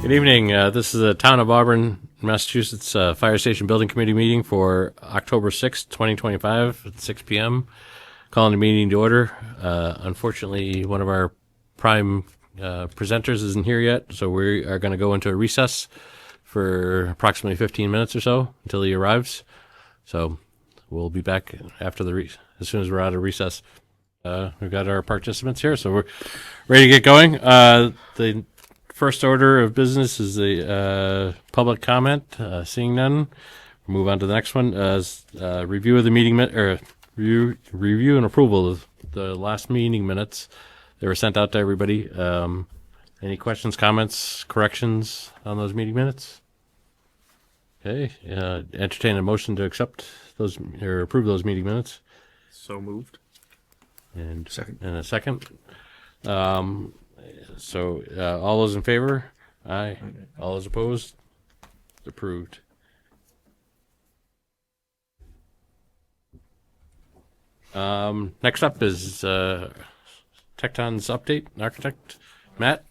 Good evening. This is the Town of Auburn, Massachusetts Fire Station Building Committee meeting for October 6th, 2025 at 6 p.m. Calling the meeting to order. Unfortunately, one of our prime presenters isn't here yet, so we are going to go into a recess for approximately 15 minutes or so until he arrives. So we'll be back after as soon as we're out of recess. We've got our participants here, so we're ready to get going. The first order of business is the public comment. Seeing none, we'll move on to the next one. Review of the meeting review and approval of the last meeting minutes. They were sent out to everybody. Any questions, comments, corrections on those meeting minutes? Okay. Entertain a motion to accept those or approve those meeting minutes. So moved. And a second. So all those in favor? Aye. All those opposed? Approved. Next up is Tecton's update. Architect Matt.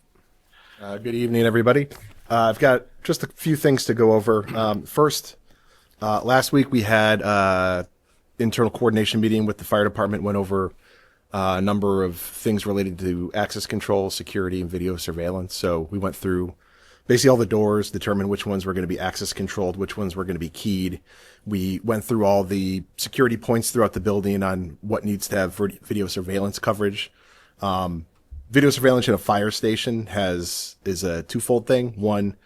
Good evening, everybody. I've got just a few things to go over. First, last week we had internal coordination meeting with the fire department, went over a number of things related to access control, security, and video surveillance. So we went through basically all the doors, determined which ones were going to be access controlled, which ones were going to be keyed. We went through all the security points throughout the building on what needs to have video surveillance coverage. Video surveillance in a fire station is a twofold thing. One,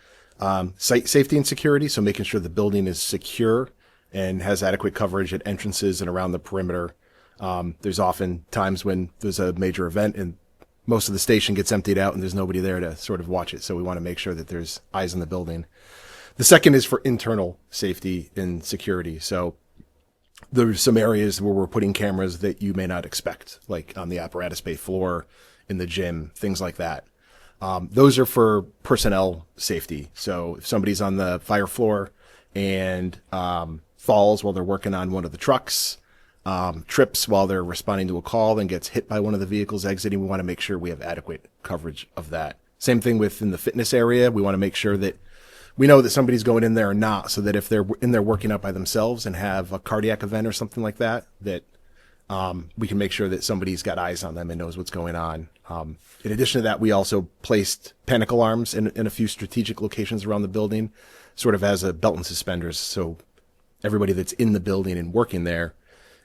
site safety and security, so making sure the building is secure and has adequate coverage at entrances and around the perimeter. There's often times when there's a major event and most of the station gets emptied out and there's nobody there to sort of watch it. So we want to make sure that there's eyes in the building. The second is for internal safety and security. So there's some areas where we're putting cameras that you may not expect, like on the apparatus bay floor, in the gym, things like that. Those are for personnel safety. So if somebody's on the fire floor and falls while they're working on one of the trucks, trips while they're responding to a call, then gets hit by one of the vehicles exiting, we want to make sure we have adequate coverage of that. Same thing within the fitness area. We want to make sure that we know that somebody's going in there or not, so that if they're in there working out by themselves and have a cardiac event or something like that, that we can make sure that somebody's got eyes on them and knows what's going on. In addition to that, we also placed panic alarms in a few strategic locations around the building, sort of as a belt and suspenders, so everybody that's in the building and working there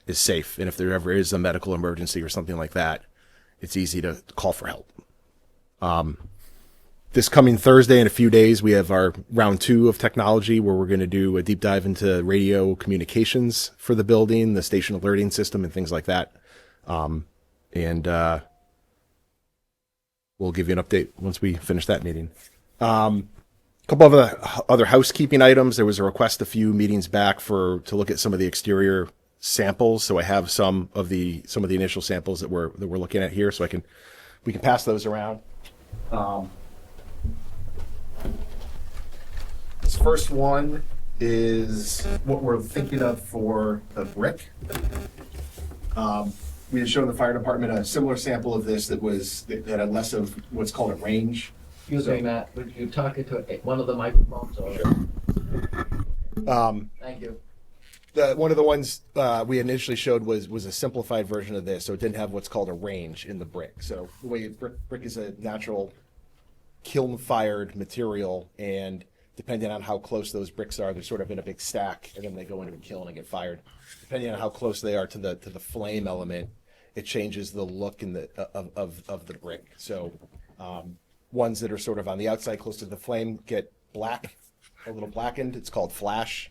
is safe. And if there ever is a medical emergency or something like that, it's easy to call for help. This coming Thursday, in a few days, we have our round 2 of technology where we're going to do a deep dive into radio communications for the building, the station alerting system, and things like that. We'll give you an update once we finish that meeting. A couple of other housekeeping items. There was a request a few meetings back to look at some of the exterior samples. So I have some of the initial samples that we're looking at here. So we can pass those around. This first one is what we're thinking of for the brick. We had shown the fire department a similar sample of this that had less of what's called a range. Excuse me, Matt, would you talk into one of the microphones? Or... Thank you. One of the ones we initially showed was a simplified version of this, so it didn't have what's called a range in the brick. So the way brick is a natural kiln-fired material, and depending on how close those bricks are, they're sort of in a big stack, and then they go into a kiln and get fired. Depending on how close they are to the flame element, it changes the look of the brick. So ones that are sort of on the outside close to the flame get black, a little blackened. It's called flash.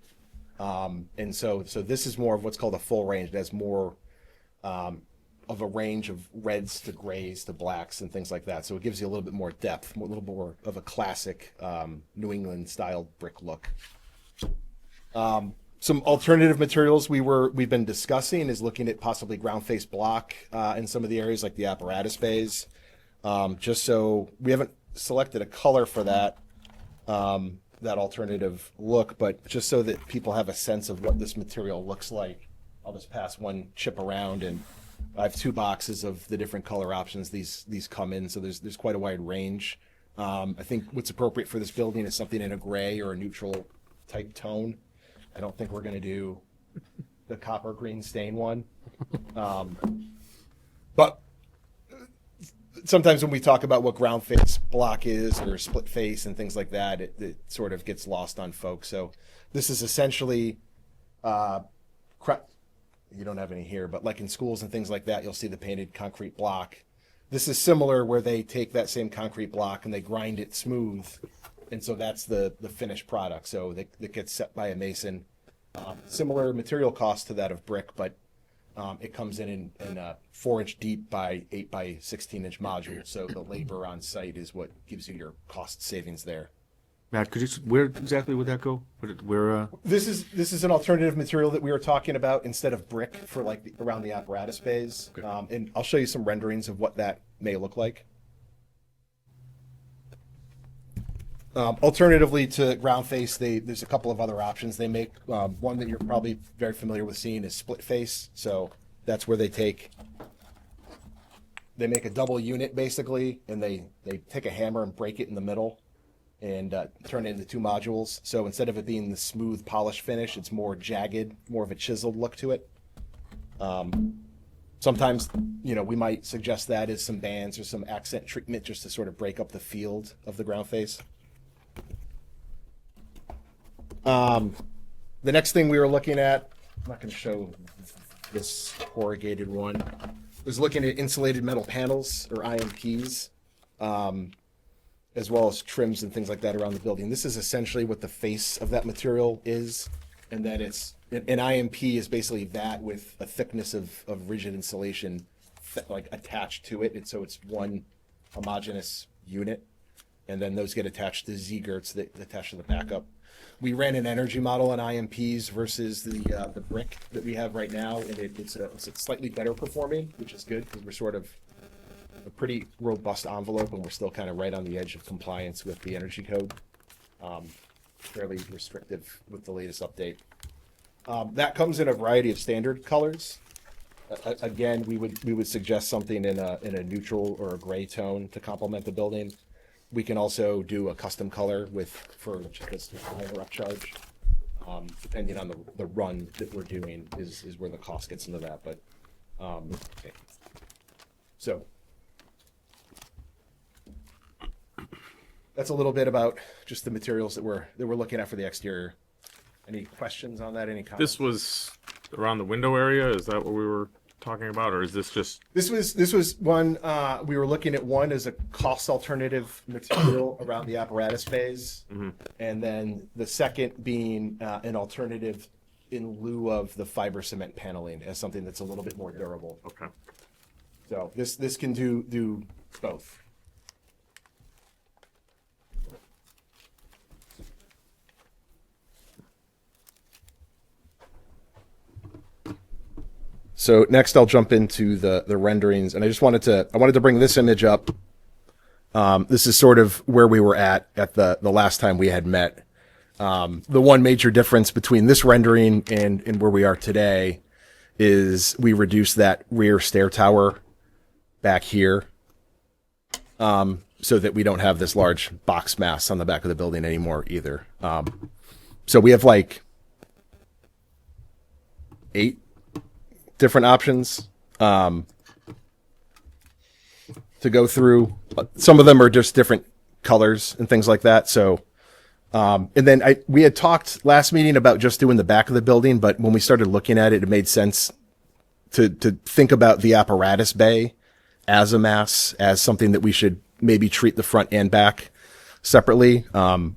And so this is more of what's called a full range. It has more of a range of reds to grays to blacks and things like that. So it gives you a little bit more depth, a little more of a classic New England style brick look. Some alternative materials we've been discussing is looking at possibly ground face block in some of the areas like the apparatus bays. Just so we haven't selected a color for that alternative look, but just so that people have a sense of what this material looks like. I'll just pass one chip around, and I have 2 boxes of the different color options these come in, so there's quite a wide range. I think what's appropriate for this building is something in a gray or a neutral type tone. I don't think we're going to do the copper green stain one. But sometimes when we talk about what ground face block is or split face and things like that, it sort of gets lost on folks. So this is essentially, you don't have any here, but like in schools and things like that, you'll see the painted concrete block. This is similar where they take that same concrete block and they grind it smooth. And so that's the finished product. So that gets set by a mason. Similar material cost to that of brick, but it comes in a 4-inch deep by 8 by 16-inch module. So the labor on site is what gives you your cost savings there. Matt, where exactly would that go? Where? This is an alternative material that we were talking about instead of brick for like around the apparatus bays. Okay. And I'll show you some renderings of what that may look like. Alternatively to ground face, there's a couple of other options they make. One that you're probably very familiar with seeing is split face. So that's where they make a double unit basically, and they take a hammer and break it in the middle and turn it into 2 modules. So instead of it being the smooth polished finish, it's more jagged, more of a chiseled look to it. Sometimes, we might suggest that as some bands or some accent treatment just to sort of break up the field of the ground face. The next thing we were looking at, I'm not going to show this corrugated one, was looking at insulated metal panels or IMPs, as well as trims and things like that around the building. This is essentially what the face of that material is, and that an IMP is basically that with a thickness of rigid insulation like attached to it, and so it's one homogeneous unit, and then those get attached to Z-girts that attach to the backup. We ran an energy model on IMPs versus the brick that we have right now, and it's slightly better performing, which is good because we're sort of a pretty robust envelope, and we're still kind of right on the edge of compliance with the energy code. Fairly restrictive with the latest update. That comes in a variety of standard colors. Again, we would suggest something in a neutral or a gray tone to complement the building. We can also do a custom color for just a higher upcharge. Depending on the run that we're doing is where the cost gets into that. But okay. So that's a little bit about just the materials that we're looking at for the exterior. Any questions on that? Any comments? This was around the window area. Is that what we were talking about, or is this just? This was one we were looking at one as a cost alternative material around the apparatus bays, and then the second being an alternative in lieu of the fiber cement paneling as something that's a little bit more durable. Okay. So this can do both. So next I'll jump into the renderings, and I wanted to bring this image up. This is sort of where we were at the last time we had met. The one major difference between this rendering and where we are today is we reduced that rear stair tower back here, so that we don't have this large box mass on the back of the building anymore either. So we have like 8 different options to go through. Some of them are just different colors and things like that. So, and then we had talked last meeting about just doing the back of the building, but when we started looking at it, it made sense to think about the apparatus bay as a mass, as something that we should maybe treat the front and back separately.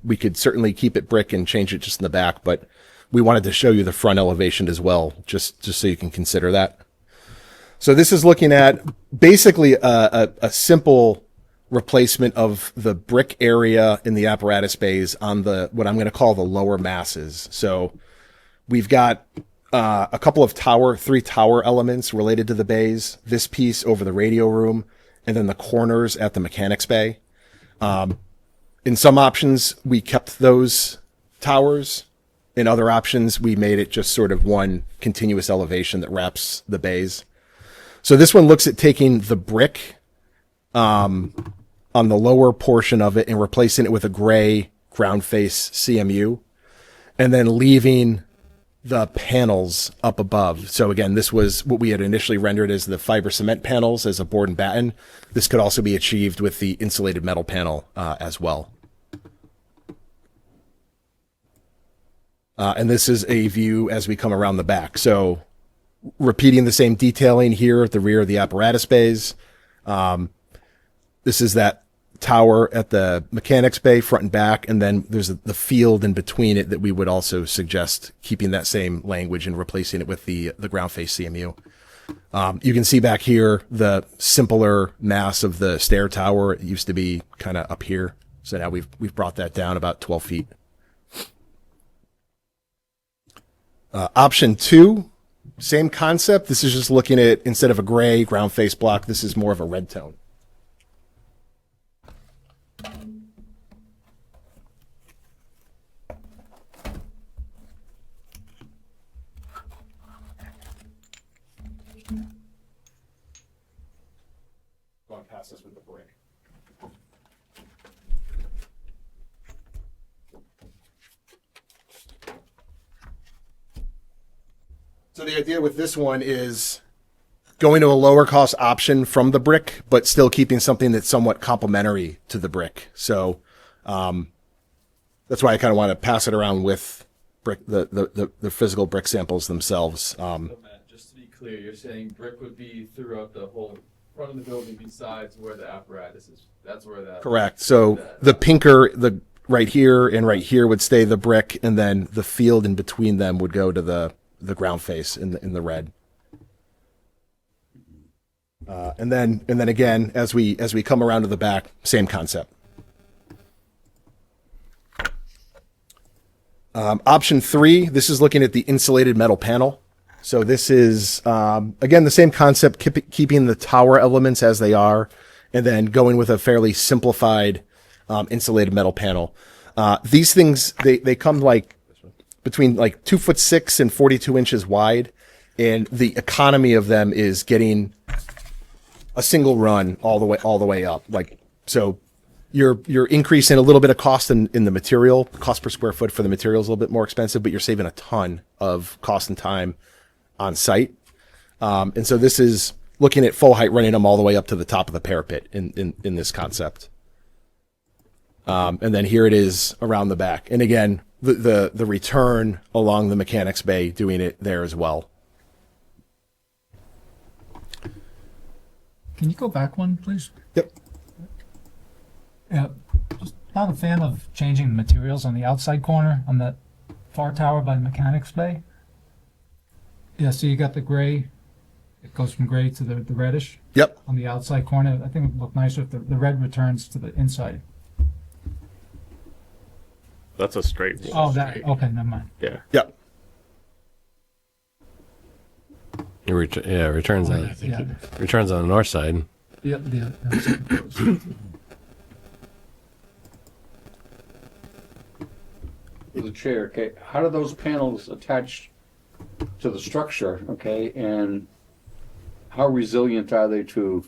We could certainly keep it brick and change it just in the back, but we wanted to show you the front elevation as well, just so you can consider that. So this is looking at basically a simple replacement of the brick area in the apparatus bays on what I'm going to call the lower masses. So we've got a couple of 3 tower elements related to the bays, this piece over the radio room, and then the corners at the mechanics bay. In some options, we kept those towers. In other options, we made it just sort of one continuous elevation that wraps the bays. So this one looks at taking the brick, on the lower portion of it and replacing it with a gray ground face CMU, and then leaving the panels up above. So again, this was what we had initially rendered as the fiber cement panels as a board and batten. This could also be achieved with the insulated metal panel as well. And this is a view as we come around the back. So repeating the same detailing here at the rear of the apparatus bays. This is that tower at the mechanics bay, front and back, and then there's the field in between it that we would also suggest keeping that same language and replacing it with the ground face CMU. You can see back here the simpler mass of the stair tower. It used to be kind of up here, so now we've brought that down about 12 feet. Option 2, same concept. This is just looking at, instead of a gray ground face block, this is more of a red tone. Going past this with the brick. So the idea with this one is going to a lower cost option from the brick, but still keeping something that's somewhat complementary to the brick. So that's why I kind of want to pass it around with brick, the physical brick samples themselves. So Matt, just to be clear, you're saying brick would be throughout the whole front of the building besides where the apparatus is. That's where that. Correct. So the pinker, the right here and right here would stay the brick, and then the field in between them would go to the ground face in the red. And then again, as we come around to the back, same concept. Option 3, this is looking at the insulated metal panel. So this is, again, the same concept, keeping the tower elements as they are, and then going with a fairly simplified insulated metal panel. These things, they come like between like 2'6" and 42 inches wide, and the economy of them is getting a single run all the way up. Like, so you're increasing a little bit of cost in the material. Cost per square foot for the material is a little bit more expensive, but you're saving a ton of cost and time on site. And so this is looking at full height, running them all the way up to the top of the parapet in this concept. And then here it is around the back. And again, the return along the mechanics bay, doing it there as well. Can you go back one, please? Yep. Yeah, just not a fan of changing the materials on the outside corner on that far tower by the mechanics bay. Yeah, so you got the gray, it goes from gray to the reddish Yep. on the outside corner. I think it would look nicer if the red returns to the inside. That's a straight. Oh, that, okay, never mind. Yeah. Yep. Returns on Yeah, returns on the north side. yeah, Through the chair, okay, how do those panels attach to the structure, okay, and how resilient are they to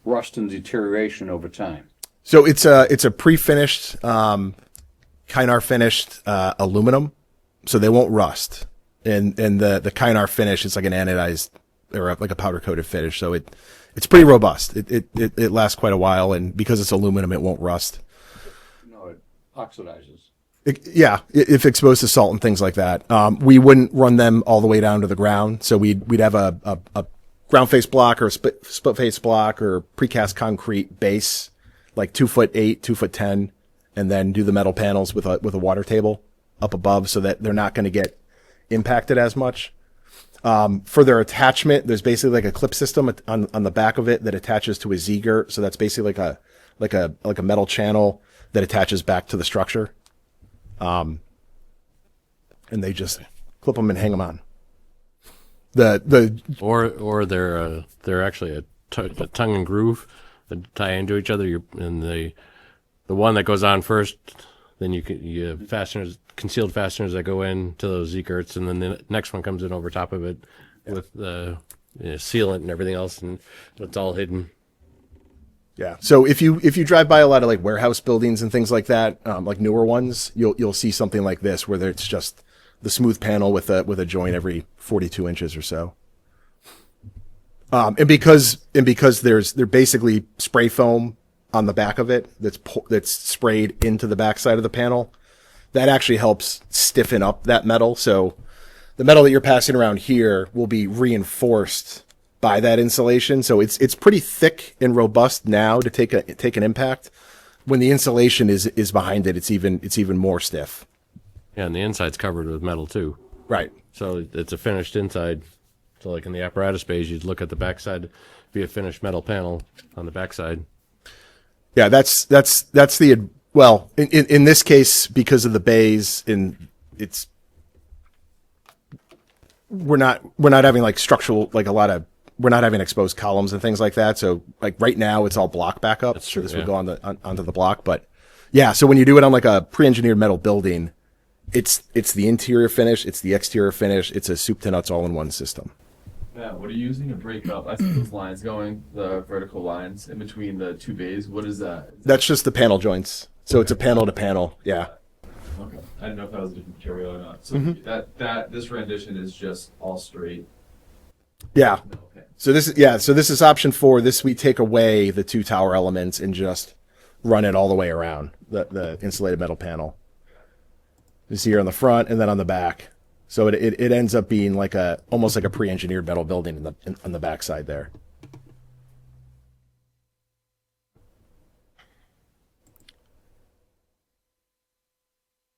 rust and deterioration over time? So it's a pre-finished, Kynar finished aluminum, so they won't rust. And the Kynar finish is like an anodized or like a powder coated finish, so it's pretty robust. It lasts quite a while, and because it's aluminum, it won't rust. No, it oxidizes. If exposed to salt and things like that. We wouldn't run them all the way down to the ground, so we'd have a ground face block or a split face block or precast concrete base, like 2'8", 2'10", and then do the metal panels with a water table up above, so that they're not going to get impacted as much. For their attachment, there's basically like a clip system on the back of it that attaches to a Z-girt. So that's basically like a metal channel that attaches back to the structure. And they just clip them and hang them on. Or they're actually a tongue and groove that tie into each other. And the one that goes on first, then you have fasteners, concealed fasteners that go in to those Z-girts, and then the next one comes in over top of it with the sealant and everything else, and it's all hidden. Yeah. So if you drive by a lot of like warehouse buildings and things like that, like newer ones, you'll see something like this where it's just the smooth panel with a joint every 42 inches or so. And because they're basically spray foam on the back of it that's sprayed into the backside of the panel, that actually helps stiffen up that metal. So the metal that you're passing around here will be reinforced by that insulation. So it's pretty thick and robust now to take an impact. When the insulation is behind it, it's even more stiff. Yeah, and the inside's covered with metal too. Right. So it's a finished inside. So like in the apparatus bays, you'd look at the backside, be a finished metal panel on the backside. Yeah, that's the well, in this case, because of the bays, we're not having like structural, like we're not having exposed columns and things like that. So like right now it's all block backup. That's true, This yeah. would go onto the block. But yeah, so when you do it on like a pre-engineered metal building, it's the interior finish, it's the exterior finish, it's a soup to nuts all in one system. Matt, what are you using to break up? I see those lines going, the vertical lines in between the two bays. What is that? That's just the panel joints. So it's a panel to panel. Yeah. Okay. I didn't know if that was a different material or not. So that this rendition is just all straight. Yeah. Okay. So this is option 4. This, we take away the 2 tower elements and just run it all the way around the insulated metal panel. You see here on the front and then on the back. So it ends up being like almost like a pre-engineered metal building on the back side there.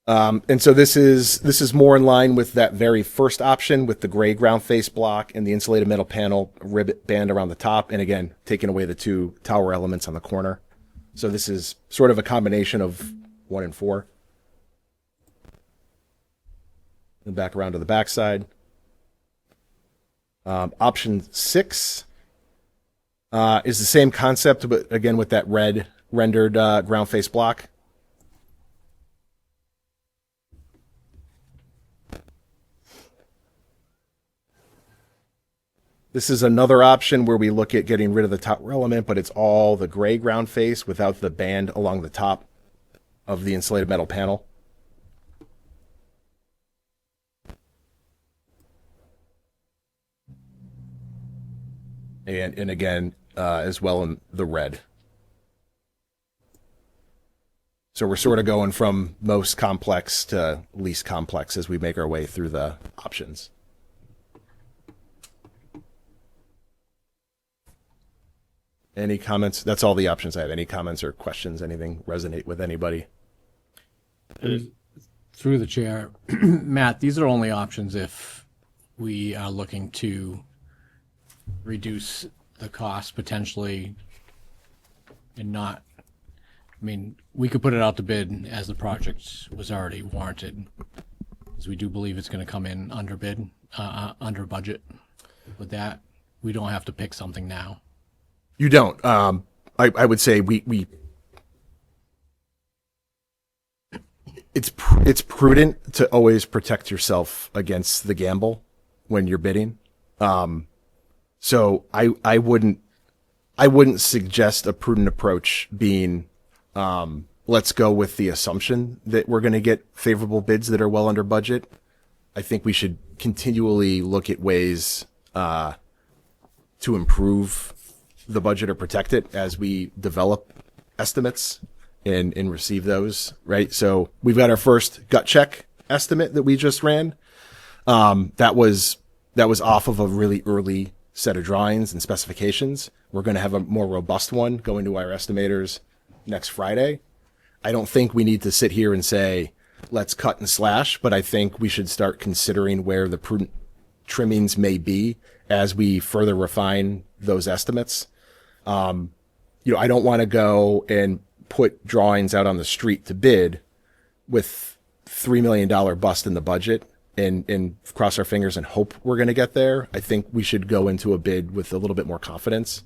And so this is more in line with that very first option with the gray ground face block and the insulated metal panel rivet band around the top. And again, taking away the 2 tower elements on the corner. So this is sort of a combination of 1 and 4. And back around to the back side. Option 6 is the same concept, but again with that red rendered ground face block. This is another option where we look at getting rid of the top element, but it's all the gray ground face without the band along the top of the insulated metal panel. And again, as well in the red. So we're sort of going from most complex to least complex as we make our way through the options. Any comments? That's all the options I have. Any comments or questions? Anything resonate with anybody? Through the chair, Matt, these are only options if we are looking to reduce the cost potentially and not, I mean, we could put it out to bid as the project was already warranted, because we do believe it's going to come in under bid, under budget. With that, we don't have to pick something now. You don't. I would say it's prudent to always protect yourself against the gamble when you're bidding. So I wouldn't suggest a prudent approach being, let's go with the assumption that we're going to get favorable bids that are well under budget. I think we should continually look at ways, to improve the budget or protect it as we develop estimates and receive those, right? So we've got our first gut check estimate that we just ran. That was off of a really early set of drawings and specifications. We're going to have a more robust one going to our estimators next Friday. I don't think we need to sit here and say, let's cut and slash, but I think we should start considering where the prudent trimmings may be as we further refine those estimates. I don't want to go and put drawings out on the street to bid with $3 million bust in the budget and cross our fingers and hope we're going to get there. I think we should go into a bid with a little bit more confidence.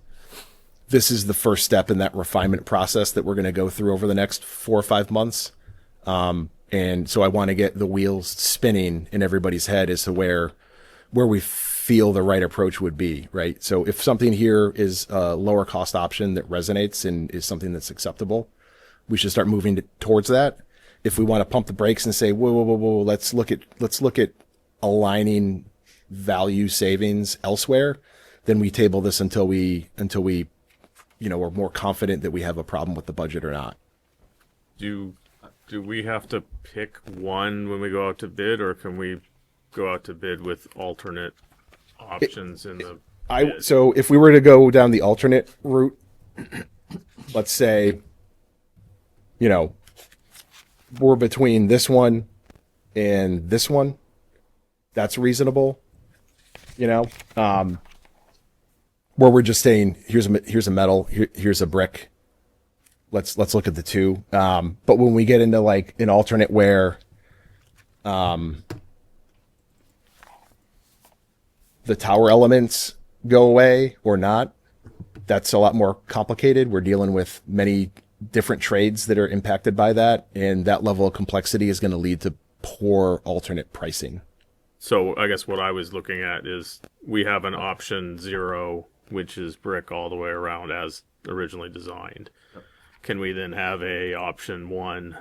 This is the first step in that refinement process that we're going to go through over the next 4 or 5 months. And so I want to get the wheels spinning in everybody's head as to where we feel the right approach would be, right? So if something here is a lower cost option that resonates and is something that's acceptable, we should start moving towards that. If we want to pump the brakes and say, whoa, let's look at aligning value savings elsewhere, then we table this until we, we're more confident that we have a problem with the budget or not. Do we have to pick one when we go out to bid, or can we go out to bid with alternate options in the bid? So if we were to go down the alternate route, let's say, we're between this one and this one, that's reasonable, where we're just saying, here's a metal, here's a brick. Let's look at the two. But when we get into like an alternate where, the tower elements go away or not, that's a lot more complicated. We're dealing with many different trades that are impacted by that, and that level of complexity is going to lead to poor alternate pricing. So I guess what I was looking at is we have an option 0, which is brick all the way around as originally designed. Can we then have a option 1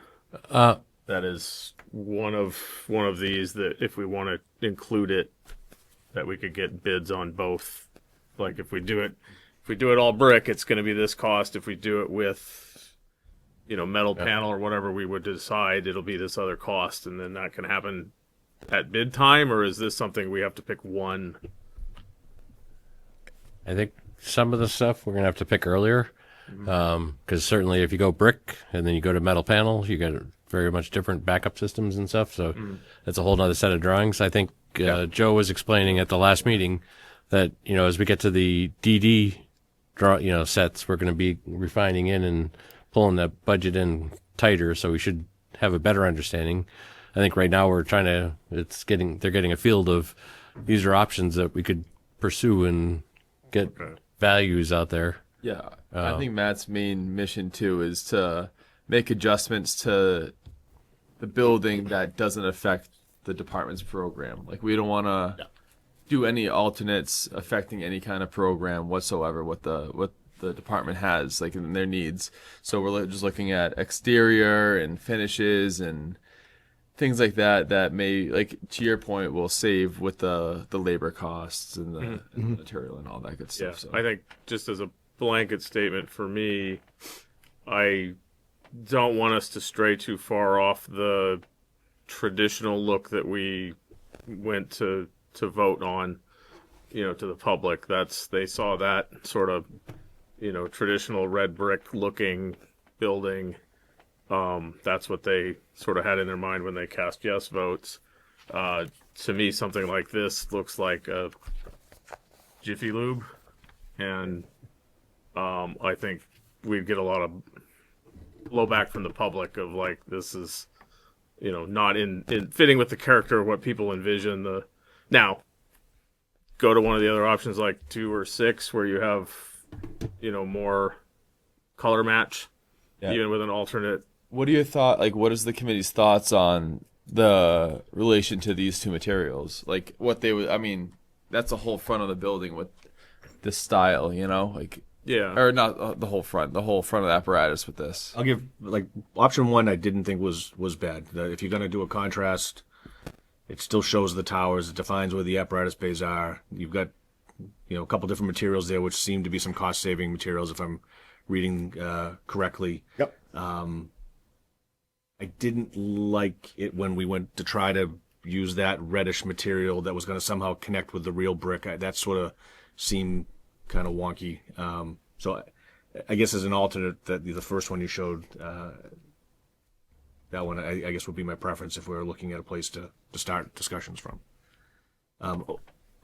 that is one of these that if we want to include it, that we could get bids on both? Like if we do it all brick, it's going to be this cost. If we do it with metal panel or whatever we would decide, it'll be this other cost, and then that can happen at bid time, or is this something we have to pick one? I think some of the stuff we're going to have to pick earlier. Because certainly if you go brick and then you go to metal panel, you got very much different backup systems and stuff. So that's a whole nother set of drawings. I think Joe was explaining at the last meeting that, as we get to the DD sets, we're going to be refining in and pulling that budget in tighter. So we should have a better understanding. I think right now they're getting a field of these are options that we could pursue and get values out there. Yeah, I think Matt's main mission too is to make adjustments to the building that doesn't affect the department's program. Like we don't want to do any alternates affecting any kind of program whatsoever. What the department has like in their needs. So we're just looking at exterior and finishes and things like that may, like to your point, will save with the labor costs and and the material and all that good stuff. Yeah, So I think just as a blanket statement for me, I don't want us to stray too far off the traditional look that we went to vote on, to the public. They saw that sort of, traditional red brick looking building. That's what they sort of had in their mind when they cast yes votes. To me, something like this looks like a Jiffy Lube, and I think we'd get a lot of blowback from the public of like, this is, not in fitting with the character of what people envision. Now, go to one of the other options like 2 or 6 where you have, more color match, even with an alternate. what are your what is the committee's thoughts on the relation to these two materials? Like what they would, I mean, that's the whole front of the building with this style, Yeah. or not the whole front of the apparatus with this. I'll give option 1. I didn't think was bad. If you're gonna do a contrast, it still shows the towers. It defines where the apparatus bays are. You've got a couple different materials there, which seem to be some cost saving materials if I'm reading correctly. Yep. I didn't like it when we went to try to use that reddish material that was going to somehow connect with the real brick. That sort of seemed kind of wonky. So I guess as an alternate, that the first one you showed, that one I guess would be my preference if we were looking at a place to start discussions from.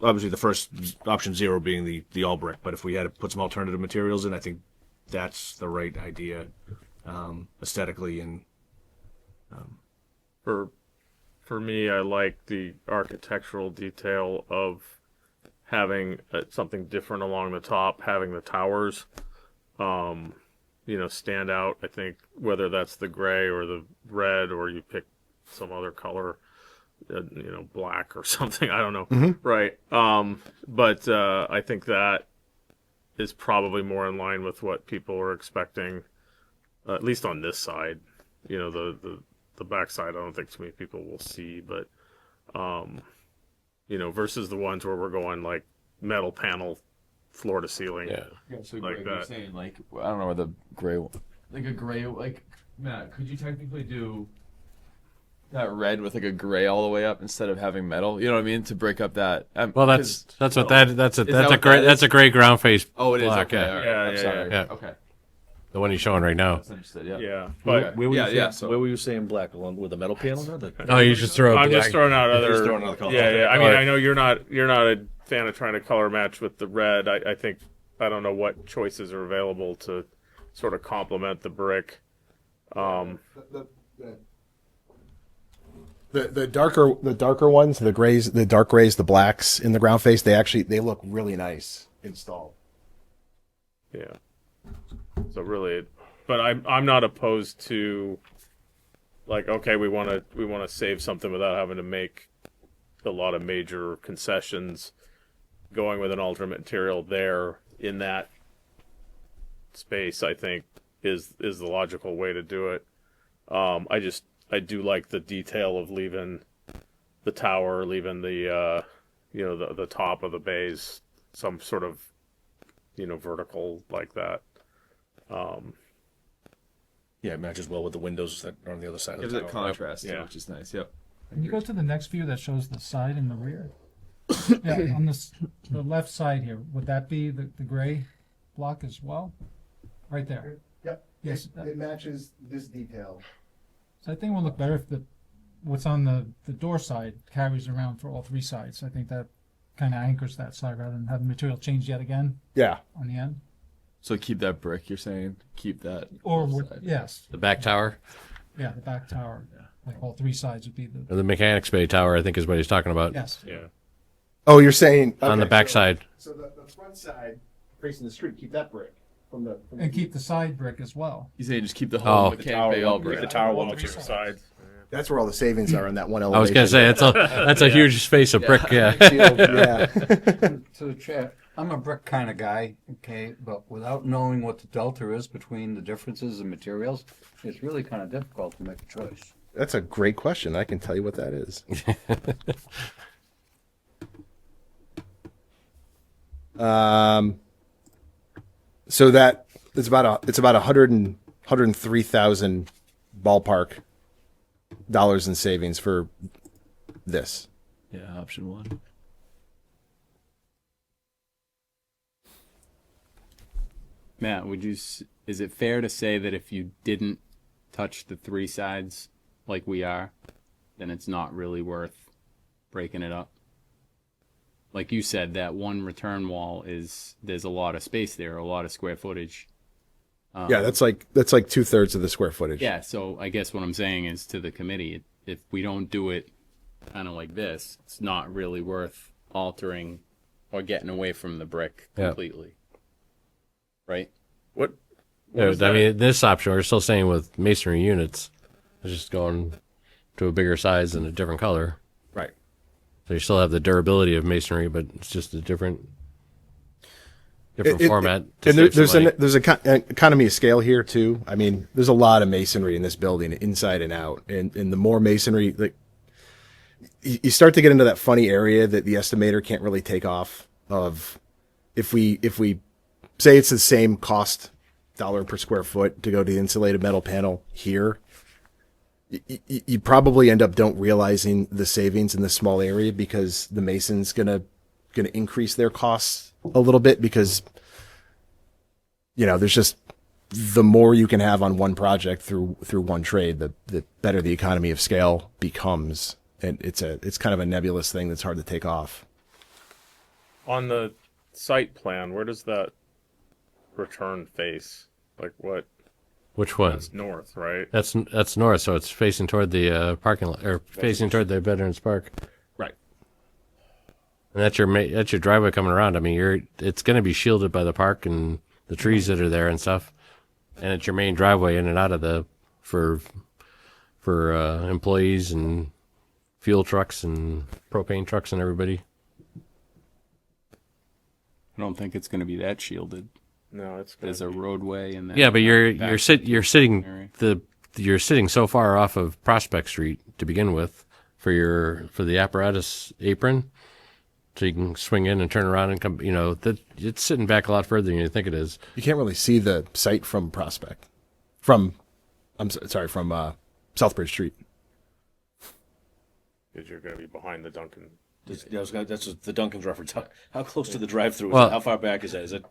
Obviously, the first option 0 being the all brick, but if we had to put some alternative materials in, I think that's the right idea aesthetically and. For me, I like the architectural detail of having something different along the top, having the towers, stand out. I think whether that's the gray or the red or you pick some other color, black or something. I don't know. Right. But I think that is probably more in line with what people are expecting, at least on this side. The back side, I don't think too many people will see, but versus the ones where we're going like metal panel, floor to ceiling. Yeah. So Like Greg, you're that. saying like I don't know where the gray, like a gray, like Matt, could you technically do that red with like a gray all the way up instead of having metal? You know what I mean? To break up that. Well, that's what that's a what great that is? gray ground face. Oh, it is. block, Okay. yeah. All right. Yeah, I'm yeah, sorry. yeah. Okay. The one he's showing right now. That's understood. Yeah. Yeah. But Where were you Yeah, saying, so- where were you saying black along with the metal panels? Or the, Oh, you just throw. I'm black. just throwing out other. just throwing another color. Yeah, yeah. I mean, Alright. I know you're not a fan of trying to color match with the red. I think I don't know what choices are available to sort of complement the brick. The darker ones, the grays, the dark grays, the blacks in the ground face, they look really nice installed. Yeah. So really, but I'm not opposed to, like, okay, we want to save something without having to make a lot of major concessions. Going with an alternate material there in that space, I think, is the logical way to do it. I do like the detail of leaving the tower, leaving the the top of the bays some sort of vertical like that. yeah, it matches well with the windows that are on the other side Gives of the it tower. contrast, Yeah. which is nice. Yep. Can you go to the next view that shows the side and the rear? Yeah, on the left side here, would that be the gray block as well? Right there. Yep. Yes. It matches this detail. So I think it would look better if what's on the door side carries around for all three sides. I think that kind of anchors that side rather than have the material change yet again Yeah. on the end. So keep that brick. You're saying keep that. Or side. yes, The back tower, yeah, the back tower, like all three sides would be or the Mechanics Bay Tower, I think is what he's talking about. yes. Yeah. Oh, you're saying On the okay, back so- side. So the front side facing the street, keep that brick from the. And keep the side brick as well. He's saying just keep the Oh. whole The mechanic bay all Keep brick. the tower one up to the sides. That's where all the savings are in that one I elevation. was gonna say that's a huge space of brick. Yeah. yeah. To the chair, I'm a brick kind of guy, okay, but without knowing what the delta is between the differences in materials, it's really kind of difficult to make a choice. That's a great question. I can tell you what that is. So that it's about 103,000 ballpark dollars in savings for this. Yeah, option one. Matt, is it fair to say that if you didn't touch the three sides like we are, then it's not really worth breaking it up? Like you said, that one return wall there's a lot of space there, a lot of square footage. Yeah, that's like 2/3 of the square footage. Yeah, so I guess what I'm saying is to the committee, if we don't do it kind of like this, it's not really worth altering or getting away from the brick Yeah. completely. Right? What? Yeah, is I that? mean, this option we're still saying with masonry units, it's just going to a bigger size and a different color. Right. So you still have the durability of masonry, but it's just a different It- format. to And save there's some money. an economy of scale here too. I mean, there's a lot of masonry in this building, inside and out. And the more masonry, like you start to get into that funny area that the estimator can't really take off. Of if we say it's the same cost dollar per square foot to go to the insulated metal panel here, you probably end up don't realizing the savings in this small area because the mason's gonna increase their costs a little bit because there's just the more you can have on one project through one trade, the better the economy of scale becomes. And it's kind of a nebulous thing that's hard to take off. On the site plan, where does that return face? Like what? Which one? That's north, right? That's north, so it's facing toward the parking lot, or facing toward the Veterans Park. Right. And that's your driveway coming around. I mean, it's going to be shielded by the park and the trees that are there and stuff, and it's your main driveway in and out of for employees and fuel trucks and propane trucks and everybody. I don't think it's going to be that shielded. No, it's There's a roadway and then Yeah, but you're back sitting area. you're sitting so far off of Prospect Street to begin with for the apparatus apron, so you can swing in and turn around and come. You know that it's sitting back a lot further than you think it is. You can't really see the site from Prospect. From Southbridge Street. because you're going to be behind the Dunkin'. That's what the Dunkin's reference. How close to the drive-through is Well- it? How far back is that? Is it?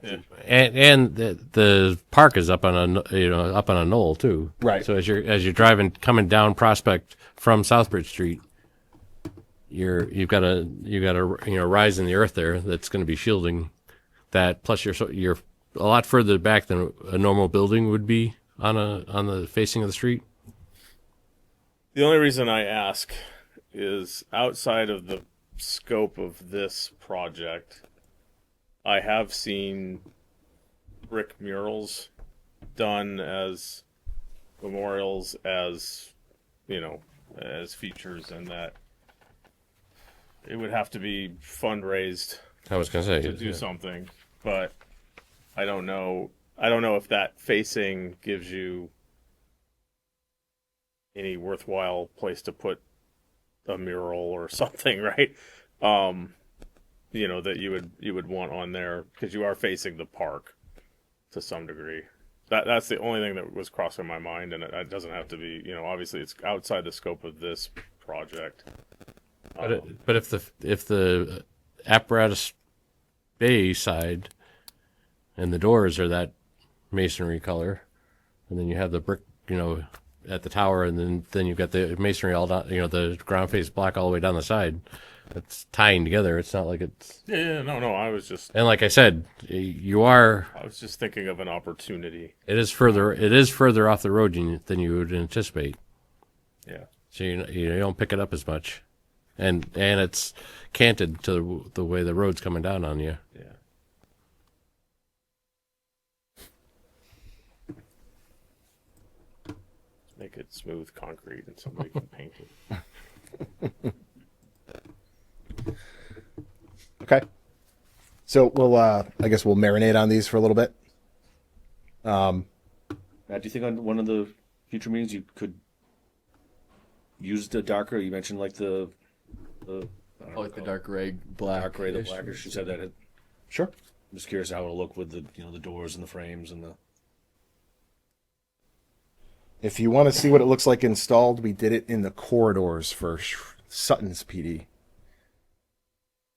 And the park is up on a knoll too. Right. So as you're driving coming down Prospect from Southbridge Street, you've got a rise in the earth there that's going to be shielding that. Plus you're a lot further back than a normal building would be on the facing of the street. The only reason I ask is outside of the scope of this project, I have seen brick murals done as memorials, as as features, and that it would have to be fundraised I was going to say to do something, but I don't know if that facing gives you any worthwhile place to put a mural or something, right? That you would want on there, because you are facing the park to some degree. That's the only thing that was crossing my mind, and it doesn't have to be, obviously it's outside the scope of this project. But if the apparatus bay side and the doors are that masonry color, and then you have the brick, at the tower, and then you've got the masonry all down, the ground face block all the way down the side. It's tying together. It's not like it's. Yeah, no. I was just And like I said, you just thinking of an opportunity. It is further off the road than you would anticipate. Yeah. So you don't pick it up as much, and it's canted to the way the road's coming down on you. Yeah. Make it smooth concrete and somebody can paint it. Okay. So I guess we'll marinate on these for a little bit. Matt, do you think on one of the future meetings you could use the darker? You mentioned like the Like the dark gray, black. dark gray, the blackish. You said that. Sure. I'm just curious how it'll look with the the doors and the frames and the. If you want to see what it looks like installed, we did it in the corridors for Sutton's PD.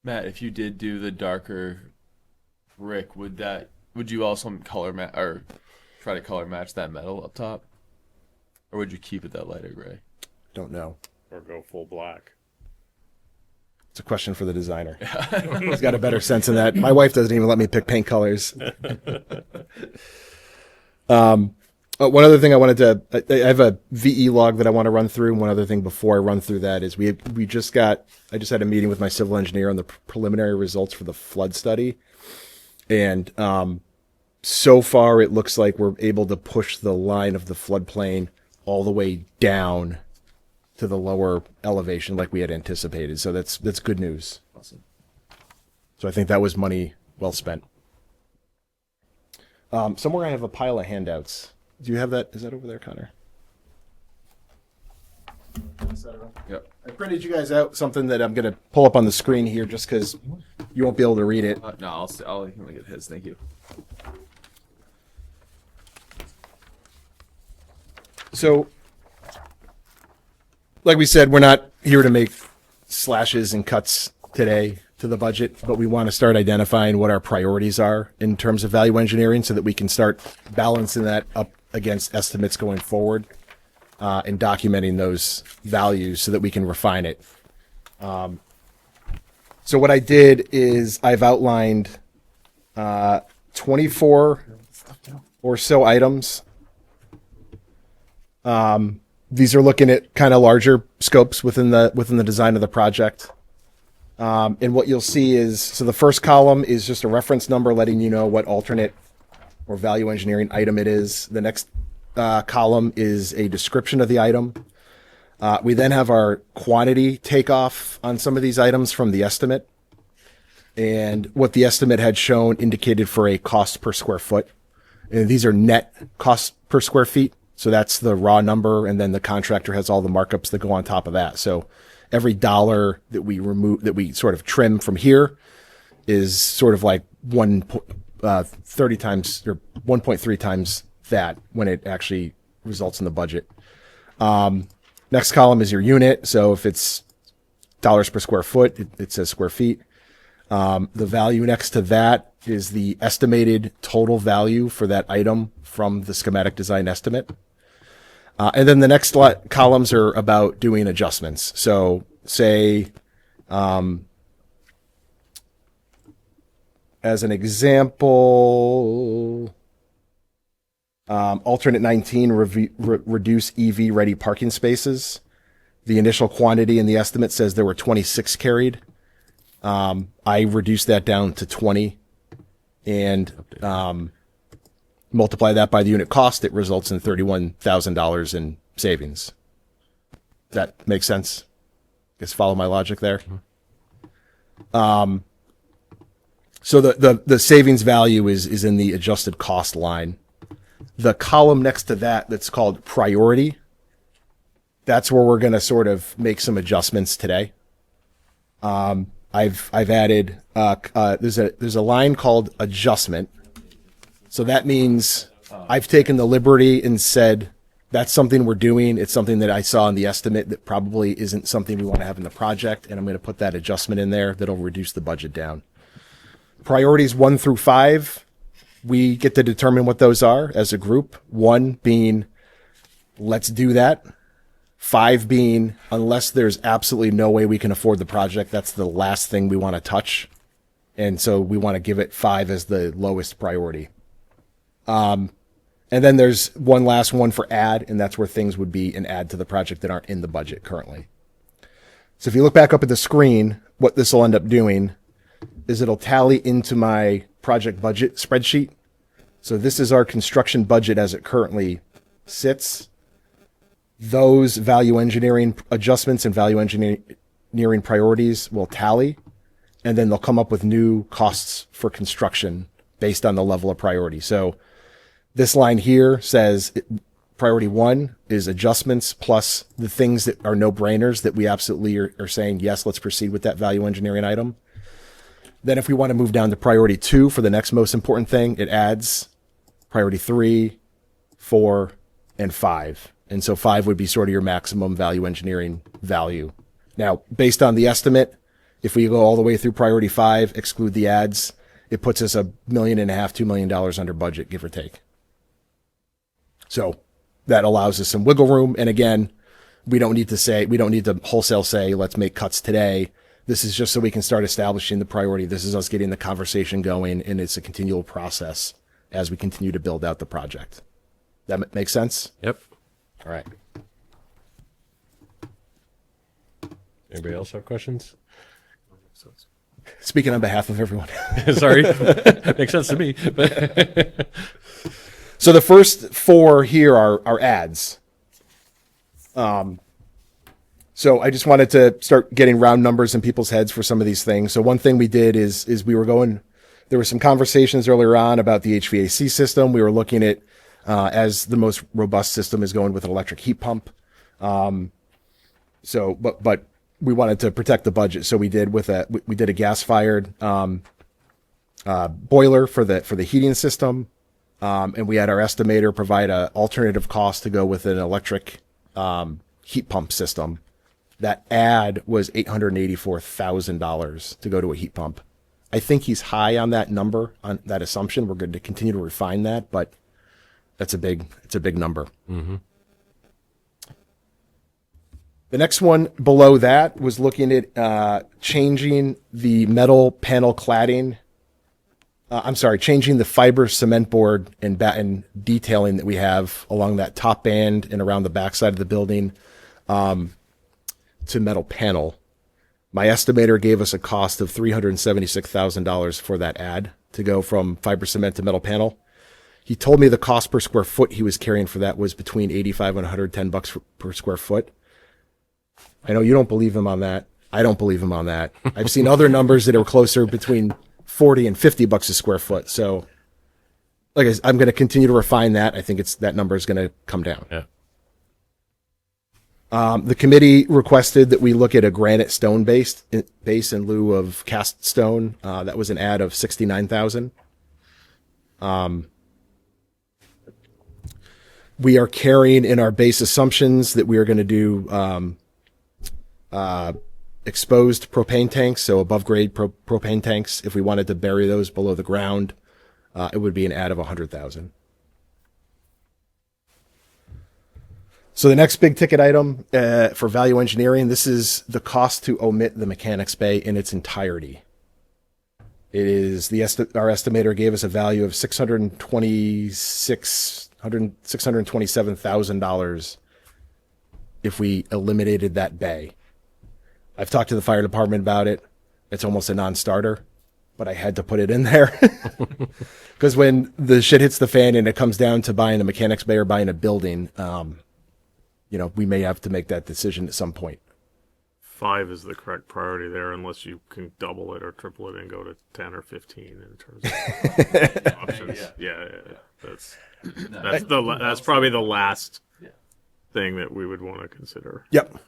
Matt, if you did do the darker brick, would you also color match or try to color match that metal up top, or would you keep it that lighter gray? Don't know. Or go full black. It's a question for the designer. He's got a better sense in that. My wife doesn't even let me pick paint colors. One other thing I have a VE log that I want to run through. And one other thing before I run through that is I just had a meeting with my civil engineer on the preliminary results for the flood study. And, so far it looks like we're able to push the line of the floodplain all the way down to the lower elevation like we had anticipated. So that's good news. Awesome. So I think that was money well spent. Somewhere I have a pile of handouts. Do you have that? Is that over there, Connor? Yep. I printed you guys out something that I'm going to pull up on the screen here just because you won't be able to read it. No, I'll look at his. Thank you. So, like we said, we're not here to make slashes and cuts today to the budget, but we want to start identifying what our priorities are in terms of value engineering so that we can start balancing that up against estimates going forward and documenting those values so that we can refine it. So what I did is I've outlined 24 or so items. These are looking at kind of larger scopes within the design of the project. And what you'll see is, so the first column is just a reference number letting you know what alternate or value engineering item it is. The next column is a description of the item. We then have our quantity takeoff on some of these items from the estimate. And what the estimate had shown indicated for a cost per square foot. And these are net cost per square feet. So that's the raw number. And then the contractor has all the markups that go on top of that. So every dollar that we remove, that we sort of trim from here is sort of like 30 times or 1.3 times that when it actually results in the budget. Next column is your unit. So if it's dollars per square foot, it says square feet. The value next to that is the estimated total value for that item from the schematic design estimate. And then the next columns are about doing adjustments. So say, as an example, alternate 19, reduce EV ready parking spaces. The initial quantity in the estimate says there were 26 carried. I reduced that down to 20 and multiply that by the unit cost. It results in $31,000 in savings. Does that make sense? Guess follow my logic there. So the savings value is in the adjusted cost line. The column next to that that's called priority, that's where we're going to sort of make some adjustments today. I've added there's a line called adjustment. So that means I've taken the liberty and said that's something we're doing. It's something that I saw in the estimate that probably isn't something we want to have in the project, and I'm going to put that adjustment in there that'll reduce the budget down. Priorities 1 through 5, we get to determine what those are as a group. 1 being, let's do that. 5 being, unless there's absolutely no way we can afford the project, that's the last thing we want to touch. And so we want to give it 5 as the lowest priority. And then there's one last one for add, and that's where things would be an add to the project that aren't in the budget currently. So if you look back up at the screen, what this will end up doing is it'll tally into my project budget spreadsheet. So this is our construction budget as it currently sits. Those value engineering adjustments and value engineering priorities will tally, and then they'll come up with new costs for construction based on the level of priority. So this line here says priority 1 is adjustments plus the things that are no-brainers that we absolutely are saying, yes, let's proceed with that value engineering item. Then if we want to move down to priority 2 for the next most important thing, it adds priority 3, 4, and 5. And so 5 would be sort of your maximum value engineering value. Now, based on the estimate, if we go all the way through priority 5, exclude the ads, it puts us $1.5 million, $2 million under budget, give or take. So that allows us some wiggle room. And again, we don't need to wholesale say, let's make cuts today. This is just so we can start establishing the priority. This is us getting the conversation going, and it's a continual process as we continue to build out the project. That makes sense? Yep. All right. Anybody else have questions? Speaking on behalf of everyone. Sorry. Makes sense to me. But So the first 4 here are ads. So I just wanted to start getting round numbers in people's heads for some of these things. So one thing we did is there were some conversations earlier on about the HVAC system. We were looking at, as the most robust system is going with an electric heat pump. But we wanted to protect the budget. So we did a gas fired, boiler for the heating system. And we had our estimator provide a alternative cost to go with an electric, heat pump system. That ad was $884,000 to go to a heat pump. I think he's high on that number, on that assumption. We're going to continue to refine that, but it's a big number. Mm-hmm. The next one below that was looking at changing the metal panel cladding. Changing the fiber cement board and detailing that we have along that top band and around the backside of the building to metal panel. My estimator gave us a cost of $376,000 for that ad to go from fiber cement to metal panel. He told me the cost per square foot he was carrying for that was between $85 and $110 per square foot. I know you don't believe him on that. I don't believe him on that. I've seen other numbers that are closer between 40 and 50 bucks a square foot. So, like I'm going to continue to refine that. I think that number is going to come down. Yeah. The committee requested that we look at a granite stone base in lieu of cast stone. That was an add of 69,000. We are carrying in our base assumptions that we are going to do exposed propane tanks, so above grade propane tanks. If we wanted to bury those below the ground, it would be an add of 100,000. So the next big ticket item for value engineering, this is the cost to omit the mechanics bay in its entirety. It is our estimator gave us a value of $627,000 if we eliminated that bay. I've talked to the fire department about it. It's almost a non-starter, but I had to put it in there because when the shit hits the fan and it comes down to buying a mechanics bay or buying a building, we may have to make that decision at some point. 5 is the correct priority there, unless you can double it or triple it and go to 10 or 15 in terms of options. Yeah. That's probably the last thing that we would want to consider. Yep.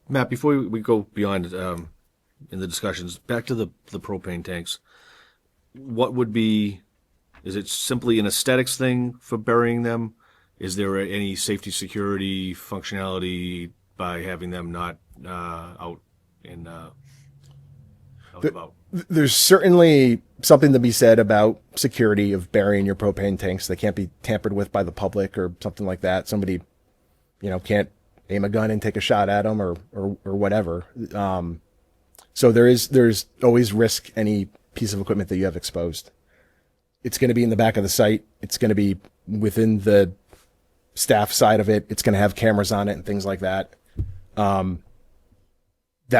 Matt, before we go beyond in the discussions, back to the propane tanks. What would be? Is it simply an aesthetics thing for burying them? Is there any safety, security, functionality by having them not out and out about? There's certainly something to be said about security of burying your propane tanks. They can't be tampered with by the public or something like that. Somebody, can't aim a gun and take a shot at them or whatever. So there's always risk any piece of equipment that you have exposed. It's going to be in the back of the site. It's going to be within the staff side of it. It's going to have cameras on it and things like that. That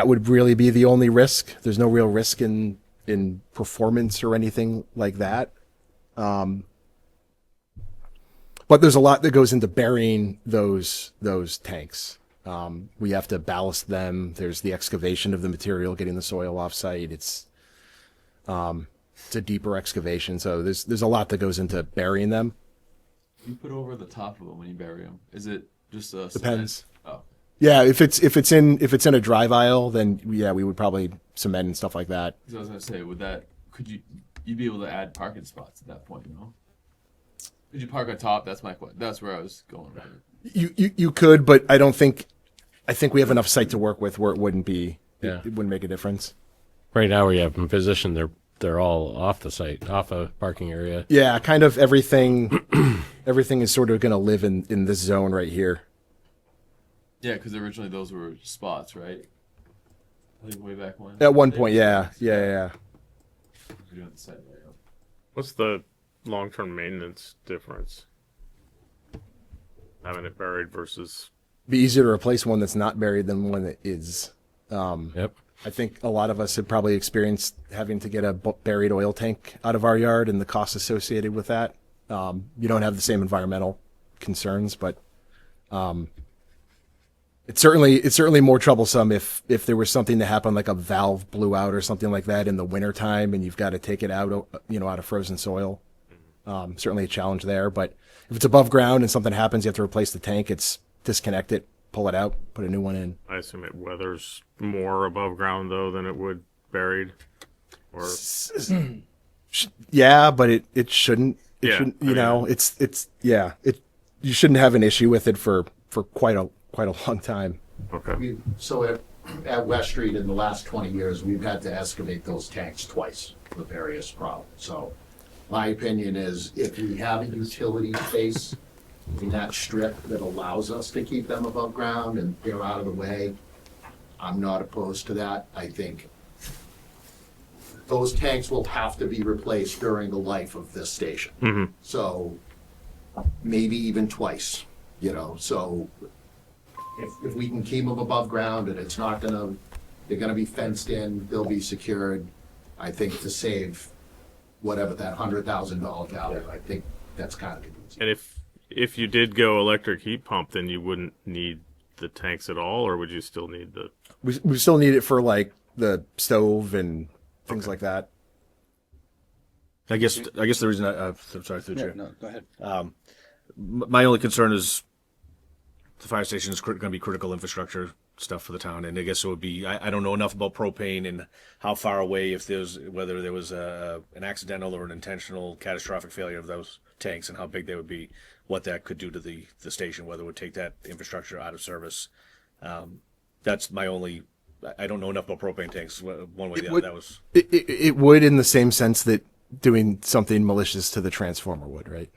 would really be the only risk. There's no real risk in performance or anything like that. But there's a lot that goes into burying those tanks. We have to ballast them. There's the excavation of the material, getting the soil off site. It's a deeper excavation. So there's a lot that goes into burying them. You put over the top of them when you bury them. Is it just a Depends. cement? Oh, Yeah, if it's in a drive aisle, then we would probably cement and stuff like that. 'cause I was gonna say, you'd be able to add parking spots at that point, Could you park on top? That's my question. That's where I was going with it. You could, but I think we have enough site to work with where it wouldn't be. Yeah. It wouldn't make a difference. Right now, we have them positioned. They're all off the site, off a parking area. Yeah, kind of everything. Everything is sort of going to live in this zone right here. Yeah, because originally those were spots, right? I think way back when. At one point, yeah. We're doing the site layout. What's the long-term maintenance difference? Having it buried versus Be easier to replace one that's not buried than one that is. Yep. I think a lot of us have probably experienced having to get a buried oil tank out of our yard and the costs associated with that. You don't have the same environmental concerns, but it's certainly more troublesome if there was something to happen, like a valve blew out or something like that in the wintertime and you've got to take it out, out of frozen soil. Certainly a challenge there, but if it's above ground and something happens, you have to replace the tank. It's disconnect it, pull it out, put a new one in. I assume it weathers more above ground though than it would buried, or Yeah, but it shouldn't. It Yeah, shouldn't. You shouldn't have an issue with it for quite a long time. okay. So at West Street in the last 20 years, we've had to excavate those tanks twice for various problems. So my opinion is if we have a utility space in that strip that allows us to keep them above ground and they're out of the way, I'm not opposed to that. I think those tanks will have to be replaced during the life of this station. Mm-hmm. So maybe even twice, so if we can keep them above ground and it's not they're gonna be fenced in, they'll be secured, I think to save whatever that $100,000 value, I think that's kind of convincing. And if you did go electric heat pump, then you wouldn't need the tanks at all, or would you still need the? We still need it for like the stove and things like that. I guess the reason I'm sorry, through the Yeah, chair. no, go ahead. My only concern is the fire station is going to be critical infrastructure stuff for the town, and I guess it would be. I don't know enough about propane and how far away, whether there was an accidental or an intentional catastrophic failure of those tanks, and how big they would be, what that could do to the station, whether it would take that infrastructure out of service. That's my only. I don't know enough about propane tanks. One way or the other, that was. It would, in the same sense that doing something malicious to the transformer would, right?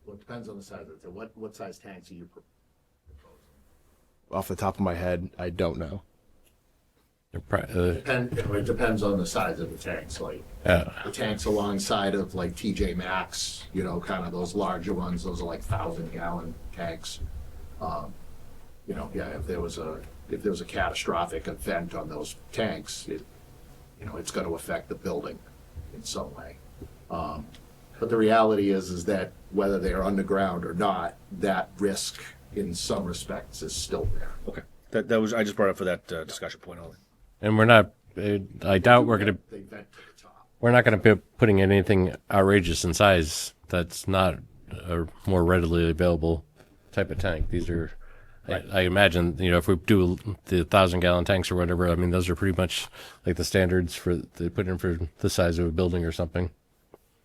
Well, it depends on the size of it. What size tanks are you proposing? Off the top of my head, I don't know. It depends on the size of the tanks, like the tanks alongside of like TJ Maxx, you know, kind of those larger ones, those are like 1,000-gallon tanks. You know, yeah, if there was a catastrophic event on those tanks, it's going to affect the building in some way. But the reality is that whether they are underground or not, that risk in some respects is still there. Okay. That was I just brought it up for that discussion point only. And we're not. I doubt we're gonna. They vent to the top. We're not going to be putting anything outrageous in size. That's not a more readily available type of tank. These are. I imagine, if we do the 1,000-gallon tanks or whatever, I mean, those are pretty much like the standards they put in for the size of a building or something.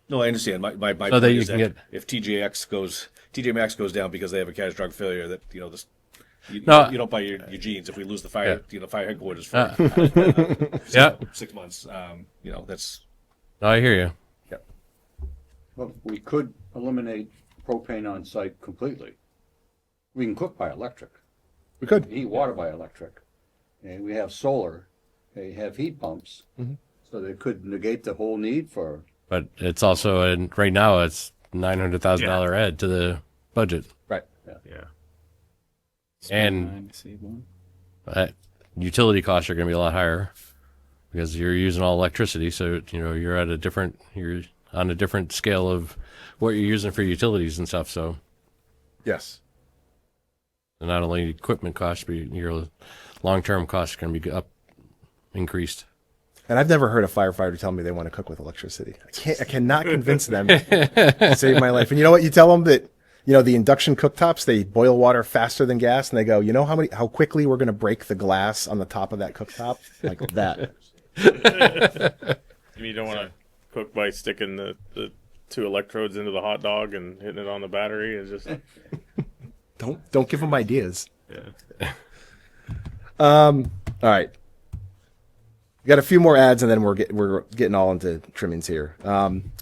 No, I understand. My So point that you is can that get- if TJ Maxx goes down because they have a catastrophic failure, that this. You No. don't buy your jeans if we lose the fire. Fire headquarters for Yeah. 6 months. That's. No, I hear you. Well, we could eliminate propane on site completely. We can cook by electric, We could. heat water by electric. And we have solar, they have heat pumps. So they could negate the whole need for, But it's also, and right now, it's $900,000 add to the budget. Right. Yeah. And Save one. utility costs are going to be a lot higher because you're using all electricity. So, you're on a different scale of what you're using for utilities and stuff. So Yes. not only equipment costs, but your long-term costs are going to be increased. And I've never heard a firefighter tell me they want to cook with electricity. I cannot convince them to save my life. And you know what? You tell them that, the induction cooktops, they boil water faster than gas, and they go, how quickly we're going to break the glass on the top of that cooktop? Like that. You don't want to cook by sticking the 2 electrodes into the hot dog and hitting it on the battery. It's just Don't give them ideas. yeah. All right. We got a few more ads, and then we're getting all into trimmings here.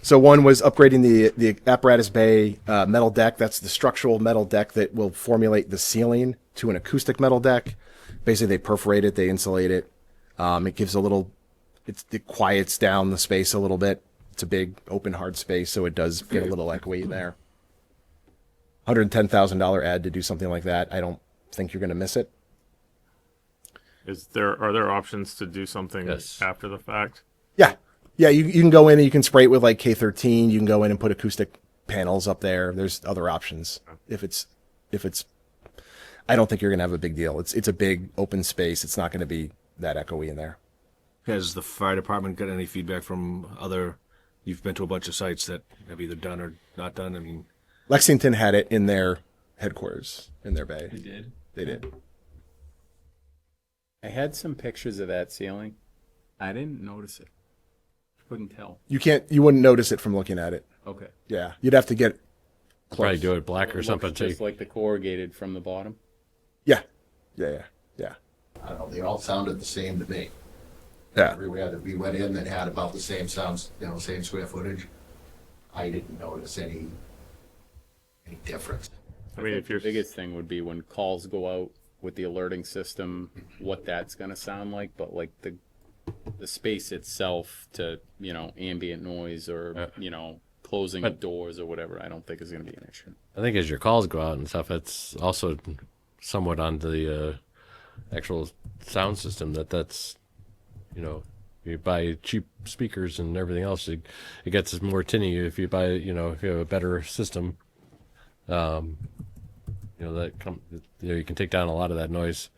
So one was upgrading the apparatus bay metal deck. That's the structural metal deck that will formulate the ceiling to an acoustic metal deck. Basically, they perforate it, they insulate it. It gives it quiets down the space a little bit. It's a big open hard space, so it does get a little echoey there. $110,000 ad to do something like that. I don't think you're going to miss it. Are there options to do something Yes. after the fact? Yeah. You can go in and you can spray it with like K13. You can go in and put acoustic panels up there. There's other options. If it's, I don't think you're going to have a big deal. It's a big open space. It's not going to be that echoey in there. Has the fire department got any feedback from other? You've been to a bunch of sites that have either done or not done. I mean, Lexington had it in their headquarters in their bay. did. They did. I had some pictures of that ceiling. I didn't notice it. Couldn't tell. You wouldn't notice it from looking at it. Okay. Yeah. You'd have to get Probably close. do it black or It something. looks just like the corrugated from the bottom. Yeah. I don't know, they all sounded the same to me. Yeah. Everywhere that we went in that had about the same sounds, same square footage, I didn't notice any difference. I mean, if The you're biggest thing would be when calls go out with the alerting system, what that's going to sound like, but like the space itself to, ambient noise or, closing of doors or whatever, I don't think is going to be an issue. I think as your calls go out and stuff, it's also somewhat on the actual sound system that's, you buy cheap speakers and everything else, it gets more tinny if you buy, if you have a better system. you can take down a lot of that noise.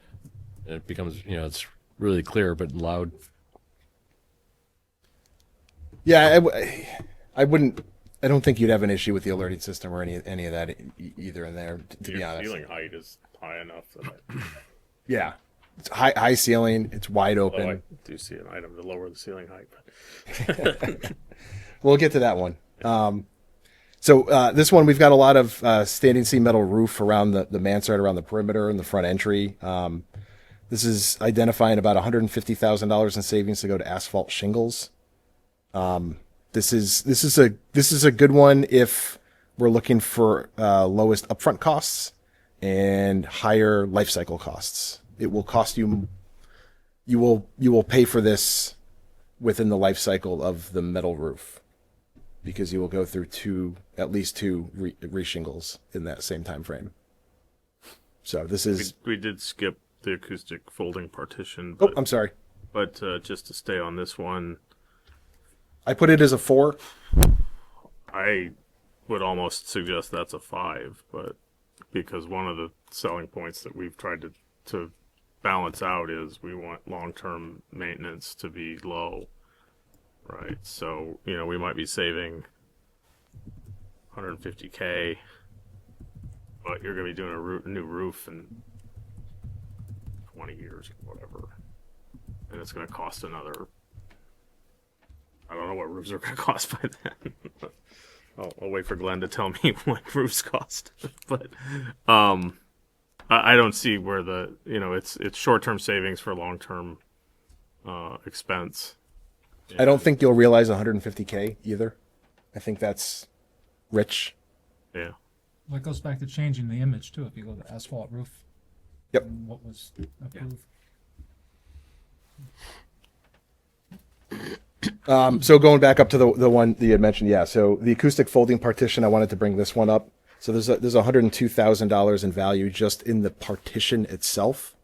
And it becomes, it's really clear but loud. Yeah, I wouldn't. I don't think you'd have an issue with the alerting system or any of that either in there. To be Your honest, ceiling height is high enough that yeah, it's high ceiling. It's wide open. I do see an item to lower the ceiling height. But We'll get to that one. So this one, we've got a lot of standing seam metal roof around the mansard, around the perimeter and the front entry. This is identifying about $150,000 in savings to go to asphalt shingles. This is a good one if we're looking for lowest upfront costs and higher life cycle costs. It will cost you. You will pay for this within the life cycle of the metal roof, because you will go through at least two re-shingles in that same time frame. So this is. we did skip the acoustic folding partition. Oh, But, I'm sorry. But just to stay on this one, I put it as a 4. I would almost suggest that's a 5, but because one of the selling points that we've tried to balance out is we want long-term maintenance to be low, right? So, we might be saving $150K, but you're going to be doing a new roof in 20 years or whatever, and it's going to cost another. I don't know what roofs are going to cost by then. I'll wait for Glenn to tell me what roofs cost. But I don't see where it's short-term savings for long-term expense. I don't think you'll realize 150K either. I think that's rich. Yeah. Well, it goes back to changing the image too. If you go to asphalt roof. Yep. And what was approved. So going back up to the one that you had mentioned, yeah. So the acoustic folding partition, I wanted to bring this one up. So there's $102,000 in value just in the partition itself.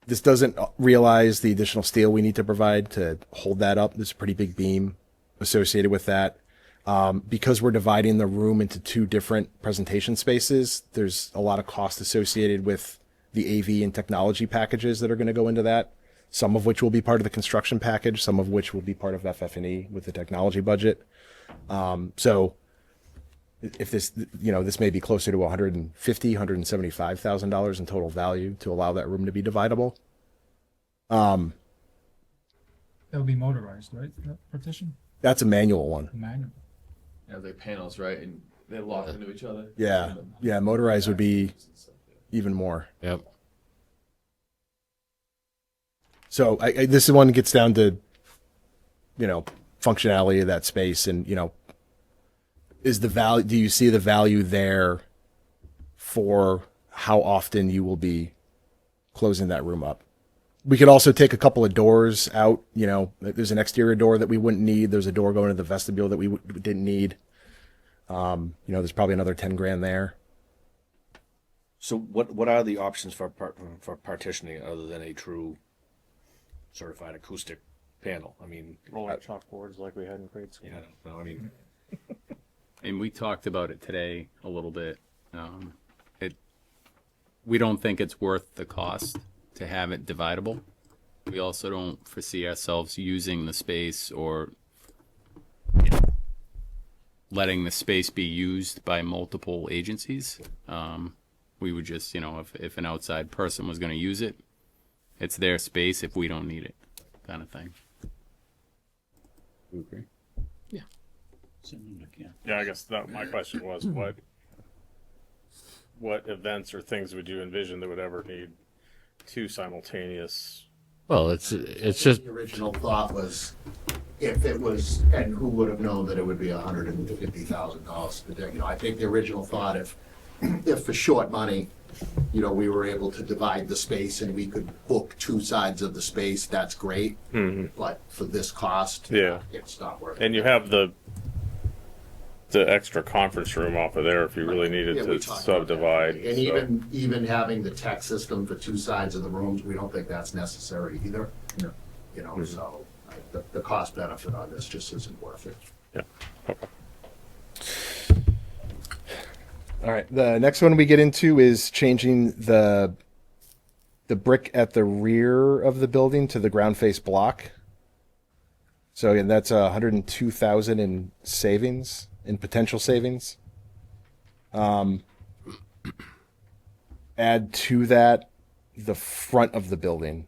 This doesn't realize the additional steel we need to provide to hold that up. There's a pretty big beam associated with that. Because we're dividing the room into 2 different presentation spaces, there's a lot of cost associated with the AV and technology packages that are going to go into that. Some of which will be part of the construction package, some of which will be part of FF&E with the technology budget. So if this, this may be closer to $175,000 in total value to allow that room to be dividable. That would be motorized, right? That partition? That's a manual one. Manual. Yeah, they're panels, right? And they lock into each other. Yeah. Yeah. Motorized would be even more. Yep. So this one gets down to, functionality of that space and, is the value, do you see the value there for how often you will be closing that room up? We could also take a couple of doors out, there's an exterior door that we wouldn't need. There's a door going to the vestibule that we didn't need. There's probably another 10 grand there. So what are the options for partitioning other than a true certified acoustic panel? I mean, Rolling chalkboards like we had in grade school. yeah, no, I mean, And we talked about it today a little bit. We don't think it's worth the cost to have it dividable. We also don't foresee ourselves using the space or letting the space be used by multiple agencies. We would just, if an outside person was going to use it, it's their space if we don't need it, kind of thing. You agree? Yeah, I guess my question was what events or things would you envision that would ever need 2 simultaneous? Well, it's just The original thought was, if it was, and who would have known that it would be $150,000. I think the original thought, if for short money, we were able to divide the space and we could book 2 sides of the space, that's great. Mm-hmm. But for this cost, Yeah. it's not worth it. And you have the extra conference room off of there if you really needed Yeah, we to talked about that. subdivide. And so. even having the tech system for 2 sides of the rooms, we don't think that's necessary either. So the cost benefit on this just isn't worth it. Yeah. Okay. All right. The next one we get into is changing the brick at the rear of the building to the ground face block. So again, that's 102,000 in savings, in potential savings. Add to that the front of the building.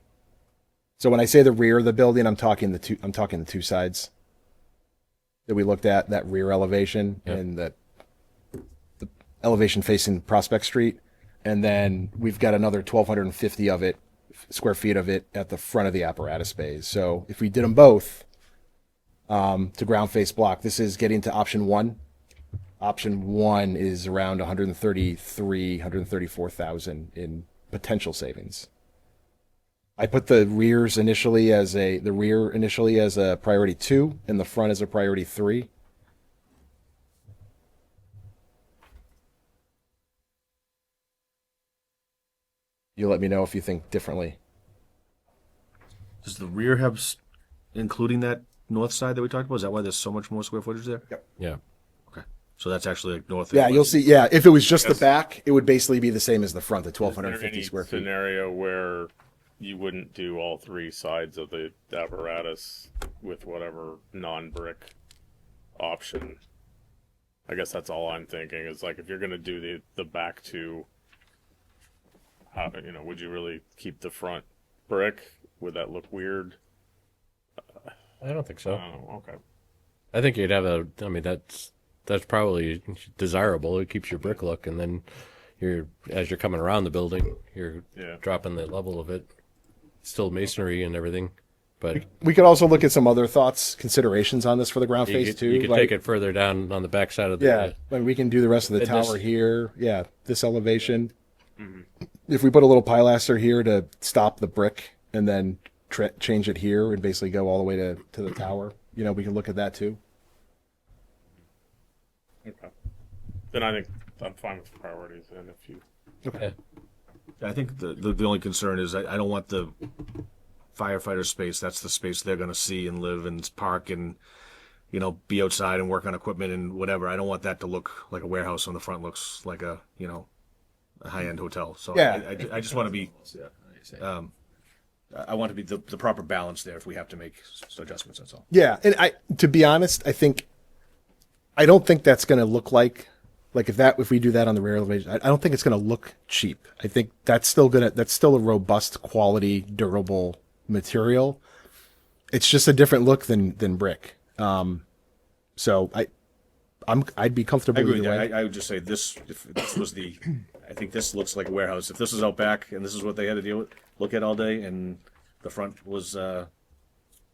So when I say the rear of the building, I'm talking the two sides that we looked at, that rear elevation and the elevation facing Prospect Street. And then we've got another 1,250 of it, square feet of it at the front of the apparatus bays. So if we did them both to ground face block, this is getting to option one. Option one is around 134,000 in potential savings. I put the rear initially as a priority 2 and the front as a priority 3. You let me know if you think differently. Does the rear have, including that north side that we talked about? Is that why there's so much more square footage there? Yep. Yeah. Okay. So that's actually like north. Yeah, and you'll west. see. Yeah, if it was just the Yes. back, it would basically be the same as the front, the Is there 1,250 any square feet. scenario where you wouldn't do all three sides of the apparatus with whatever non-brick option? I guess that's all I'm thinking is like if you're gonna do the back two, how, would you really keep the front brick? Would that look weird? I don't think I so. don't know. Okay. I think you'd have that's probably desirable. It keeps your brick look, and then as you're coming around the building, you're Yeah. dropping the level of it. Still masonry and everything, but We could also look at some other considerations on this for the ground you face could, too. you could like- take it further down on the back side of the Yeah, and we can do the rest of the And this- tower here. Yeah, this elevation. If we put a little pilaster here to stop the brick and then change it here and basically go all the way to the tower, we can look at that too. Okay. Then I think I'm fine with the priorities. And if you I think the only concern is I don't want the firefighter space. That's the space they're going to see and live and park and, be outside and work on equipment and whatever. I don't want that to look like a warehouse on the front looks like a high-end hotel. So Yeah. I just want to be, I want to be the proper balance there if we have to make adjustments. That's all. Yeah, and to be honest, I don't think that's going to look like if we do that on the rear elevation, I don't think it's going to look cheap. I think that's still a robust, quality, durable material. It's just a different look than brick. So I'd be comfortable I agree with either that. way. I would just say this. If this was I think this looks like a warehouse. If this was out back and this is what they had to look at all day, and the front was the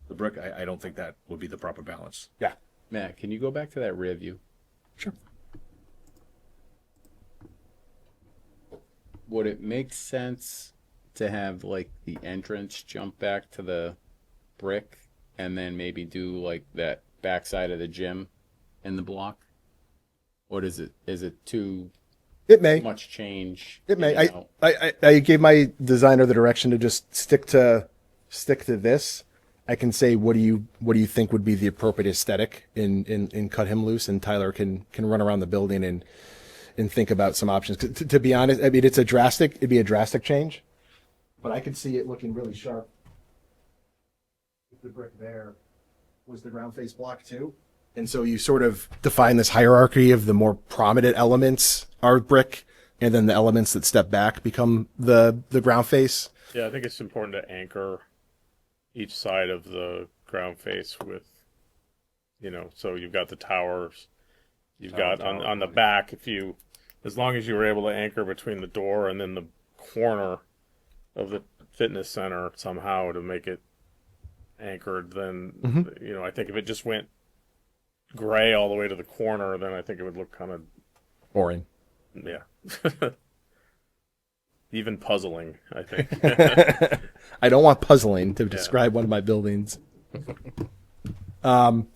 brick, I don't think that would be the proper balance. Yeah. Matt, can you go back to that rear view? Sure. Would it make sense to have like the entrance jump back to the brick and then maybe do like that backside of the gym in the block? Or is it too It may. much change? It may. you know? I gave my designer the direction to just stick to this. I can say what do you think would be the appropriate aesthetic in Cut Him Loose, and Tyler can run around the building and think about some options. To be honest, I mean it'd be a drastic change, but I could see it looking really sharp. If the brick there was the ground face block too. And so you sort of define this hierarchy of the more prominent elements are brick, and then the elements that step back become the ground face. Yeah, I think it's important to anchor each side of the ground face with, so you've got the towers, you've got on the back, as long as you were able to anchor between the door and then the corner of the fitness center somehow to make it anchored, then, I think if it just went gray all the way to the corner, then I think it would look kind of, Boring. yeah. Even puzzling, I think. I don't want puzzling to describe one of my buildings. The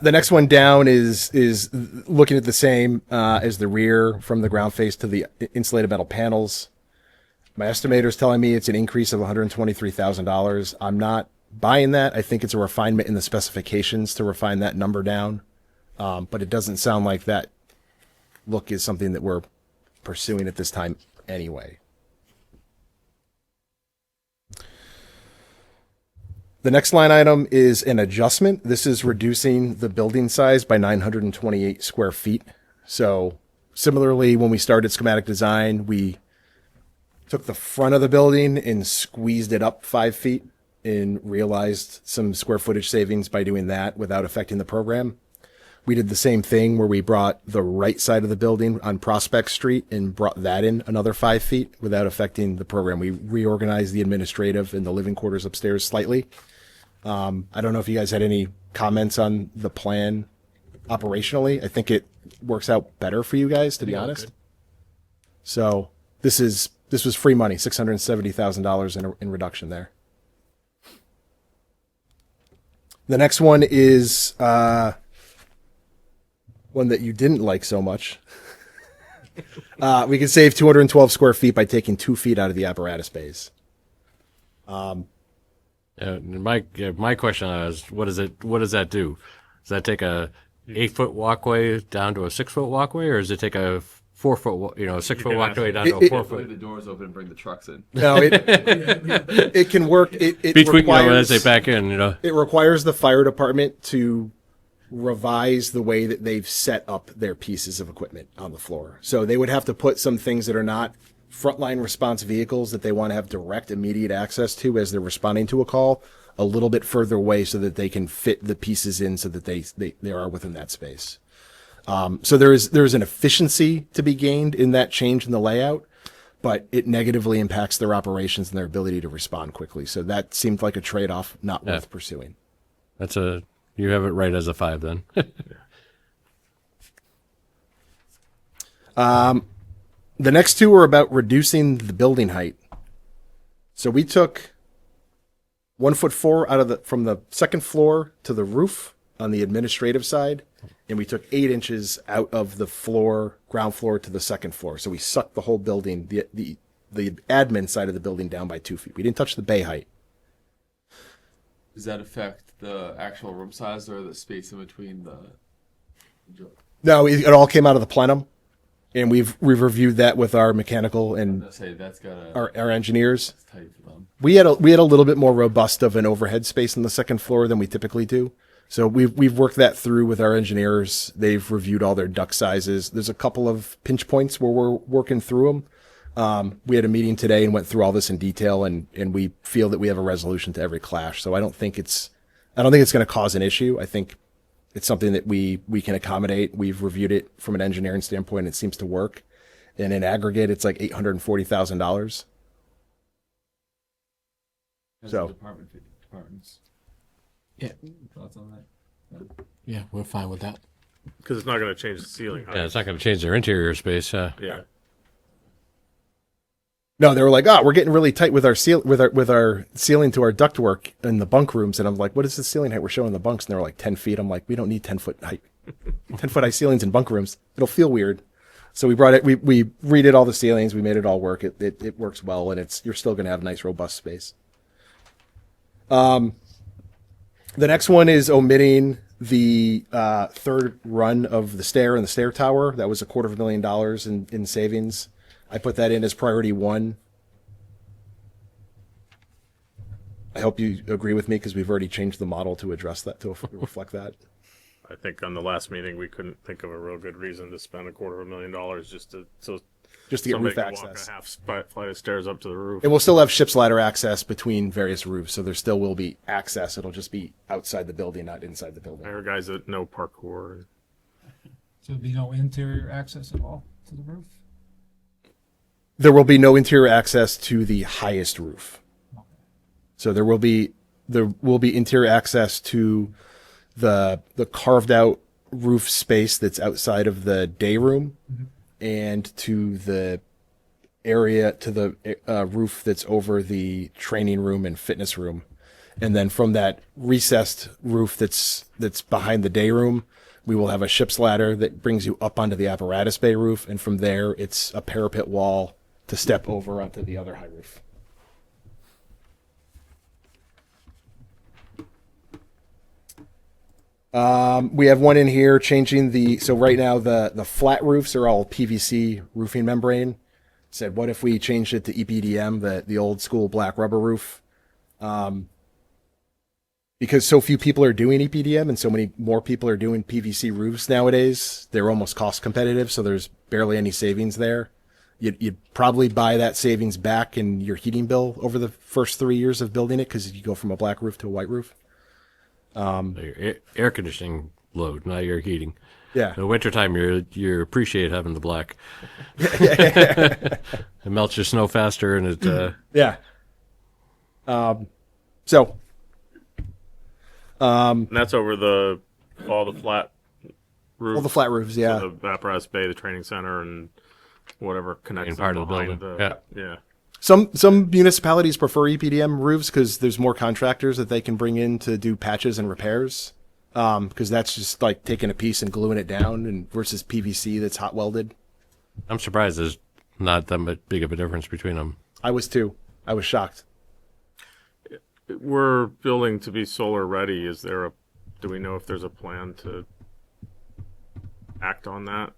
next one down is looking at the same as the rear from the ground face to the insulated metal panels. My estimator is telling me it's an increase of $123,000. I'm not buying that. I think it's a refinement in the specifications to refine that number down, but it doesn't sound like that look is something that we're pursuing at this time anyway. The next line item is an adjustment. This is reducing the building size by 928 square feet. So similarly, when we started schematic design, we took the front of the building and squeezed it up 5 feet and realized some square footage savings by doing that without affecting the program. We did the same thing where we brought the right side of the building on Prospect Street and brought that in another 5 feet without affecting the program. We reorganized the administrative and the living quarters upstairs slightly. I don't know if you guys had any comments on the plan operationally. I think it works out better for you guys, to be honest. good. So this was free money, $670,000 in reduction there. The next one is one that you didn't like so much. We can save 212 square feet by taking 2 feet out of the apparatus bays. My question is, what does that do? Does that take a 8-foot walkway down to a 6-foot walkway, or does it take a 4-foot, 6-foot walkway down to a 4-foot? Leave the doors open and bring the trucks in. No, it can work. It Between, requires, as they back in, it requires the fire department to revise the way that they've set up their pieces of equipment on the floor. So they would have to put some things that are not frontline response vehicles that they want to have direct immediate access to as they're responding to a call a little bit further away so that they can fit the pieces in so that they are within that space. So there's an efficiency to be gained in that change in the layout, but it negatively impacts their operations and their ability to respond quickly. So that seemed like a trade-off not worth pursuing. You have it right as a 5 then. The next two are about reducing the building height. So we took 1'4" from the second floor to the roof on the administrative side, and we took 8 inches out of the ground floor to the second floor. So we sucked the whole building, the admin side of the building down by 2 feet. We didn't touch the bay height. Does that affect the actual room size or the space in between the? No, it all came out of the plenum, and we've reviewed that with our mechanical and Let's say that's got our engineers. That's tight for them. We had a little bit more robust of an overhead space on the second floor than we typically do. So we've worked that through with our engineers. They've reviewed all their duct sizes. There's a couple of pinch points where we're working through them. We had a meeting today and went through all this in detail, and we feel that we have a resolution to every clash. So I don't think it's going to cause an issue. I think it's something that we can accommodate. We've reviewed it from an engineering standpoint. It seems to work. And in aggregate, it's like $840,000. So departments. Yeah. Thoughts on that? Yeah, we're fine with that. Because it's not going to change the ceiling height. Yeah, it's not going to change their interior space. Yeah. no, they were like, we're getting really tight with our ceiling to our ductwork in the bunk rooms. And I'm like, what is the ceiling height we're showing in the bunks? And they were like 10 feet. I'm like, we don't need 10-foot height, 10-foot high ceilings in bunk rooms. It'll feel weird. So we brought it, we redid all the ceilings. We made it all work. It works well, and you're still going to have a nice, robust space. The next one is omitting the third run of the stair and the stair tower. That was $250,000 in savings. I put that in as priority 1. I hope you agree with me because we've already changed the model to address that, to reflect that. I think on the last meeting we couldn't think of a real good reason to spend $250,000 just to Get somebody roof can access. walk a half flight of stairs up to the roof. And we'll still have ship's ladder access between various roofs, so there still will be access. It'll just be outside the building, not inside the building. I heard guys that know parkour. So there'd be no interior access at all to the roof? There will be no interior access to the highest roof. So there will be interior access to the carved out roof space that's outside of the day room, and to the area to the roof that's over the training room and fitness room. And then from that recessed roof that's behind the day room, we will have a ship's ladder that brings you up onto the apparatus bay roof, and from there it's a parapet wall to step over onto the other high roof. We have one in here changing so right now the flat roofs are all PVC roofing membrane. Said, what if we changed it to EPDM, the old school black rubber roof? Because so few people are doing EPDM and so many more people are doing PVC roofs nowadays, they're almost cost competitive, so there's barely any savings there. You'd probably buy that savings back in your heating bill over the first 3 years of building it because you go from a black roof to a white roof. Your air conditioning load, not your heating. Yeah. In the wintertime, you appreciate having the black. It melts your snow faster, and it. Yeah. So. And that's over all the flat roofs. All the flat roofs, yeah. So the apparatus bay, the training center, and whatever connects part of the behind building. yeah. Some municipalities prefer EPDM roofs because there's more contractors that they can bring in to do patches and repairs. Because that's just like taking a piece and gluing it down, and versus PVC that's hot welded. I'm surprised there's not that big of a difference between them. I was too. I was shocked. We're building to be solar ready. Do we know if there's a plan to act on that?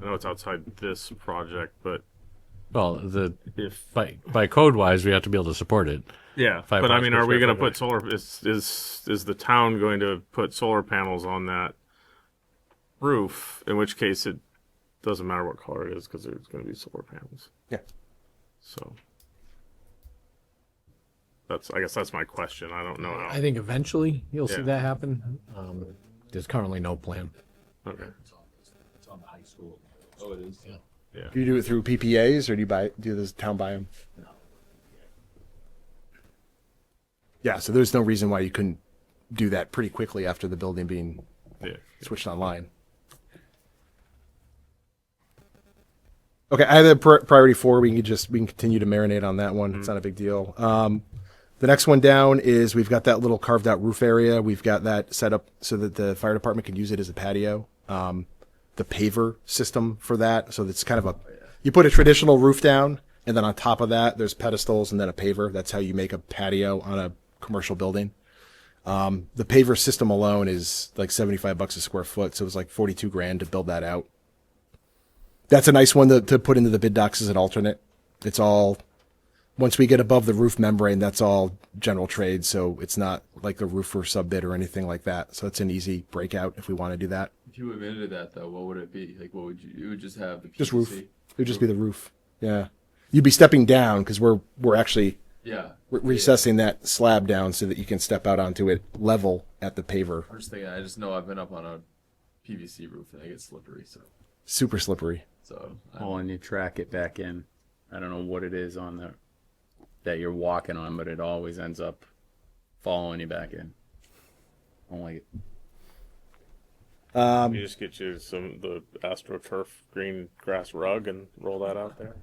I know it's outside this project, but Well, by code wise, we have to be able to support it. yeah. But I mean, are we going to put solar? Is the town going to put solar panels on that roof? In which case, it doesn't matter what color it is because there's going to be solar panels. Yeah. So I guess that's my question. I don't know how. I think eventually you'll see Yeah. that happen. There's currently no plan. Okay. It's on the high school. Oh, it is. Yeah. Do you do it through PPAs or do the town buy them? Yeah, so there's no reason why you couldn't do that pretty quickly after the building being Yeah. switched online. Okay, I have a priority 4. We can continue to marinate on that one. It's not a big deal. The next one down is we've got that little carved out roof area. We've got that set up so that the fire department can use it as a patio. The paver system for that. So it's kind of you put a traditional roof down, and then on top of that, there's pedestals and then a paver. That's how you make a patio on a commercial building. The paver system alone is like $75 a square foot. So it was like 42 grand to build that out. That's a nice one to put into the bid docs as an alternate. It's all, once we get above the roof membrane, that's all general trade. So it's not like the roofer sub bid or anything like that. So it's an easy breakout if we want to do that. If you admitted that, though, what would it be? Like, what would you? You would just have the PVC? Just roof. It would just be the roof. Yeah. You'd be stepping down because we're actually Yeah. recessing that slab down so that you can step out onto it level at the paver. I'm just thinking. I just know I've been up on a PVC roof and it gets slippery. Super slippery. Well, and you track it back in. I don't know what it is on that you're walking on, but it always ends up following you back in. I don't like it. You just get you the AstroTurf green grass rug and roll that out there.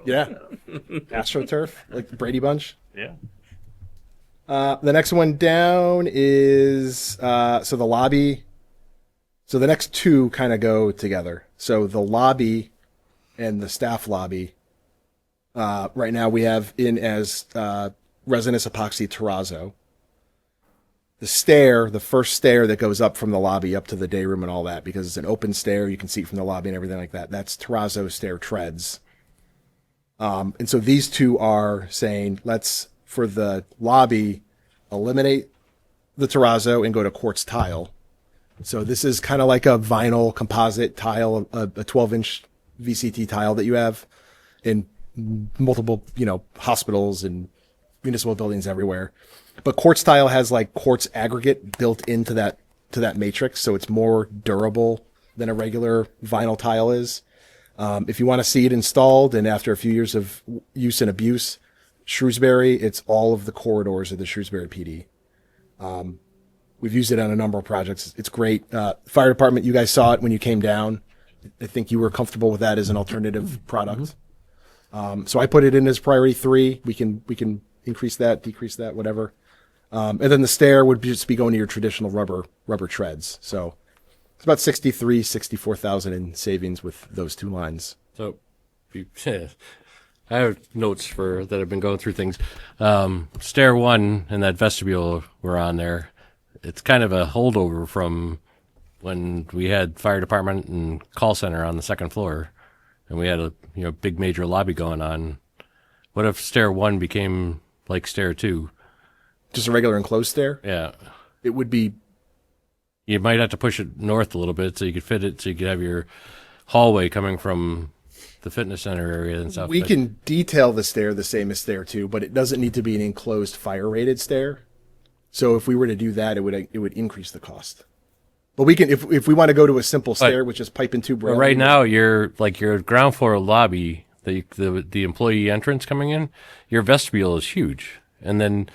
Yeah. AstroTurf, like the Brady Bunch. Yeah. The next one down is so the lobby. So the next two kind of go together. So the lobby and the staff lobby. Right now we have in as resinous epoxy terrazzo. The first stair that goes up from the lobby up to the day room and all that, because it's an open stair, you can see from the lobby and everything like that. That's terrazzo stair treads. And so these two are saying, let's, for the lobby, eliminate the terrazzo and go to quartz tile. So this is kind of like a vinyl composite tile, a 12-inch VCT tile that you have in multiple, hospitals and municipal buildings everywhere. But quartz tile has like quartz aggregate built into that matrix, so it's more durable than a regular vinyl tile is. If you want to see it installed, and after a few years of use and abuse, Shrewsbury, it's all of the corridors of the Shrewsbury PD. We've used it on a number of projects. It's great. Fire department, you guys saw it when you came down. I think you were comfortable with that as an alternative product. So I put it in as priority 3. We can increase that, decrease that, whatever. And then the stair would just be going to your traditional rubber treads. So it's about 64,000 in savings with those two lines. So, I have notes that have been going through things. Stair 1 and that vestibule were on there. it's kind of a holdover from when we had fire department and call center on the second floor, and we had a big major lobby going on. What if stair 1 became like stair 2? Just a regular enclosed stair. Yeah, It would be. you might have to push it north a little bit so you could fit it, so you could have your hallway coming from the fitness center area and stuff. We but- can detail the stair the same as stair 2, but it doesn't need to be an enclosed fire rated stair. So if we were to do that, it would increase the cost. But we can, if we want to go to a simple stair, which is pipe and tube But railing. right now, your ground floor lobby, the employee entrance coming in, your vestibule is huge, and then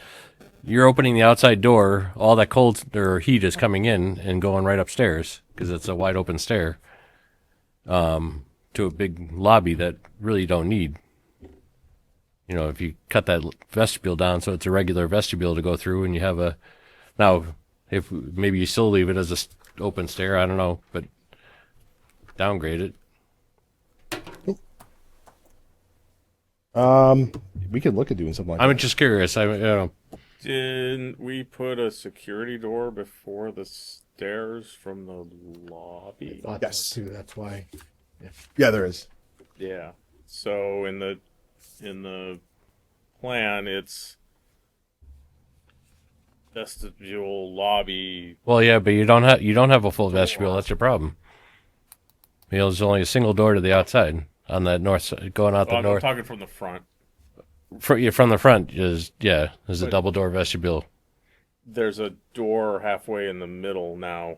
you're opening the outside door. All that cold or heat is coming in and going right upstairs because it's a wide open stair to a big lobby that really you don't need. If you cut that vestibule down so it's a regular vestibule to go through, and you have if maybe you still leave it as a open stair, I don't know, but downgrade it. We could look at doing something like I'm that. just curious. Didn't we put a security door before the stairs from the lobby? Thought Yes. so too, that's why. Yeah, there is. Yeah. So in the plan, it's vestibule lobby. Well, yeah, but you don't have a full vestibule. That's your problem. There's only a single door to the outside on that north side, going out the I'm north. talking from the front. From the front is there's a double door vestibule. There's a door halfway in the middle now.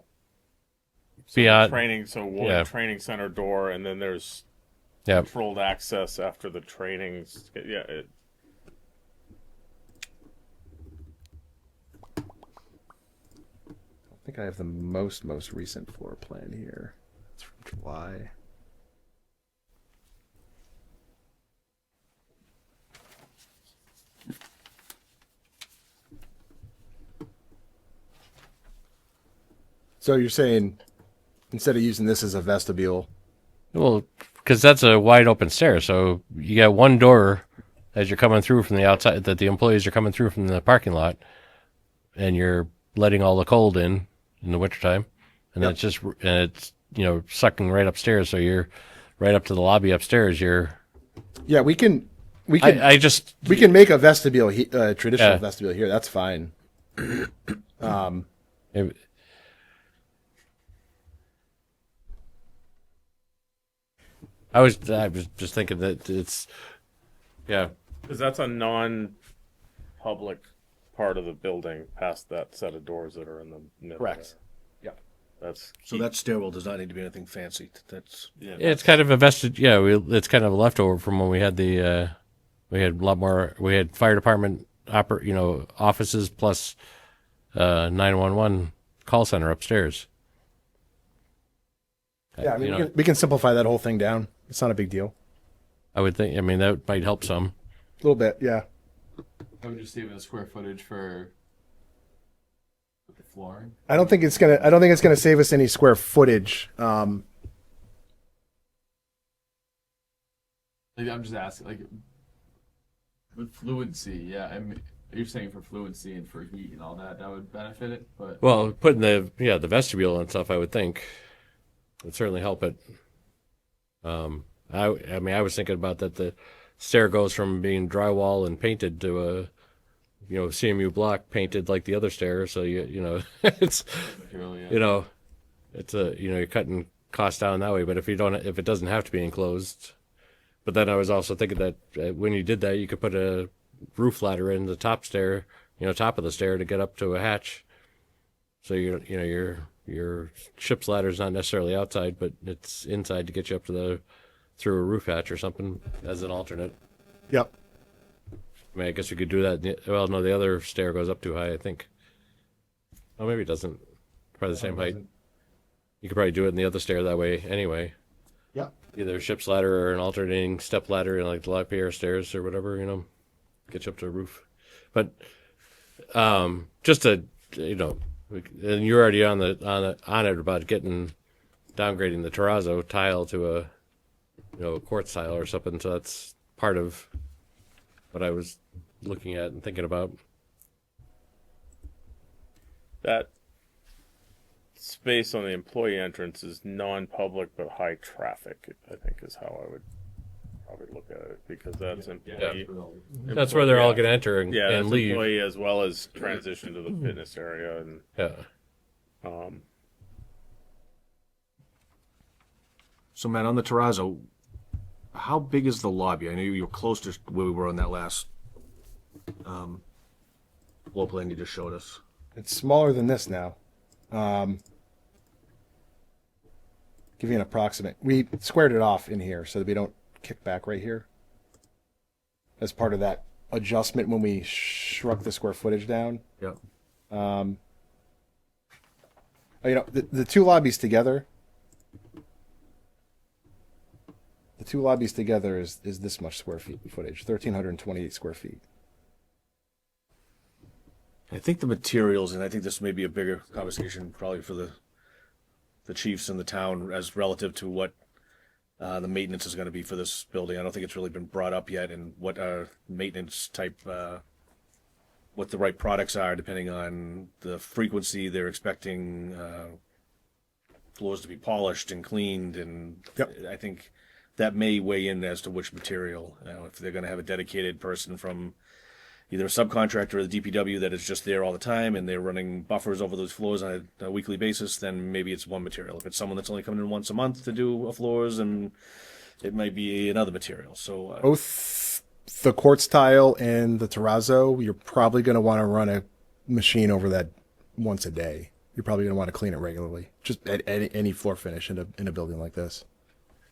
Beyond, One training center door, and then there's yeah. controlled access after the trainings. Yeah. I think I have the most recent floor plan here. It's from July. So you're saying instead of using this as a vestibule, Well, because that's a wide open stair, so you got one door as you're coming through from the outside that the employees are coming through from the parking lot, and you're letting all the cold in the wintertime, and Yep. it's sucking right upstairs, so you're right up to the lobby upstairs. yeah, we can We can make a vestibule, traditional Yeah. vestibule here. That's fine. I was just thinking that it's, yeah. Because that's a non-public part of the building past that set of doors that are in the middle. Correct. There. That's So that stairwell does not need to be anything fancy. That's It's kind of a vested, it's kind of a leftover from when we had we had a lot more, we had fire department offices plus 911 call center upstairs. Yeah, I mean, we can simplify that whole thing down. It's not a big deal. I would think, that might help some. A little bit, yeah. I would just leave the square footage for the flooring. I don't think it's gonna save us any square footage. I'm just asking, with fluency, yeah. I mean, you're saying for fluency and for heat and all that would benefit it, but Well, putting the vestibule and stuff, I would think would certainly help it. I was thinking about that the stair goes from being drywall and painted to a CMU block painted like the other stair, so it's material, it's you're cutting costs down that way. But if it doesn't have to be enclosed, but then I was also thinking that when you did that, you could put a roof ladder in the top stair, top of the stair to get up to a hatch. So your ship's ladder is not necessarily outside, but it's inside to get you up to through a roof hatch or something as an alternate. Yep. I mean, I guess we could do that. Well, no, the other stair goes up too high, I think. Oh, maybe it doesn't. Probably the same height. You could probably do it in the other stair that way anyway. Yep. Either a ship's ladder or an alternating step ladder, like the LaPierre stairs or whatever, get you up to a roof. But just to, and you're already on it about downgrading the terrazzo tile to a quartz tile or something. So that's part of what I was looking at and thinking about. That space on the employee entrance is non-public but high traffic, I think is how I would probably look at it, because that's employee. That's where they're all going to enter and, Yeah, and that's leave. employee as well as transition to the fitness area and Yeah. So, Matt, on the terrazzo, how big is the lobby? I know you were close to where we were on that last floor plan you just showed us. It's smaller than this now. Give you an approximate. We squared it off in here so that we don't kick back right here. As part of that adjustment when we shrunk the square footage down. Yep. The two lobbies together. The two lobbies together is this much square feet footage, 1,328 square feet. I think the materials, and I think this may be a bigger conversation probably for the chiefs in the town as relative to what the maintenance is going to be for this building. I don't think it's really been brought up yet, and what maintenance type, what the right products are depending on the frequency they're expecting floors to be polished and cleaned, and Yep. I think that may weigh in as to which material. If they're going to have a dedicated person from either a subcontractor or the DPW that is just there all the time and they're running buffers over those floors on a weekly basis, then maybe it's one material. If it's someone that's only coming in once a month to do floors, and it might be another material. So Both the quartz tile and the terrazzo, you're probably going to want to run a machine over that once a day. You're probably going to want to clean it regularly, just at any floor finish in a building like this.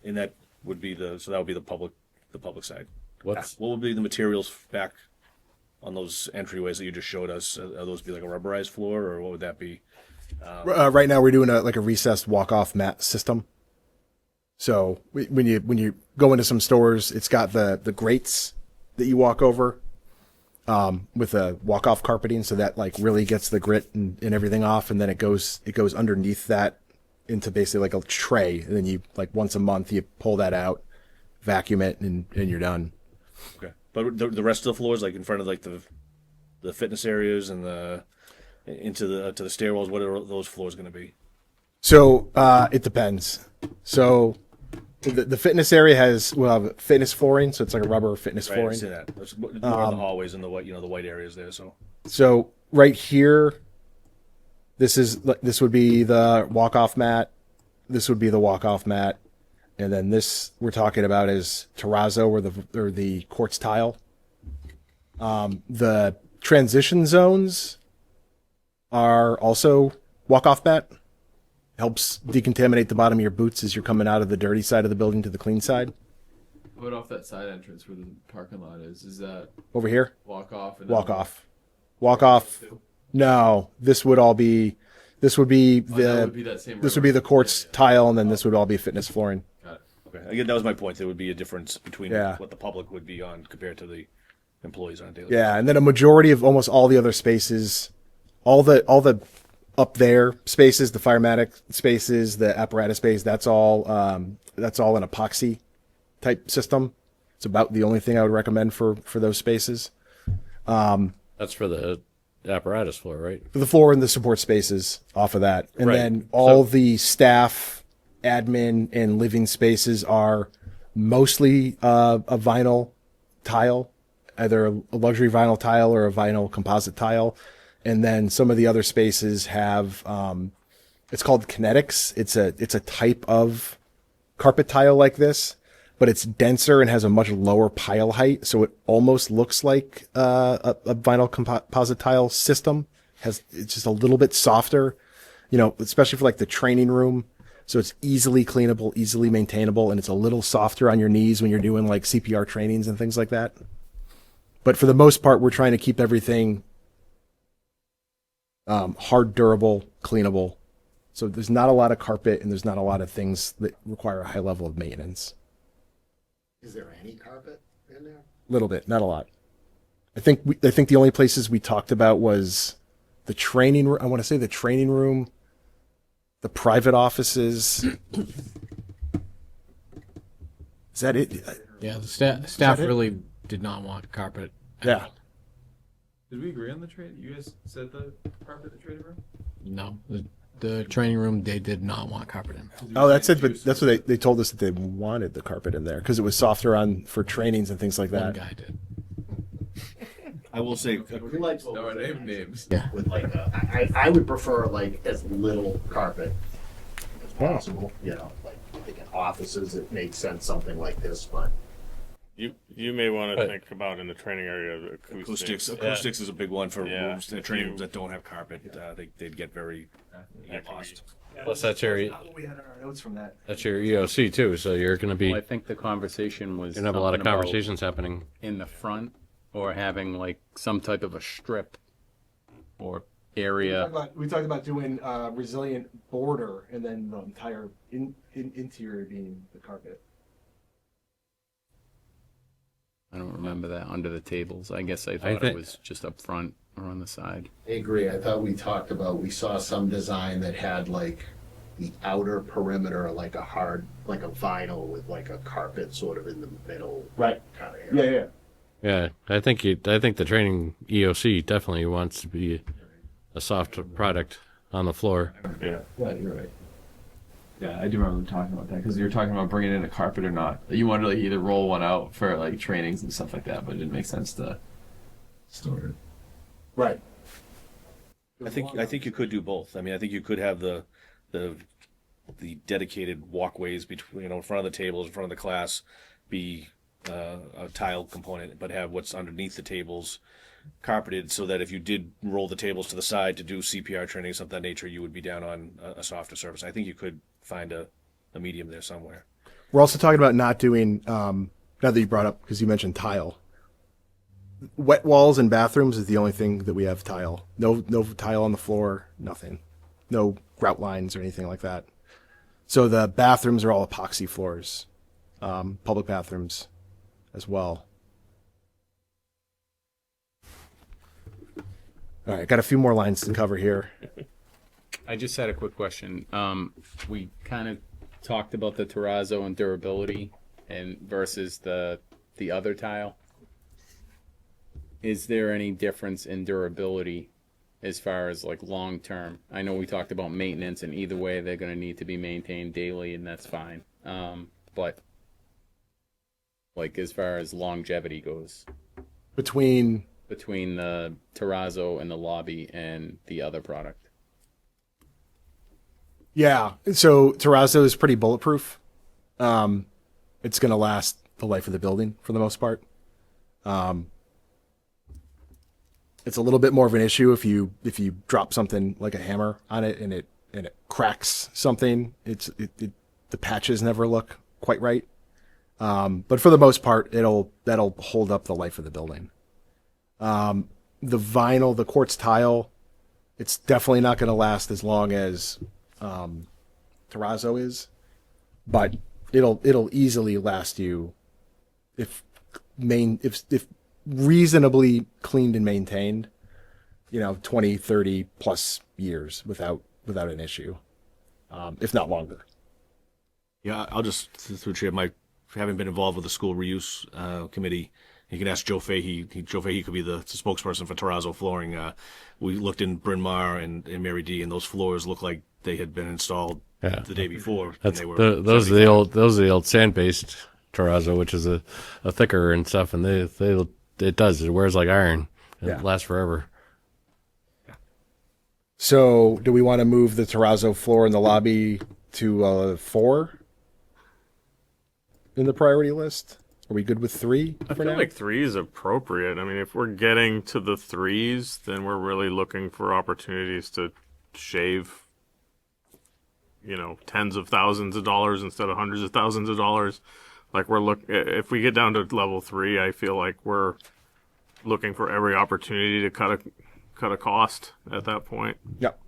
and that would be that would be the public side. What's What would be the materials back on those entryways that you just showed us? Are those be like a rubberized floor, or what would that be? Right now, we're doing a recessed walk-off mat system. So when you go into some stores, it's got the grates that you walk over with a walk-off carpeting, so that like really gets the grit and everything off, and then it goes underneath that into basically like a tray, and then you like once a month you pull that out, vacuum it, and you're done. Okay, but the rest of the floors, like in front of like the fitness areas and to the stairwells, what are those floors going to be? So it depends. So the fitness area has fitness flooring, so it's like a rubber fitness Right, I flooring. see that. It's more in the hallways and the white areas there. So right here, this would be the walk-off mat. This would be the walk-off mat, and then this we're talking about is terrazzo or the quartz tile. The transition zones are also walk-off mat. Helps decontaminate the bottom of your boots as you're coming out of the dirty side of the building to the clean side. What off that side entrance where the parking lot is? Is that Over here, walk off? And walk off. No, this would be that would be that same this would be the quartz tile, and then this would all be fitness flooring. Got it. Okay, again, that was my point. There would be a difference between Yeah. what the public would be on compared to the employees on a daily. Yeah, and then a majority of almost all the other spaces, all the up there spaces, the firematic spaces, the apparatus space, that's all an epoxy type system. It's about the only thing I would recommend for those spaces. that's for the apparatus floor, right? For the floor and the support spaces off of that. And Right. then all the staff, admin, and living spaces are mostly a vinyl tile, either a luxury vinyl tile or a vinyl composite tile. And then some of the other spaces have, it's called kinetics. It's a type of carpet tile like this, but it's denser and has a much lower pile height. So it almost looks like a vinyl composite tile system. It's just a little bit softer, especially for like the training room. So it's easily cleanable, easily maintainable, and it's a little softer on your knees when you're doing like CPR trainings and things like that. But for the most part, we're trying to keep everything hard, durable, cleanable. So there's not a lot of carpet, and there's not a lot of things that require a high level of maintenance. Is there any carpet in there? A little bit, not a lot. I think the only places we talked about was the training room. I want to say the training room, the private offices. Is that it? Yeah, the staff really did not want carpet. Yeah. Did we agree on the trade? You guys said the carpet, the training room? No, the training room, they did not want carpet in. Oh, that's it. But that's what they told us, that they wanted the carpet in there because it was softer on for trainings and things like One that. guy did. I will say, We like to No, name names. with like I would prefer like as little carpet as possible. You know, like I think in offices it makes sense something like this, but You may want to But- think about in the training area acoustics is a big one for Yeah. rooms, training rooms that don't have carpet. They'd get very lost. Plus, that's your We had our notes from that. EOC too. So you're going to be Well, I think the conversation was you're going to have a lot of something about conversations happening. in the front, or having like some type of a strip or area. We talked about doing resilient border and then the entire interior being the carpet. I don't remember that under the tables. I guess I thought it think- was just up front or on the side. I agree. I thought we talked about, we saw some design that had like the outer perimeter, like a hard, like a vinyl with like a carpet sort of in the middle. Right. Kind of area. Yeah, I think the training EOC definitely wants to be a soft product on the floor. Yeah. Yeah, you're right. Yeah, I do remember talking about that because you were talking about bringing in a carpet or not. You wanted to like either roll one out for like trainings and stuff like that, but it didn't make sense to store it. Right. I think you could do both. I mean, I think you could have the dedicated walkways between, in front of the tables, in front of the class, be a tile component, but have what's underneath the tables carpeted, so that if you did roll the tables to the side to do CPR training, something of that nature, you would be down on a softer surface. I think you could find a medium there somewhere. We're also talking about not doing, now that you brought up, because you mentioned tile. Wet walls in bathrooms is the only thing that we have tile. No tile on the floor, nothing. No grout lines or anything like that. So the bathrooms are all epoxy floors. Public bathrooms as well. All right, got a few more lines to cover here. I just had a quick question. We kind of talked about the terrazzo and durability and versus the other tile. Is there any difference in durability as far as like long term? I know we talked about maintenance, and either way they're going to need to be maintained daily, and that's fine. But like as far as longevity goes, Between the terrazzo and the lobby and the other product. Yeah, so terrazzo is pretty bulletproof. It's going to last the life of the building for the most part. It's a little bit more of an issue if you drop something like a hammer on it and it cracks something. The patches never look quite right. But for the most part, that'll hold up the life of the building. The vinyl, the quartz tile, it's definitely not going to last as long as terrazzo is, but it'll easily last you if reasonably cleaned and maintained, 20, 30 plus years without an issue, if not longer. Yeah, I'll just, through chair, having been involved with the school reuse committee, you can ask Joe Fahey. Joe Fahey could be the spokesperson for terrazzo flooring. We looked in Bryn Mawr and Mary D, and those floors look like they had been installed the day before. That's and they were those are the old sand based terrazzo, which is a thicker and stuff, and it wears like iron and it lasts forever. So, do we want to move the terrazzo floor in the lobby to 4 in the priority list? Are we good with 3 I for feel now? like 3 is appropriate. I mean, if we're getting to the 3s, then we're really looking for opportunities to shave, tens of thousands of dollars instead of hundreds of thousands of dollars. Like if we get down to level 3, I feel like we're looking for every opportunity to cut a cost at that point. Yep.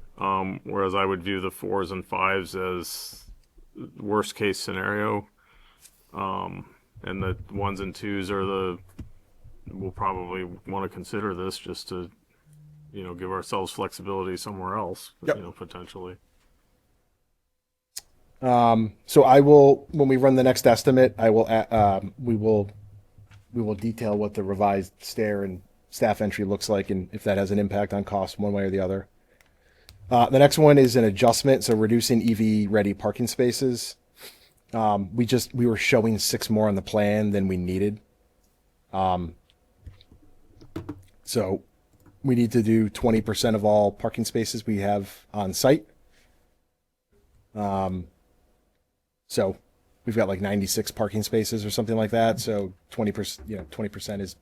Whereas I would view the 4s and 5s as worst case scenario. And the 1s and 2s we'll probably want to consider this just to, give ourselves flexibility somewhere else, potentially. So I will, when we run the next estimate, I will, we will detail what the revised stair and staff entry looks like and if that has an impact on cost one way or the other. The next one is an adjustment, so reducing EV-ready parking spaces. We were showing 6 more on the plan than we needed. So we need to do 20% of all parking spaces we have on site. So we've got like 96 parking spaces or something like that. So 20%, 20% is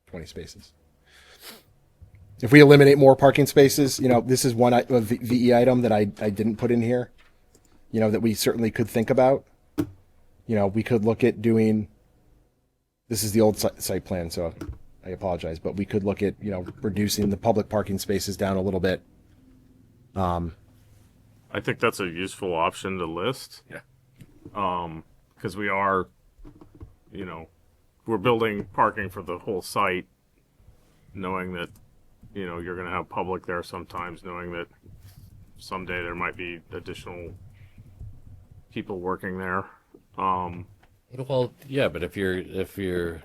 20 spaces. If we eliminate more parking spaces, this is one VE item that I didn't put in here, that we certainly could think about. We could look at doing, this is the old site plan, so I apologize, but we could look at, reducing the public parking spaces down a little bit. I think that's a useful option to list. Yeah. Because we are, we're building parking for the whole site, knowing that, you're going to have public there sometimes, knowing that someday there might be additional people working there. Well, yeah, but if you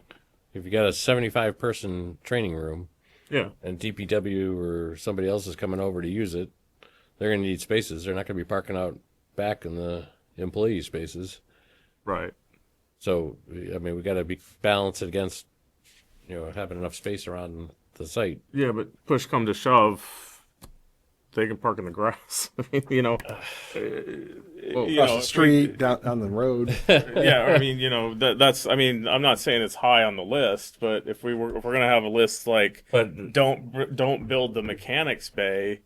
got a 75 person training room, Yeah. and DPW or somebody else is coming over to use it, they're going to need spaces. They're not going to be parking out back in the employee spaces. Right. So, I mean, we got to be balanced against, having enough space around the site. Yeah, but push come to shove, they can park in the grass. I mean, Across the street, down the road. Yeah, I mean, that's. I mean, I'm not saying it's high on the list, but if we're gonna have a list like, But don't build the mechanics bay,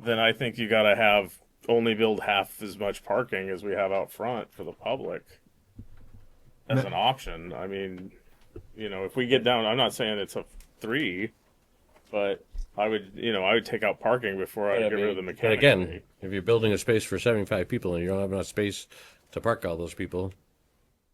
then I think you gotta have only build half as much parking as we have out front for the public as an option. I mean, if we get down, I'm not saying it's a 3, but I would take out parking before I get rid of the mechanics. But again, bay. if you're building a space for 75 people and you don't have enough space to park all those people,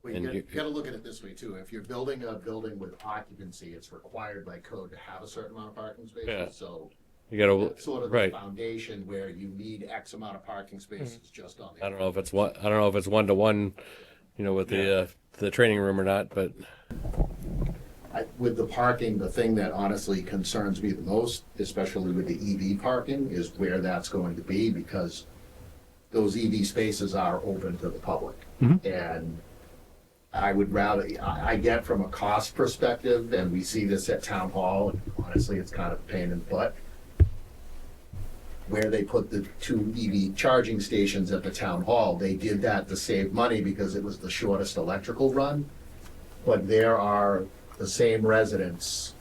Well, And you got to look at it this way too. If you're building a building with occupancy, it's required by code to have a certain amount of parking spaces. Yeah. So you got to that's sort of right. the foundation where you need X amount of parking spaces just on the. I don't know if it's one. I don't know if it's 1-to-1, with the training room or not. But With the parking, the thing that honestly concerns me the most, especially with the EV parking, is where that's going to be, because those EV spaces are open to the public. And I would rather, I get from a cost perspective, and we see this at town hall, and honestly, it's kind of a pain in the butt, where they put the 2 EV charging stations at the town hall. They did that to save money because it was the shortest electrical run. But there are the same residents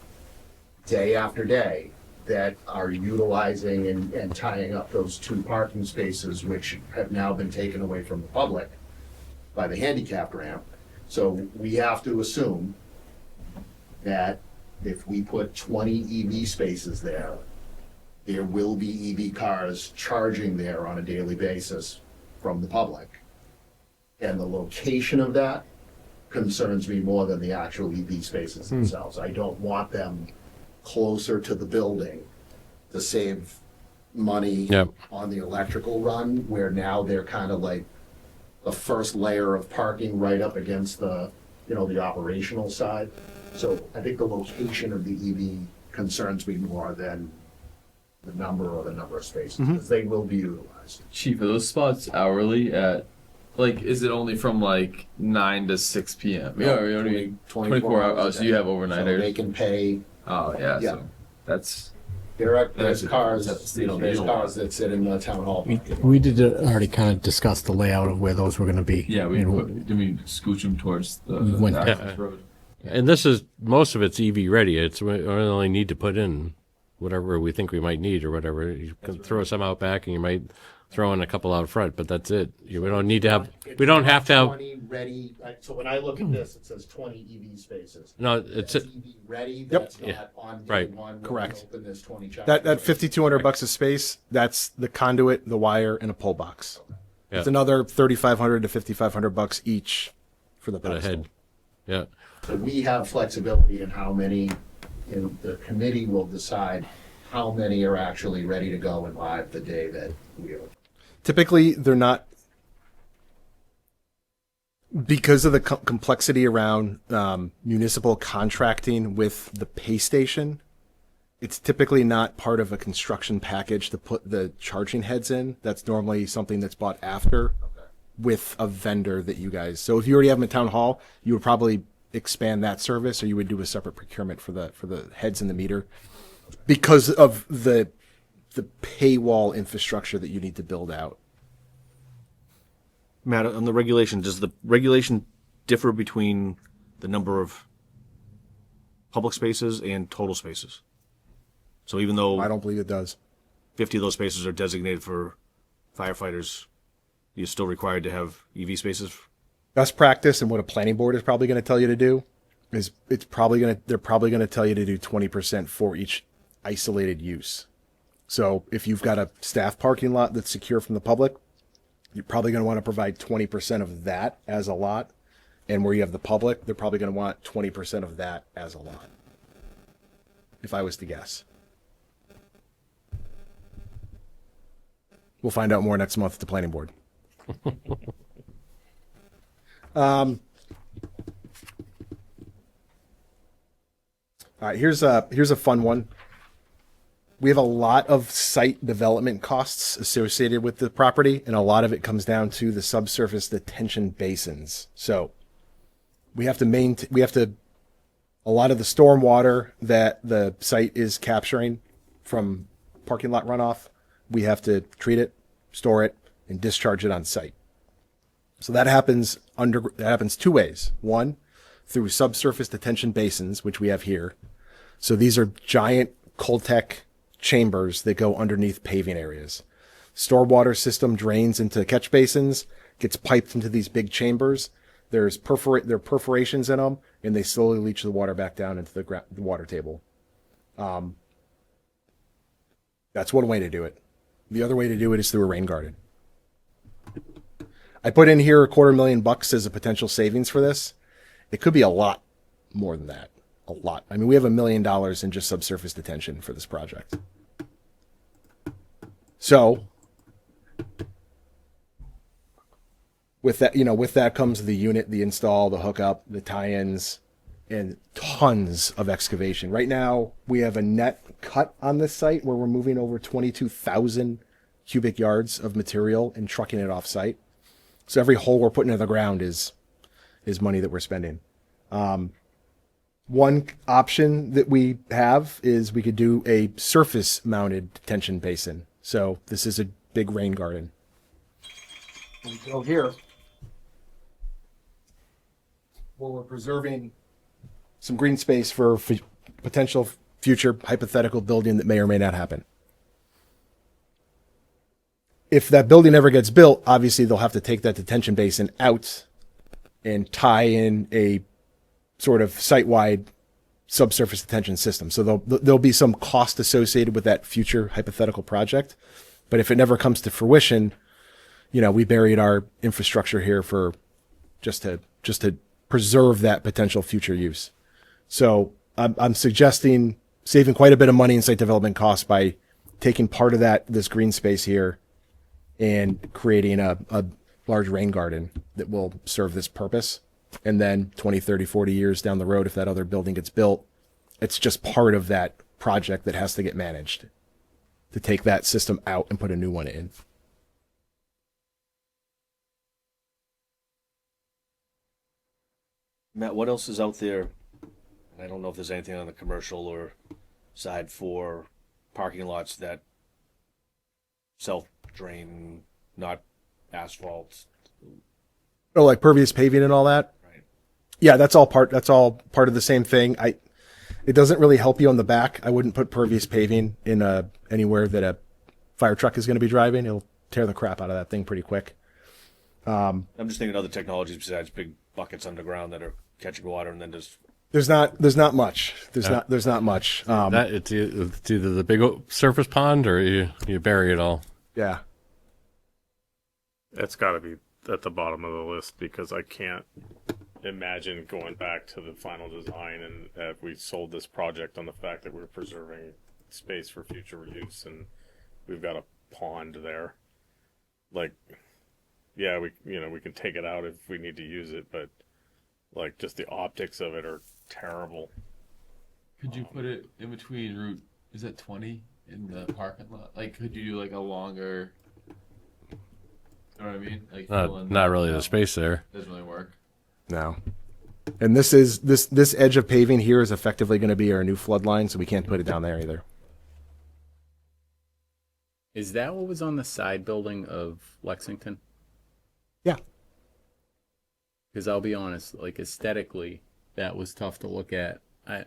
day after day that are utilizing and tying up those 2 parking spaces, which have now been taken away from the public by the handicap ramp. So we have to assume that if we put 20 EV spaces there, there will be EV cars charging there on a daily basis from the public. And the location of that concerns me more than the actual EV spaces themselves. I don't want them closer to the building to save money Yep. on the electrical run, where now they're kind of like the first layer of parking right up against the, the operational side. So I think the location of the EV concerns me more than the number of spaces, because they will be utilized. Chief, are those spots hourly at, is it only from 9 to 6 p.m.? Yeah, you know what I mean? 24 hours. Oh, so you have So overnighters. they can pay, Oh, yeah. Yeah. So that's. there's cars, That's there's cars that sit in the town hall. We did already kind of discuss the layout of where those were going to be. Yeah, we And scooch them towards the We went access road. and this is most of it's EV ready. It's we only need to put in whatever we think we might need or whatever. You can throw some out back, and you might throw in a couple out front, but that's it. We don't need to have. We don't have to have. 20 ready, so when I look at this, it says 20 EV spaces. No, it's That's EV ready, Yep. that's Yeah. not on day Right. one. when we Correct. Open this 20 That charging $5,200 a space, that's the conduit, the wire, and a pull box. Yeah. It's another $3,500 to $5,500 each for the put pedestal. ahead. Yeah. So we have flexibility in how many, the committee will decide how many are actually ready to go and live the day that we are. Typically, they're not, because of the complexity around municipal contracting with the pay station. It's typically not part of a construction package to put the charging heads in. That's normally something that's bought after with a vendor that you guys. So if you already have them at town hall, you would probably expand that service, or you would do a separate procurement for the heads in the meter because of the paywall infrastructure that you need to build out. Matt, on the regulation, does the regulation differ between the number of public spaces and total spaces? So even though I don't believe it does. 50 of those spaces are designated for firefighters, you're still required to have EV spaces? Best practice and what a planning board is probably going to tell you to do is they're probably going to tell you to do 20% for each isolated use. So if you've got a staff parking lot that's secure from the public, you're probably going to want to provide 20% of that as a lot. And where you have the public, they're probably going to want 20% of that as a lot. If I was to guess. We'll find out more next month at the planning board. All right, here's a fun one. We have a lot of site development costs associated with the property, and a lot of it comes down to the subsurface detention basins. So we have to a lot of the storm water that the site is capturing from parking lot runoff, we have to treat it, store it, and discharge it on site. So that happens two ways. One, through subsurface detention basins, which we have here. So these are giant Coltech chambers that go underneath paving areas. Stormwater system drains into catch basins, gets piped into these big chambers. There are perforations in them, and they slowly leach the water back down into the water table. That's one way to do it. The other way to do it is through a rain garden. I put in here $250,000 as a potential savings for this. It could be a lot more than that. A lot. I mean, we have $1 million in just subsurface detention for this project. So, with that comes the unit, the install, the hookup, the tie-ins, and tons of excavation. Right now, we have a net cut on this site where we're moving over 22,000 cubic yards of material and trucking it off site. So every hole we're putting in the ground is money that we're spending. One option that we have is we could do a surface mounted detention basin. So this is a big rain garden. We go here where we're preserving some green space for potential future hypothetical building that may or may not happen. If that building ever gets built, obviously they'll have to take that detention basin out and tie in a sort of site-wide subsurface detention system. So there'll be some cost associated with that future hypothetical project. But if it never comes to fruition, we buried our infrastructure here for just to preserve that potential future use. So I'm suggesting saving quite a bit of money in site development costs by taking part of this green space here and creating a large rain garden that will serve this purpose. And then 20, 30, 40 years down the road, if that other building gets built, it's just part of that project that has to get managed to take that system out and put a new one in. Matt, what else is out there? I don't know if there's anything on the commercial or side for parking lots that self-drain, not asphalt. Oh, like pervious paving and all that? Right. Yeah, that's all part of the same thing. It doesn't really help you on the back. I wouldn't put pervious paving in anywhere that a fire truck is going to be driving. It'll tear the crap out of that thing pretty quick. I'm just thinking other technologies besides big buckets underground that are catching water and then just. There's not much. There's not much. It's either the big surface pond or you bury it all. Yeah. That's got to be at the bottom of the list because I can't imagine going back to the final design and if we sold this project on the fact that we're preserving space for future use and we've got a pond there. Like, yeah, we can take it out if we need to use it, but like just the optics of it are terrible. Could you put it in between Route Is it 20 in the parking lot? Like, could you do like a longer? You know what I mean? Like, fill in Not really the space there. Doesn't really work. No. And this edge of paving here is effectively going to be our new flood line, so we can't put it down there either. Is that what was on the side building of Lexington? Yeah. Because I'll be honest, like aesthetically, that was tough to look at.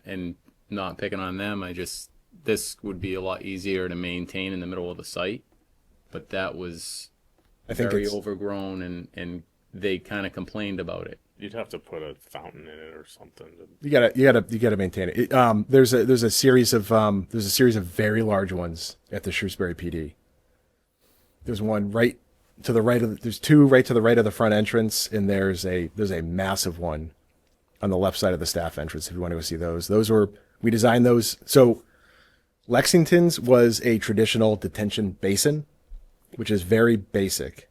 And not picking on them, this would be a lot easier to maintain in the middle of the site. But that was I think very it's overgrown, and they kind of complained about it. You'd have to put a fountain in it or something. you gotta maintain it. There's a series of very large ones at the Shrewsbury PD. There's one right to the right of there's two right to the right of the front entrance, and there's a massive one on the left side of the staff entrance. If you want to go see those, we designed those. So Lexington's was a traditional detention basin, which is very basic,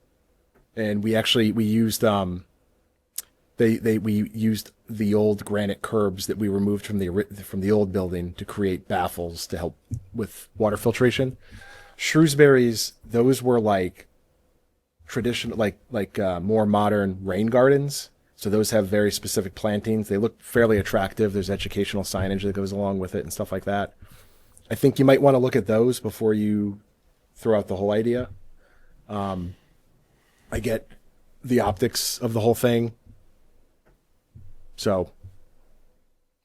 and we used we used the old granite curbs that we removed from the old building to create baffles to help with water filtration. Shrewsbury's, those were like traditional, like more modern rain gardens. So those have very specific plantings. They look fairly attractive. There's educational signage that goes along with it and stuff like that. I think you might want to look at those before you throw out the whole idea. I get the optics of the whole thing. So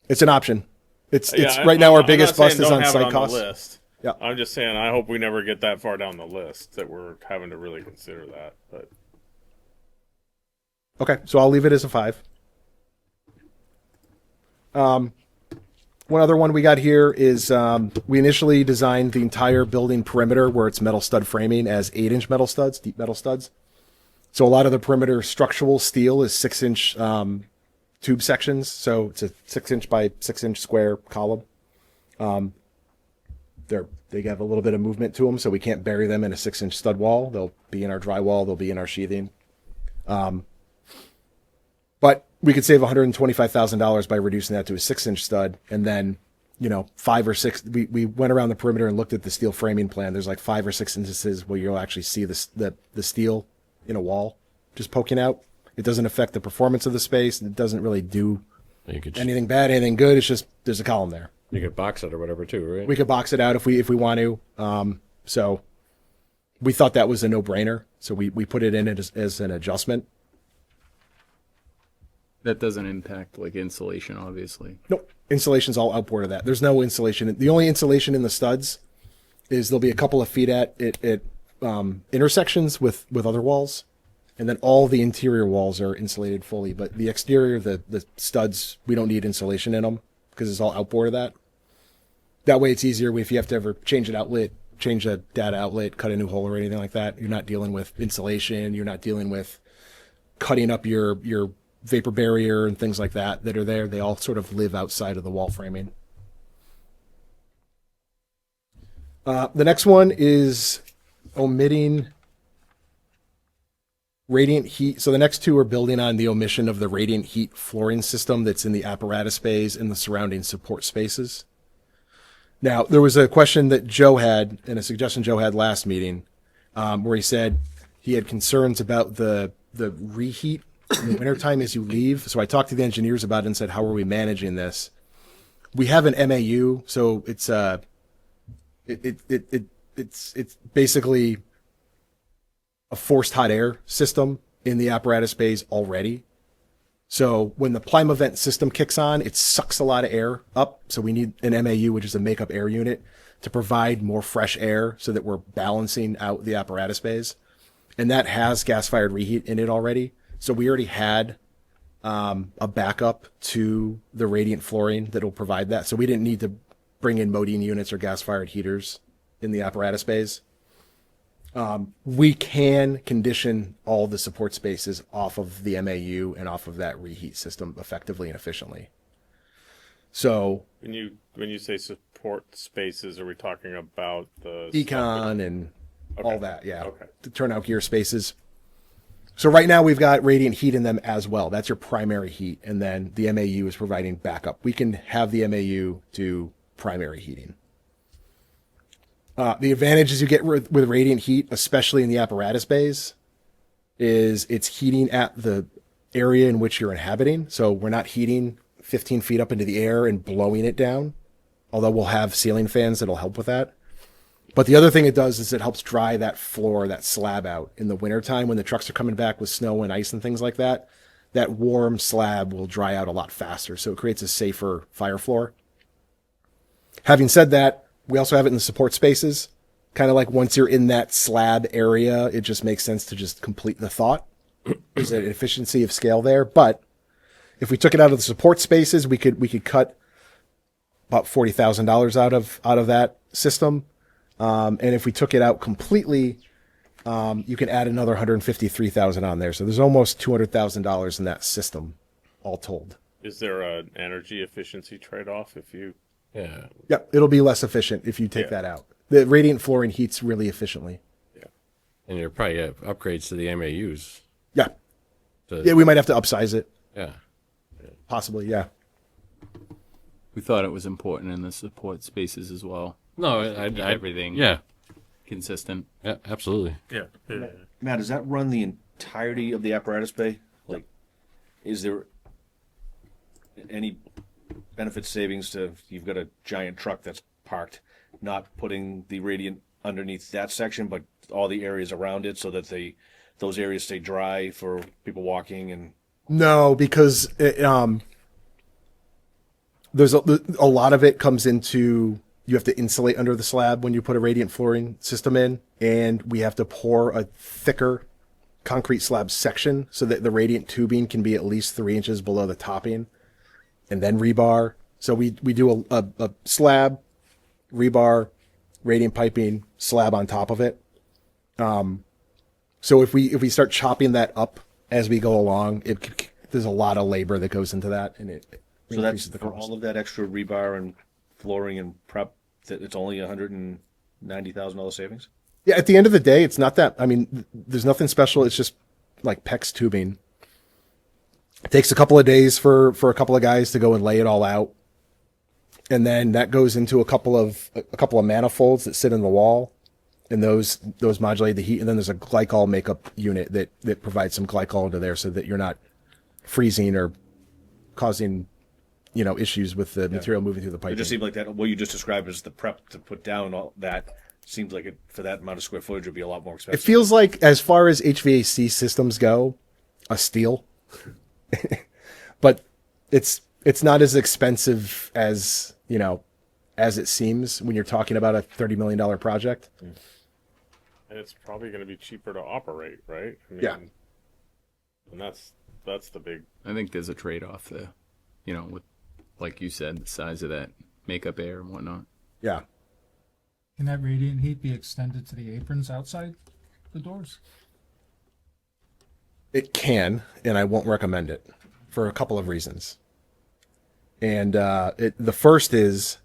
it's an option. It's right now our biggest bust is on site costs. List. Yeah. I'm just saying I hope we never get that far down the list that we're having to really consider that. But okay, so I'll leave it as a 5. One other one we got here is we initially designed the entire building perimeter where it's metal stud framing as 8-inch metal studs, deep metal studs. So a lot of the perimeter structural steel is 6-inch tube sections. So it's a 6-inch by 6-inch square column. They have a little bit of movement to them, so we can't bury them in a 6-inch stud wall. They'll be in our drywall. They'll be in our sheathing. But we could save $125,000 by reducing that to a 6-inch stud. And then, 5 or 6, we went around the perimeter and looked at the steel framing plan. There's like 5 or 6 instances where you'll actually see the steel in a wall just poking out. It doesn't affect the performance of the space. It doesn't really do anything bad, anything good. It's just, there's a column there. You could box it or whatever too, right? We could box it out if we want to. So we thought that was a no-brainer. So we put it in as an adjustment. That doesn't impact like insulation, obviously. Nope. Insulation's all outboard of that. There's no insulation. The only insulation in the studs is there'll be a couple of feet at intersections with other walls. And then all the interior walls are insulated fully. But the exterior, the studs, we don't need insulation in them because it's all outboard of that. That way it's easier if you have to ever change an outlet, change a data outlet, cut a new hole or anything like that. You're not dealing with insulation. You're not dealing with cutting up your vapor barrier and things like that are there. They all sort of live outside of the wall framing. The next one is omitting radiant heat. So the next two are building on the omission of the radiant heat flooring system that's in the apparatus bays and the surrounding support spaces. Now, there was a question that Joe had, and a suggestion Joe had last meeting, where he said he had concerns about the reheat in the wintertime as you leave. So I talked to the engineers about it and said, how are we managing this? We have an MAU, so it's it's basically a forced hot air system in the apparatus bays already. So when the Plymavent system kicks on, it sucks a lot of air up. So we need an MAU, which is a makeup air unit, to provide more fresh air so that we're balancing out the apparatus bays. And that has gas-fired reheat in it already. So we already had a backup to the radiant flooring that will provide that. So we didn't need to bring in Modine units or gas-fired heaters in the apparatus bays. We can condition all the support spaces off of the MAU and off of that reheat system effectively and efficiently. So when you say support spaces, are we talking about the econ and okay. all that? Yeah. Okay. The turnout gear spaces. So right now we've got radiant heat in them as well. That's your primary heat. And then the MAU is providing backup. We can have the MAU do primary heating. The advantages you get with radiant heat, especially in the apparatus bays, is it's heating at the area in which you're inhabiting. So we're not heating 15 feet up into the air and blowing it down, although we'll have ceiling fans that'll help with that. But the other thing it does is it helps dry that floor, that slab out in the wintertime when the trucks are coming back with snow and ice and things like that. That warm slab will dry out a lot faster, so it creates a safer fire floor. Having said that, we also have it in the support spaces. Kind of like once you're in that slab area, it just makes sense to just complete the thought. There's an efficiency of scale there. But if we took it out of the support spaces, we could cut about $40,000 out of that system. And if we took it out completely, you can add another $153,000 on there. So there's almost $200,000 in that system, all told. Is there an energy efficiency trade-off if you? Yeah. Yep, it'll be less efficient if you take that out. The radiant flooring heats really efficiently. Yeah. And you're probably upgrades to the MAUs. Yeah. So, Yeah, we might have to upsize it. Yeah. Possibly, yeah. We thought it was important in the support spaces as well. No, Keep everything Yeah. consistent. Yeah, absolutely. Yeah. Matt, does that run the entirety of the apparatus bay? Like, is there any benefit savings to, you've got a giant truck that's parked, not putting the radiant underneath that section, but all the areas around it so that those areas stay dry for people walking and... No, because there's a lot of it comes into, you have to insulate under the slab when you put a radiant flooring system in, and we have to pour a thicker concrete slab section so that the radiant tubing can be at least 3 inches below the topping, and then rebar. So we do a slab, rebar, radiant piping, slab on top of it. So if we start chopping that up as we go along, there's a lot of labor that goes into that, and it So that's increases the for cost. all of that extra rebar and flooring and prep, that it's only $190,000 savings? Yeah, at the end of the day, it's not that. I mean, there's nothing special. It's just like PEX tubing. It takes a couple of days for a couple of guys to go and lay it all out, and then that goes into a couple of manifolds that sit in the wall, and those modulate the heat. And then there's a glycol makeup unit that provides some glycol into there so that you're not freezing or causing issues with the material moving through the pipe. It just seemed like that, what you just described as the prep to put down all that, seems like it, for that amount of square footage, would be a lot more It expensive. feels like, as far as HVAC systems go, a steal. But it's not as expensive as it seems when you're talking about a $30 million project. And it's probably going to be cheaper to operate, right? I mean, Yeah. And that's the big. I think there's a trade-off there, with, like you said, the size of that makeup air and whatnot. Yeah. Can that radiant heat be extended to the aprons outside the doors? It can, and I won't recommend it for a couple of reasons. And the first is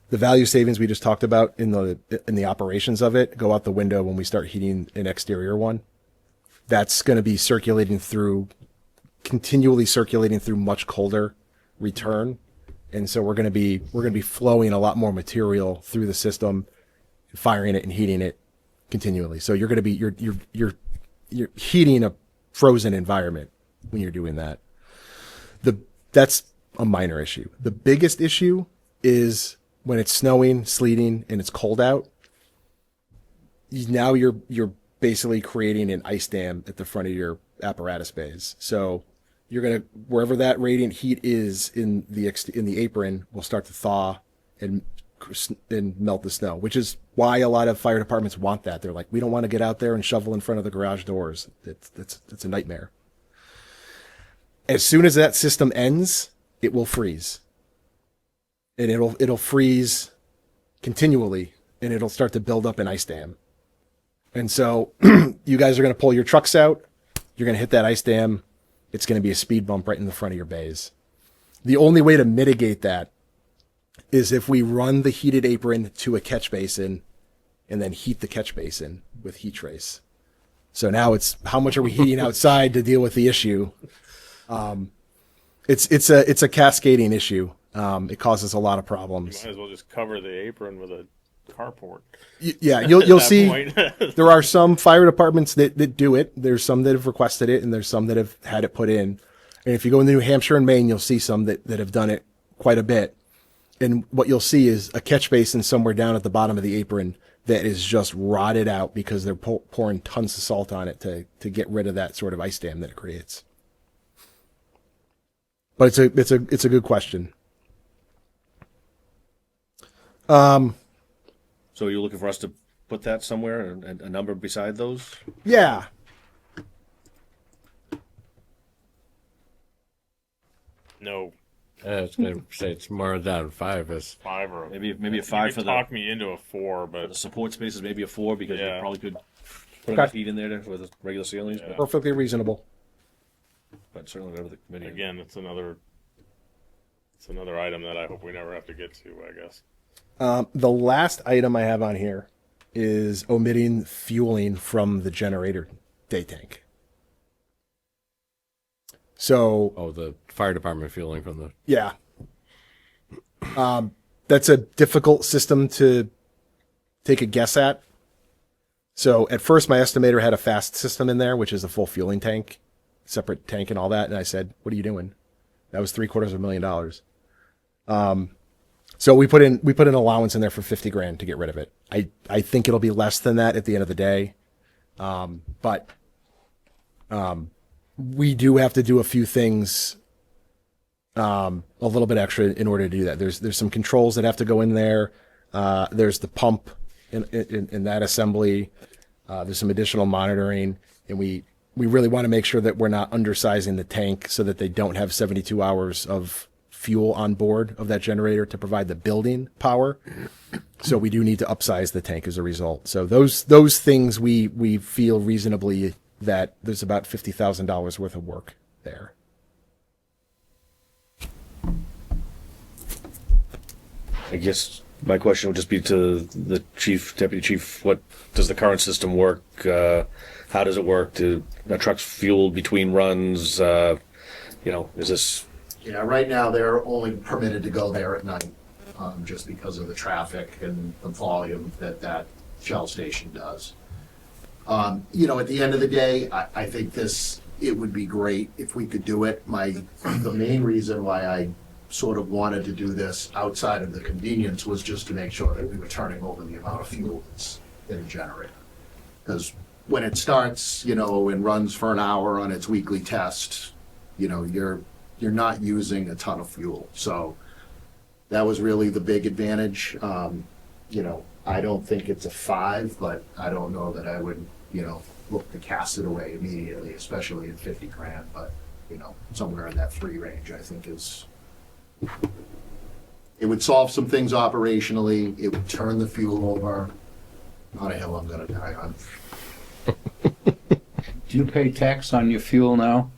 the value savings we just talked about in the operations of it go out the window when we start heating an exterior one. That's going to be continually circulating through much colder return, and so we're going to be flowing a lot more material through the system, firing it and heating it continually. So you're going to be you're heating a frozen environment when you're doing that. That's a minor issue. The biggest issue is when it's snowing, sleeting, and it's cold out. Now you're basically creating an ice dam at the front of your apparatus bays. So you're gonna, wherever that radiant heat is in the apron, will start to thaw and melt the snow, which is why a lot of fire departments want that. They're like, we don't want to get out there and shovel in front of the garage doors. It's a nightmare. As soon as that system ends, it will freeze, and it'll freeze continually, and it'll start to build up an ice dam. And so you guys are going to pull your trucks out. You're going to hit that ice dam. It's going to be a speed bump right in the front of your bays. The only way to mitigate that is if we run the heated apron to a catch basin and then heat the catch basin with heat trace. So now it's how much are we heating outside to deal with the issue? It's a cascading issue. It causes a lot of You problems. might as well just cover the apron with a carport. Yeah, you'll At that see. point. There are some fire departments that do it. There's some that have requested it, and there's some that have had it put in. And if you go into New Hampshire and Maine, you'll see some that have done it quite a bit. And what you'll see is a catch basin somewhere down at the bottom of the apron that is just rotted out because they're pouring tons of salt on it to get rid of that sort of ice dam that it creates. But it's a good question. So you're looking for us to put that somewhere, a number beside those? Yeah. No, I was going to say it's more down 5 is 5 or Maybe a you 5 could for talk me into a 4, the but support spaces, maybe a 4 because you Yeah. probably could put Okay. enough heat in there with the regular ceilings. Yeah. Perfectly reasonable. But certainly whatever the committee. again, it's another item that I hope we never have to get to. I guess. The last item I have on here is omitting fueling from the generator day tank. So the fire department fueling from the. yeah, that's a difficult system to take a guess at. So at first, my estimator had a fast system in there, which is a full fueling tank, separate tank and all that. And I said, "What are you doing?" That was $750,000. So we put in allowance in there for 50 grand to get rid of it. I think it'll be less than that at the end of the day. But we do have to do a few things, a little bit extra in order to do that. There's some controls that have to go in there. There's the pump in that assembly. There's some additional monitoring, and we really want to make sure that we're not undersizing the tank so that they don't have 72 hours of fuel on board of that generator to provide the building power. So we do need to upsize the tank as a result. So those things we feel reasonably that there's about $50,000 worth of work there. I guess my question would just be to the chief, deputy chief, what does the current system work? How does it work? Do trucks fueled between runs? Is this... Yeah, right now they're only permitted to go there at night, just because of the traffic and the volume that Shell station does. At the end of the day, I think it would be great if we could do it. The main reason why I sort of wanted to do this outside of the convenience was just to make sure that we were turning over the amount of fuel that's in a generator. Because when it starts, and runs for an hour on its weekly test, you're not using a ton of fuel. So that was really the big advantage. I don't think it's a 5, but I don't know that I would, look to cast it away immediately, especially at 50 grand. But, somewhere in that 3 range, I think it would solve some things operationally. It would turn the fuel over. Not a hill I'm gonna die on. Do you pay tax on your fuel now?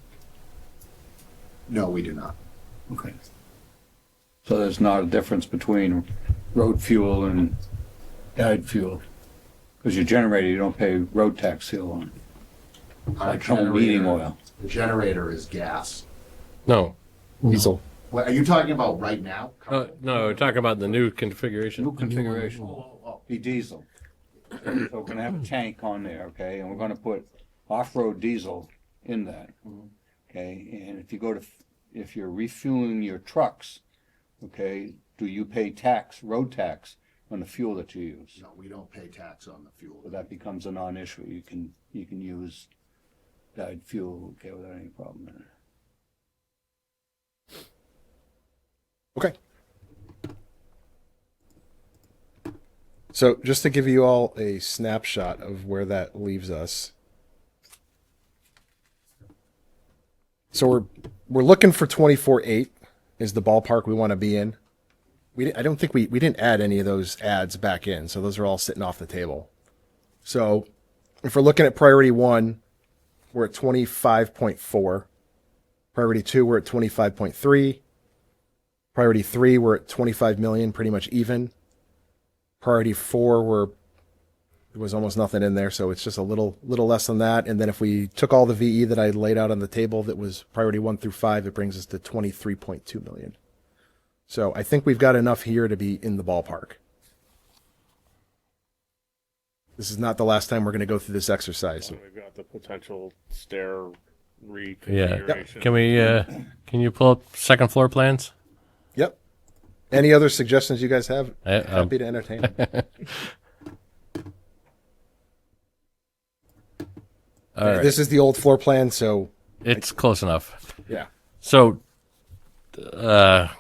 No, we do not. Okay. So there's not a difference between road fuel and dyed fuel? Because your generator, you don't pay road tax fuel on. Our Like home heating oil. The generator is gas. No. Diesel. What are you talking about right now? No, we're talking about the new configuration. New configuration. Be diesel. So we're gonna have a tank on there, okay, and we're gonna put off-road diesel in that. Okay, and if you're refueling your trucks, okay, do you pay road tax on the fuel that you use? No, we don't pay tax on the fuel. So that becomes a non-issue. You can use dyed fuel, okay, without any problem in it. Okay. So just to give you all a snapshot of where that leaves us. So we're looking for 24.8 is the ballpark we want to be in. I don't think we didn't add any of those ads back in, so those are all sitting off the table. So if we're looking at priority 1, we're at 25.4. Priority 2, we're at 25.3. Priority 3, we're at 25 million, pretty much even. Priority 4, there was almost nothing in there, so it's just a little less than that. And then if we took all the VE that I laid out on the table that was priority 1 through 5, it brings us to 23.2 million. So I think we've got enough here to be in the ballpark. This is not the last time we're going to go through this exercise. We've got the potential stair Yeah. reconfiguration. Can we? Can you pull up second floor plans? Yep. Any other suggestions you guys have? I- Happy to entertain. All right. This is the old floor plan, so It's close enough. yeah. So,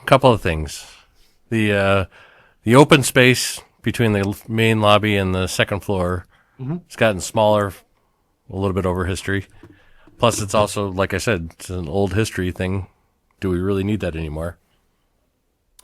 couple of things. The open space between the main lobby and the second floor, it's gotten smaller, a little bit over history. Plus, it's also, like I said, it's an old history thing. Do we really need that anymore?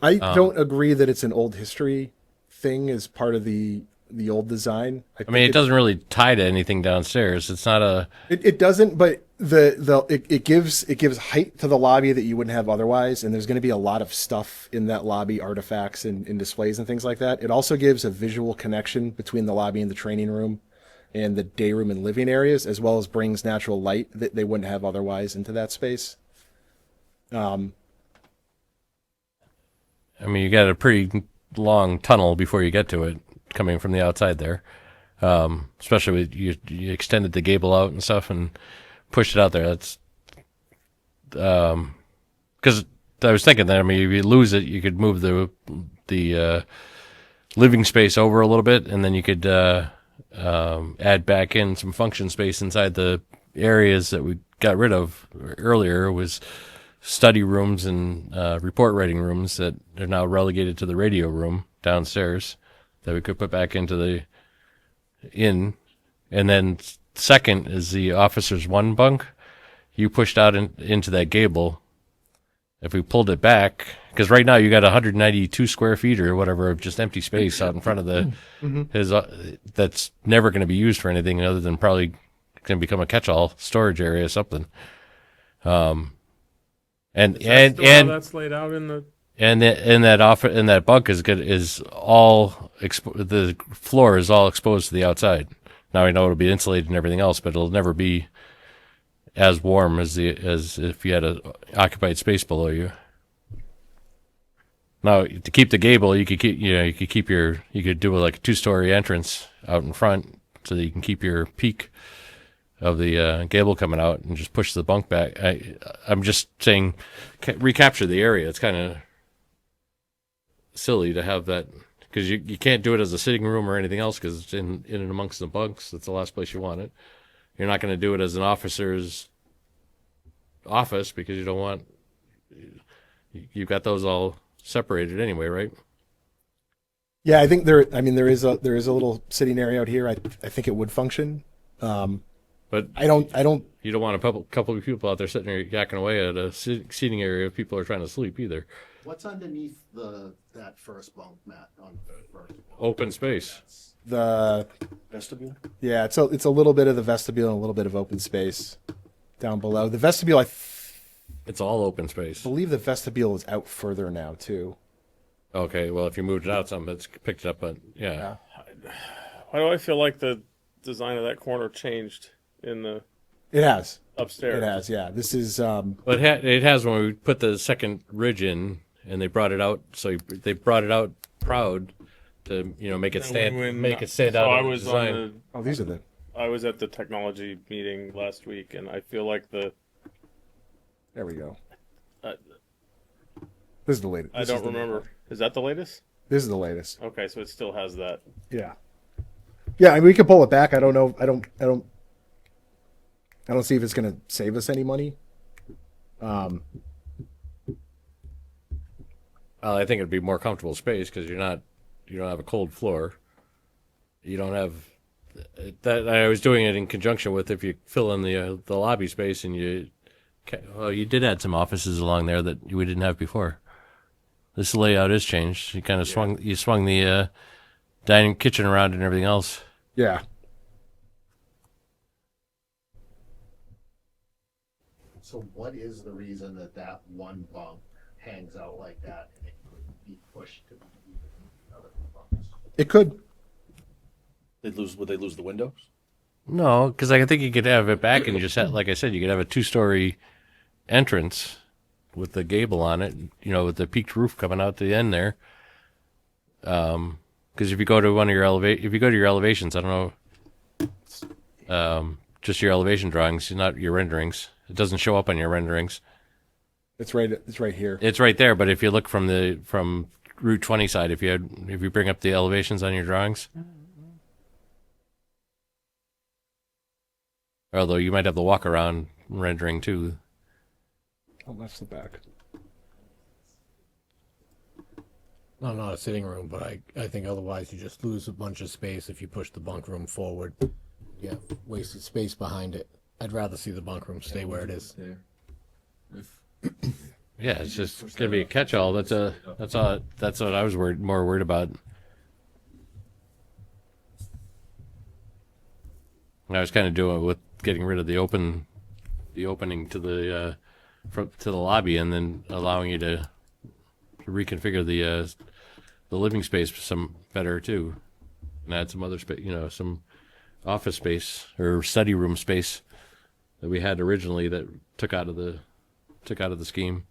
I don't agree that it's an old history thing as part of the old design. I mean, it doesn't really tie to anything downstairs. It's not a. It doesn't, but it gives height to the lobby that you wouldn't have otherwise, and there's going to be a lot of stuff in that lobby, artifacts and displays and things like that. It also gives a visual connection between the lobby and the training room, and the day room and living areas, as well as brings natural light that they wouldn't have otherwise into that space. I mean, you got a pretty long tunnel before you get to it, coming from the outside there. Especially with you extended the gable out and stuff and pushed it out there. That's because I was thinking that. I mean, if you lose it, you could move the living space over a little bit, and then you could add back in some function space inside the areas that we got rid of earlier. Was study rooms and report writing rooms that are now relegated to the radio room downstairs that we could put back into the inn. And then second is the officer's one bunk. You pushed out into that gable. If we pulled it back, because right now you got 192 square feet or whatever of just empty space out in front of the his that's never going to be used for anything other than probably going to become a catch-all storage area or something. And That's laid out in the. and that bunk is all the floor is all exposed to the outside. Now I know it'll be insulated and everything else, but it'll never be as warm as if you had a occupied space below you. Now to keep the gable, you could do like a 2-story entrance out in front so that you can keep your peak of the gable coming out and just push the bunk back. I'm just saying, recapture the area. It's kind of silly to have that because you can't do it as a sitting room or anything else because it's in and amongst the bunks. That's the last place you want it. You're not going to do it as an officer's office because you don't want. You've got those all separated anyway, right? Yeah, I think there is a little sitting area out here. I think it would function. But I don't. You don't want a couple of people out there sitting there yakking away at a seating area if people are trying to sleep either. What's underneath that first bunk, Matt? On the first one? Open space. The Vestibule? yeah, it's a little bit of the vestibule and a little bit of open space down below. The vestibule, It's all open space. believe the vestibule is out further now too. Okay, well, if you moved it out some, it's picked it up, but yeah. Why do I feel like the design of that corner changed in the It has. upstairs? It has. Yeah. This is. But it has when we put the second ridge in, and they brought it out. So they brought it out proud to make it stand So out. I of the was design. on Oh, these are the. I was at the technology meeting last week, and I feel like There we go. Uh, This is the latest. I don't remember. Is that the latest? This is the latest. Okay, so it still has that. Yeah. Yeah, I mean, we can pull it back. I don't know. I don't see if it's going to save us any money. Well, I think it'd be more comfortable space because you don't have a cold floor. You don't have that. I was doing it in conjunction with if you fill in the lobby space and you did add some offices along there that we didn't have before. This layout is changed. You kind of swung the dining kitchen around and everything else. Yeah. So what is the reason that one bunk hangs out like that and it could be pushed to other bunks? It could. Would they lose the windows? No, because I think you could have it back and you just have, like I said, you could have a 2-story entrance with the gable on it, with the peaked roof coming out to the end there. Because if you go to your elevations, I don't know Just your elevation drawings, not your renderings. It doesn't show up on your renderings. It's right here. It's right there, but if you look from Route 20 side, if you bring up the elevations on your drawings, although you might have the walk around rendering too. Oh, that's the back. No, not a sitting room, but I think otherwise you just lose a bunch of space if you push the bunk room forward. You have wasted space behind it. I'd rather see the bunk room stay where it is. Yeah, it's just gonna be a catch-all. That's what I was more worried about. I was kind of doing it with getting rid of the opening to the to the lobby, and then allowing you to reconfigure the living space some better too, and add some other space, some office space or study room space that we had originally that took out of the scheme.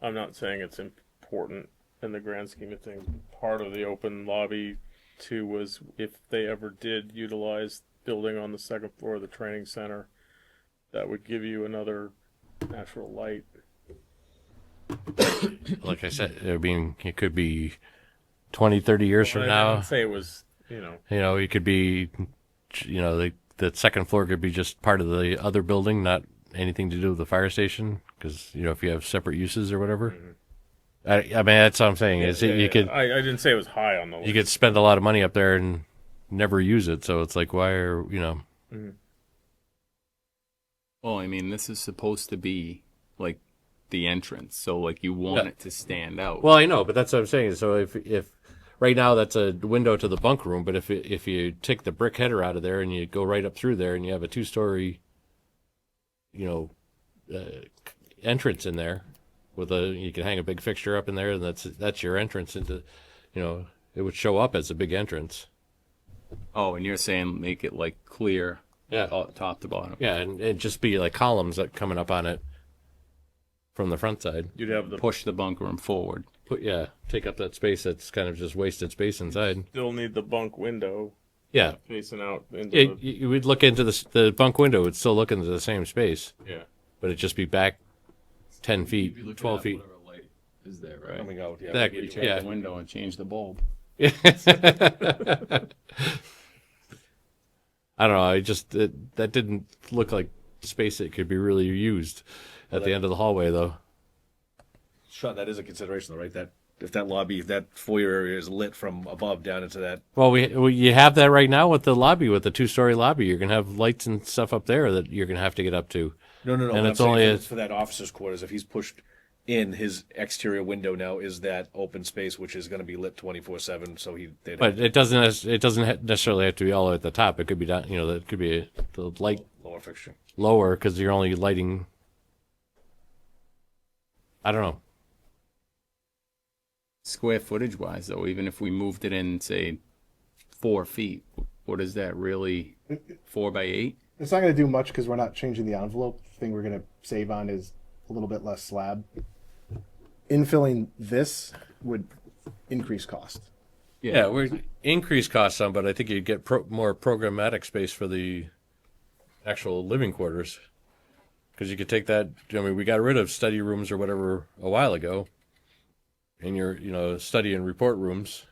I'm not saying it's important in the grand scheme of things. Part of the open lobby too was if they ever did utilize building on the second floor of the training center, that would give you another natural light. Like I said, it could be 20, 30 years from I now. didn't say it was, It could be, the second floor could be just part of the other building, not anything to do with the fire station. Because if you have separate uses or whatever. I mean, that's what I'm saying. I didn't say it was high on the list. You could spend a lot of money up there and never use it. So it's like, why are Well, I mean, this is supposed to be like the entrance, so like you want it to stand out. Well, I know, but that's what I'm saying. So if right now that's a window to the bunk room, but if you take the brick header out of there and you go right up through there and you have a 2-story, entrance in there with you can hang a big fixture up in there, and that's your entrance into, it would show up as a big entrance. Oh, and you're saying make it like clear, Yeah. top to bottom. Yeah, and just be like columns that coming up on it from the front side. You'd have Push the bunk room forward. Take up that space that's kind of just wasted space inside. still need the bunk window Yeah, facing out into you would look into the bunk window. Would still look into the same space, yeah. but it'd just be back 10 feet, 12 feet. Light is there, right? Coming out, yeah. That, You yeah. the window and change the bulb. I don't know. That didn't look like space that could be really used at the end of the hallway, though. Sean, that is a consideration, though, right? That if that foyer area is lit from above down into that. Well, you have that right now with the lobby, with the 2-story lobby. You're gonna have lights and stuff up there that you're gonna have to get up to. No. And what it's I'm saying only for that officer's quarters. If he's pushed in, his exterior window now is that open space, which is going to be lit 24/7. So But it doesn't necessarily have to be all the way at the top. It could be down. That could be the light lower fixture. lower because you're only lighting. I don't know. Square footage wise, though, even if we moved it in, say, 4 feet, what is that really? 4 by 8? It's not going to do much because we're not changing the envelope. The thing we're going to save on is a little bit less slab. Infilling this would increase cost. Yeah, we increase costs some, but I think you'd get more programmatic space for the actual living quarters. Because you could take that. I mean, we got rid of study rooms or whatever a while ago. In your, study and report rooms.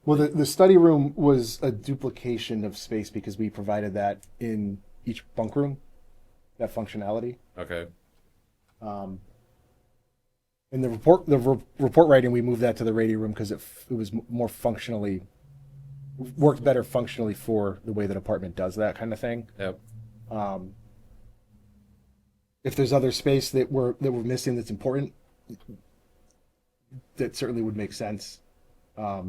Well, the study room was a duplication of space because we provided that in each bunk room, that functionality. Okay. In the report writing, we moved that to the radio room because it was more functionally, worked better functionally for the way the department does that kind of thing. Yep. If there's other space that we're missing that's important, that certainly would make sense. I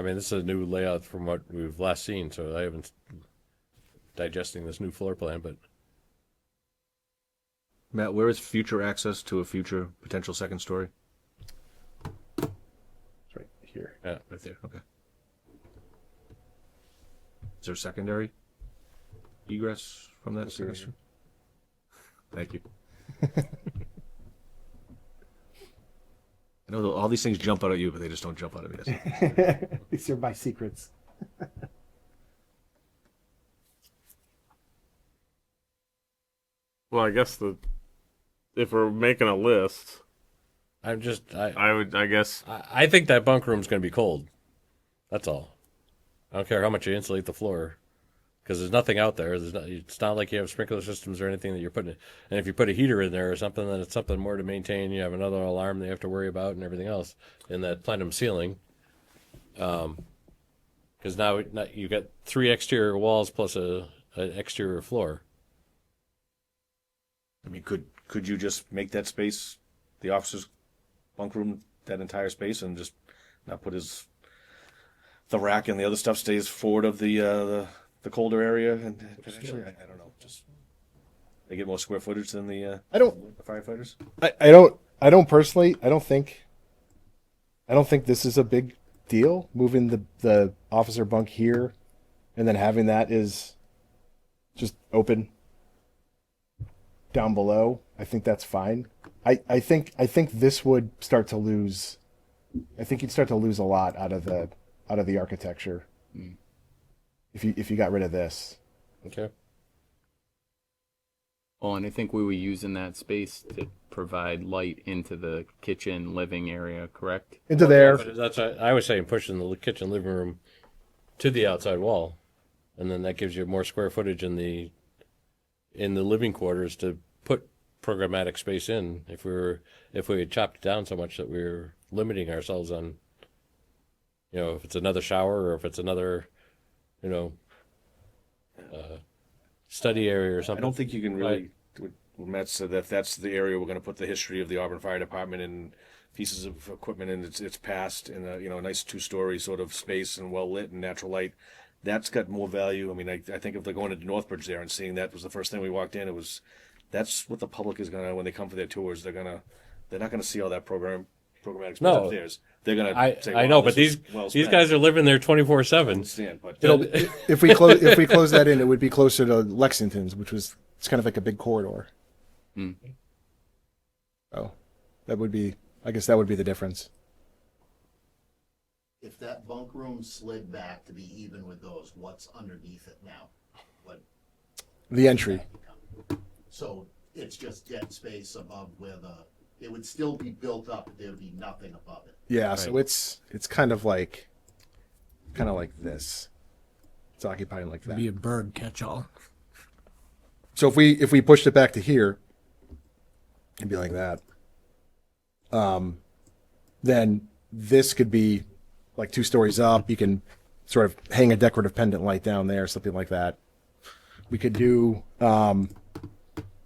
mean, this is a new layout from what we've last seen, so I haven't digesting this new floor plan, but Matt, where is future access to a future potential second story? It's right here. yeah, right there. Okay. Is there secondary egress from that suggestion? Thank you. I know all these things jump out at you, but they just don't jump out at me. These are my secrets. Well, I guess if we're making a list, I think that bunk room's going to be cold. That's all. I don't care how much you insulate the floor, because there's nothing out there. It's not like you have sprinkler systems or anything that you're putting. And if you put a heater in there or something, then it's something more to maintain. You have another alarm that you have to worry about and everything else in that plenum ceiling. Because now you got 3 exterior walls plus an exterior floor. I mean, could you just make that space, the officer's bunk room, that entire space, and just not put the rack and the other stuff stays forward of the colder area, and potentially, I don't know, just they get more square footage than the firefighters. I don't personally. I don't think this is a big deal. Moving the officer bunk here, and then having that is just open down below. I think that's fine. I think this would start to lose. I think you'd start to lose a lot out of the architecture if you got rid of this. Okay. Oh, and I think we were using that space to provide light into the kitchen living area, correct? Into there. But that's I was saying pushing the kitchen living room to the outside wall, and then that gives you more square footage in the living quarters to put programmatic space in. If we had chopped it down so much that we were limiting ourselves on, if it's another shower or if it's another, study area or something. I don't think you can really. What Matt said, that's the area we're going to put the history of the Auburn Fire Department and pieces of equipment in its past in a nice 2-story sort of space and well lit and natural light. That's got more value. I mean, I think if they're going into Northbridge there and seeing that was the first thing we walked in, that's what the public is gonna, when they come for their tours, they're not gonna see all that programmatic space upstairs. They're gonna say, I know, but these guys are living there 24/7. Understand, but if we close that in, it would be closer to Lexington's, it's kind of like a big corridor. Oh, I guess that would be the difference. If that bunk room slid back to be even with those, what's underneath it now? The entry. So it's just dead space above where it would still be built up, but there would be nothing above it. Yeah, right. So it's kind of like this. It's occupying like that. Be a bird catch-all. So if we pushed it back to here, it'd be like that. Then this could be like 2 stories up. You can sort of hang a decorative pendant light down there, something like that. We could do,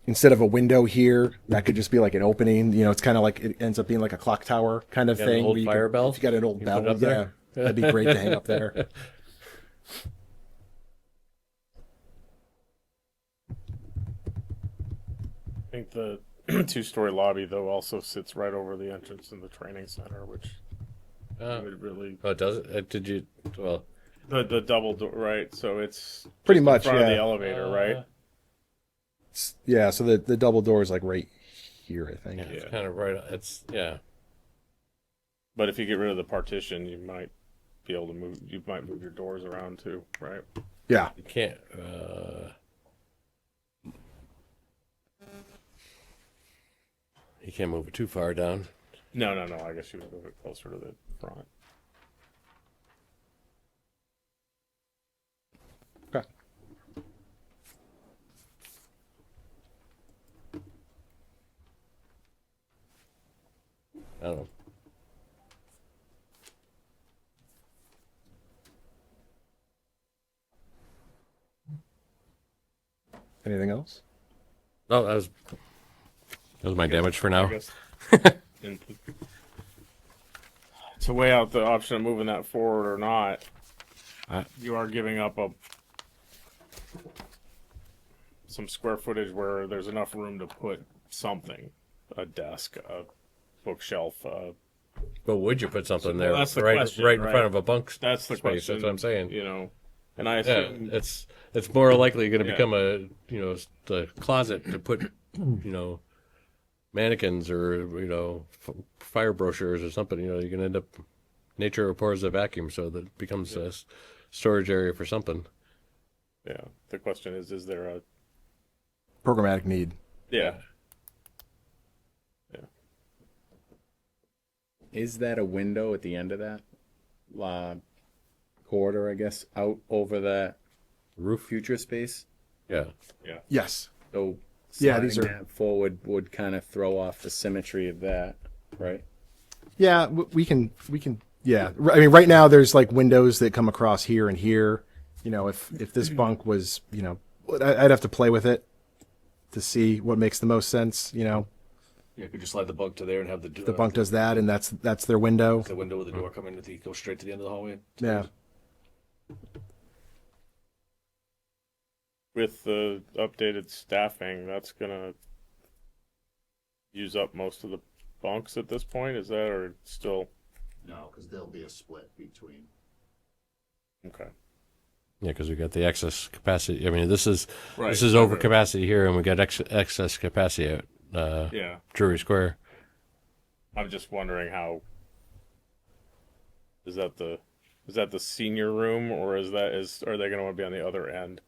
instead of a window here, that could just be like an opening. It's kind of like, it ends up being like a clock tower kind of thing. An old fire bell? If you got an old bell, put it up there? That'd be great to hang up there. I think the 2-story lobby though also sits right over the entrance in the training center, which would really. Oh, does it? Did you? Well, the double door, right? So it's pretty just much in front of yeah. the elevator, right? Yeah. So the double door is like right here, I think. yeah, it's kind of right. It's yeah. But if you get rid of the partition, you might be able to move. You might move your doors around too, right? Yeah. You can't. You can't move it too far down. No. I guess you would move it closer to the front. Okay. I don't know. Anything else? Oh, that was my damage for I now. guess. To weigh out the option of moving that forward or not, you are giving up some square footage where there's enough room to put something, a desk, a bookshelf. But would you put something there? That's the right, question, right in front of a bunk That's the space? question. That's what I'm saying. And I Yeah, assume it's more likely going to Yeah. become a closet to put mannequins or fire brochures or something. You're going to end up nature abhors a vacuum, so that it becomes a storage area for something. yeah. The question is there a Programmatic need. yeah. Is that a window at the end of that corridor, I guess, out over that Roof. future space? Yeah. Yes. So Yeah, sliding these are- that forward would kind of throw off the symmetry of that, right? Yeah, we can. Yeah, I mean, right now there's like windows that come across here and here. If this bunk was, I'd have to play with it to see what makes the most sense. Yeah, could you slide the bunk to there and have The bunk does that, and that's their window. the window with the door coming go straight to the end of the hallway. Yeah. With the updated staffing, that's gonna use up most of the bunks at this point. Is that or still No, because there'll be a split between. okay? Yeah, because we got the excess capacity. I mean, this is Right. over capacity here, and we got excess capacity at Yeah, Drury Square. I'm just wondering how. Is that the senior room or are they gonna want to be on the other end?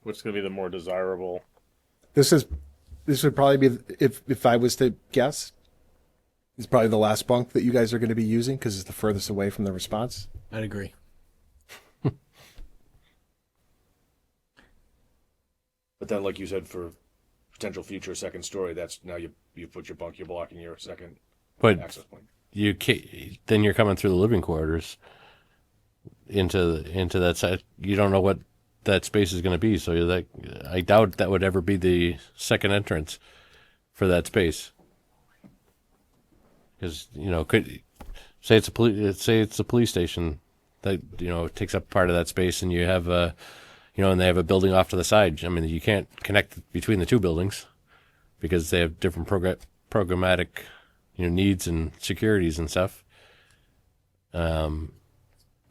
Which is gonna be the more desirable? This would probably be, if I was to guess, it's probably the last bunk that you guys are going to be using because it's the furthest away from the response. I'd agree. But then, like you said, for potential future second story, that's now you put your bunk, you're blocking your second But access point. you then you're coming through the living quarters into that side. You don't know what that space is going to be, so I doubt that would ever be the second entrance for that space. Because could say it's a police station that takes up part of that space, and you have and they have a building off to the side. I mean, you can't connect between the two buildings because they have different programmatic needs and securities and stuff. I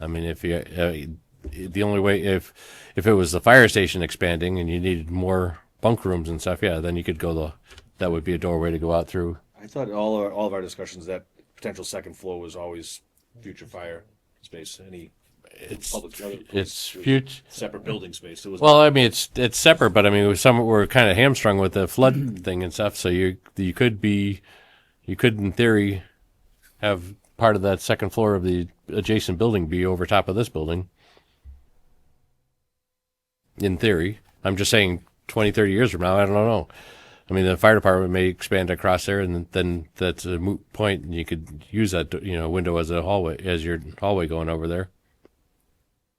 mean, if you the only way if it was the fire station expanding and you needed more bunk rooms and stuff, yeah, then you could go that would be a doorway to go out through. I thought all of our discussions that potential second floor was always future fire space. Any It's public it's future. separate building space. It was Well, I mean, it's separate, but I mean, some were kind of hamstrung with the flood thing and stuff. So you could in theory have part of that second floor of the adjacent building be over top of this building. In theory, I'm just saying 20, 30 years from now, I don't know. I mean, the fire department may expand across there, and then that's a moot point, and you could use that window as your hallway going over there.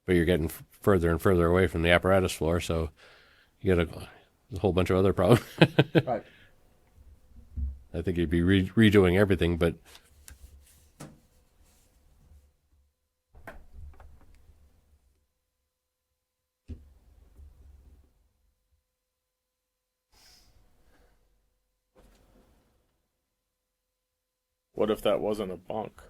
But you're getting further and further away from the apparatus floor, so you got a whole bunch of other problems. Right. I think you'd be redoing everything, but What if that wasn't a bunk?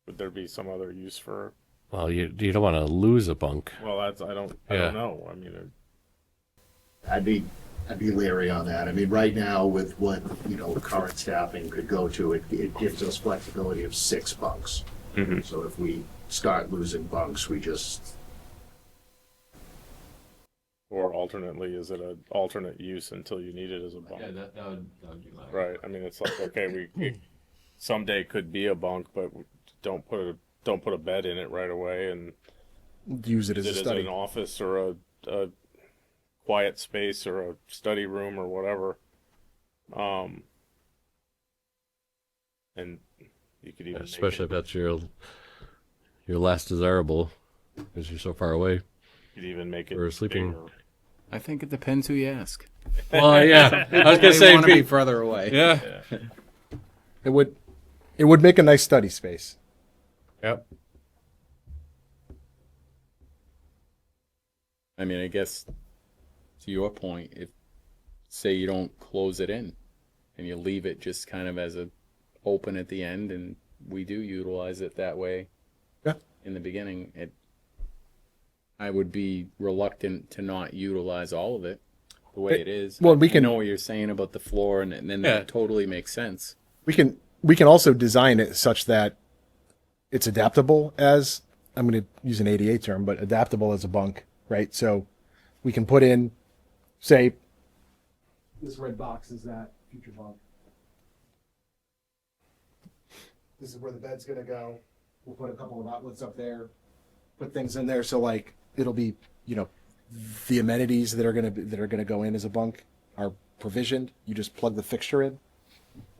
Would there be some other use for? well, you don't want to lose a bunk. Well, I don't Yeah. know. I mean, I'd be leery on that. I mean, right now with what, current staffing could go to, it gives us flexibility of 6 bunks. Mhm. So if we start losing bunks, we just, or alternately, is it an alternate use until you need it as a bunk? Yeah, that would be my. Right. I mean, it's like okay, it someday could be a bunk, but don't put a bed in it right away, and Use it as use a it as study. an office or a quiet space or a study room or whatever. And you could even Especially if that's your last desirable, because you're so far away. you could even make it or sleeping. bigger. I think it depends who you ask. Well, yeah, I was gonna They say, want to be further away. yeah, It would make a nice study space. yep. I mean, I guess to your point, if say you don't close it in and you leave it just kind of as a open at the end, and we do utilize it that way. Yeah. In the beginning, I would be reluctant to not utilize all of it the way it is. well, we I can- know what you're saying about the floor, and then Yeah. that totally makes sense. We can also design it such that it's adaptable as, I'm going to use an ADA term, but adaptable as a bunk, right? So we can put in, say, this red box is that future bunk. This is where the bed's going to go. We'll put a couple of outlets up there, put things in there. So like, it'll be, you know, the amenities that are going to go in as a bunk are provisioned. You just plug the fixture in.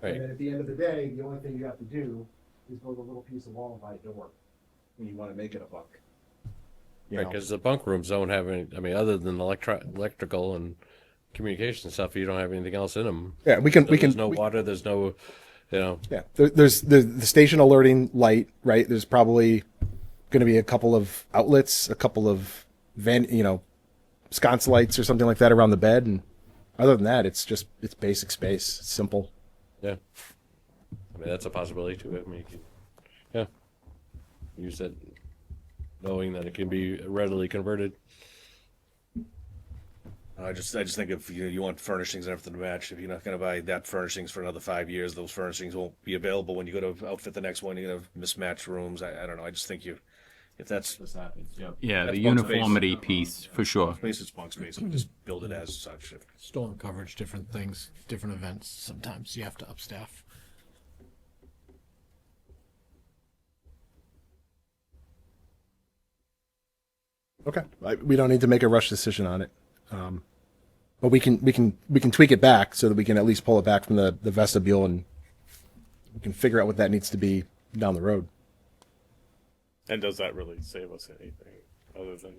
Right. And then at the end of the day, the only thing you have to do is build a little piece of wall by door when you want to make it a bunk. You Right, know? because the bunk rooms don't have any, I mean, other than electrical and communication stuff, you don't have anything else in them. Yeah, we can. There's no water, there's no, you know, Yeah, there's the station alerting light, right? There's probably going to be a couple of outlets, a couple of sconce lights or something like that around the bed, and other than that, it's basic space. It's simple. yeah. I mean, that's a possibility too. I mean, you can, yeah. Use that knowing that it can be readily converted. I just think if you want furnishings and everything to match, if you're not going to buy that furnishings for another 5 years, those furnishings won't be available when you go to outfit the next one. You're going to have mismatched rooms. I don't know. I just think if that's This happens. Yep. Yeah, That's the bunk space. uniformity piece for sure. space, it's bunk space, and just build it as such. Storm coverage, different things, different events. Sometimes you have to upstaff. Okay, we don't need to make a rush decision on it, but we can tweak it back so that we can at least pull it back from the vestibule, and we can figure out what that needs to be down the road. And does that really save us anything other than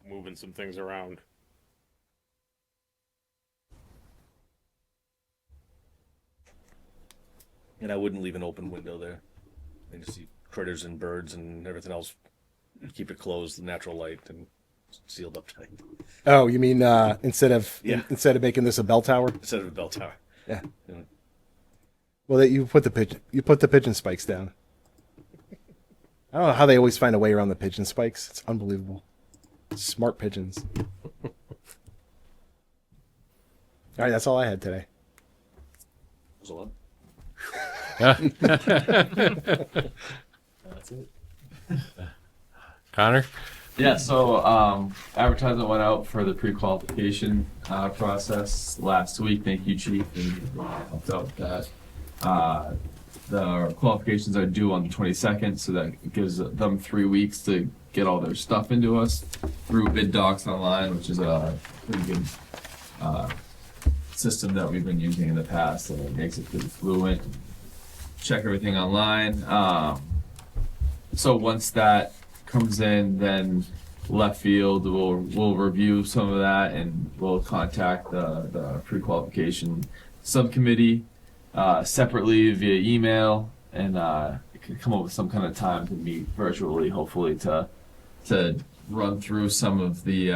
moving some things around? And I wouldn't leave an open window there. I just see critters and birds and everything else. Keep it closed, natural light, and sealed up tight Oh, you mean instead of making this a bell tower? instead of a bell tower. Yeah. Yeah. Well, you put the pigeon spikes down. I don't know how they always find a way around the pigeon spikes. It's unbelievable. Smart pigeons. All right, that's all I had today. Was a lot. That's it. Connor? Yeah, so advertisement went out for the pre-qualification process last week. Thank you, Chief, and helped out with that. The qualifications are due on the 22nd, so that gives them 3 weeks to get all their stuff into us through Bid Docs Online, which is a pretty good system that we've been using in the past, and it makes it pretty fluent. Check everything online. So once that comes in, then left field will review some of that, and we'll contact the pre-qualification subcommittee separately via email, and come up with some kind of time to meet virtually, hopefully to run through some of the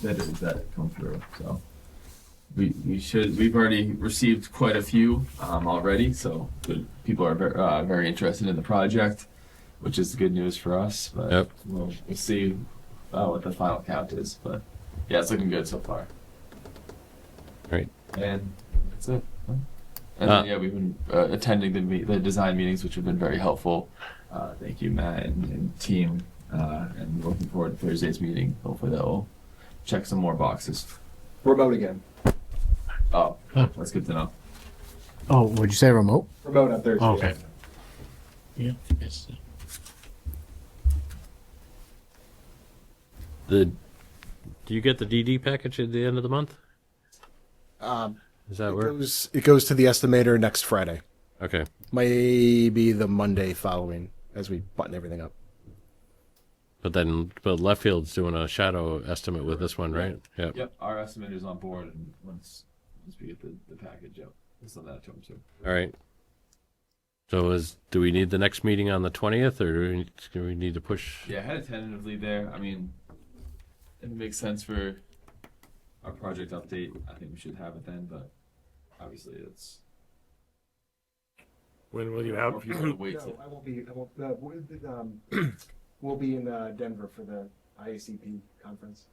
bidders that come through. So we've already received quite a few already, so people are very interested in the project, which is good news for us. But Yep. we'll see what the final count is. But yeah, it's looking good so far. Right. And that's it. And then, yeah, we've been attending the design meetings, which have been very helpful. Thank you, Matt and team. And looking forward to Thursday's meeting. Hopefully that will check some more boxes. Remote again. Oh, that's good to know. Oh, would you say remote? Remote on Thursday. Oh, okay. Yeah. Yes. Do you get the DD package at the end of the month? Is that where? It goes to the estimator next Friday. Okay. Maybe the Monday following, as we button everything up. But left field's doing a shadow estimate with this one, right? Yep. Yep, our estimator's on board, and once we get the package up, we'll send that to him too. All right. So do we need the next meeting on the 20th, or do we need to push? Yeah, I had it tentatively there. I mean, if it makes sense for our project update, I think we should have it then, but obviously it's When will you have? Or if you want to wait till, No, I won't be. I won't. We'll be in Denver for the IACP conference.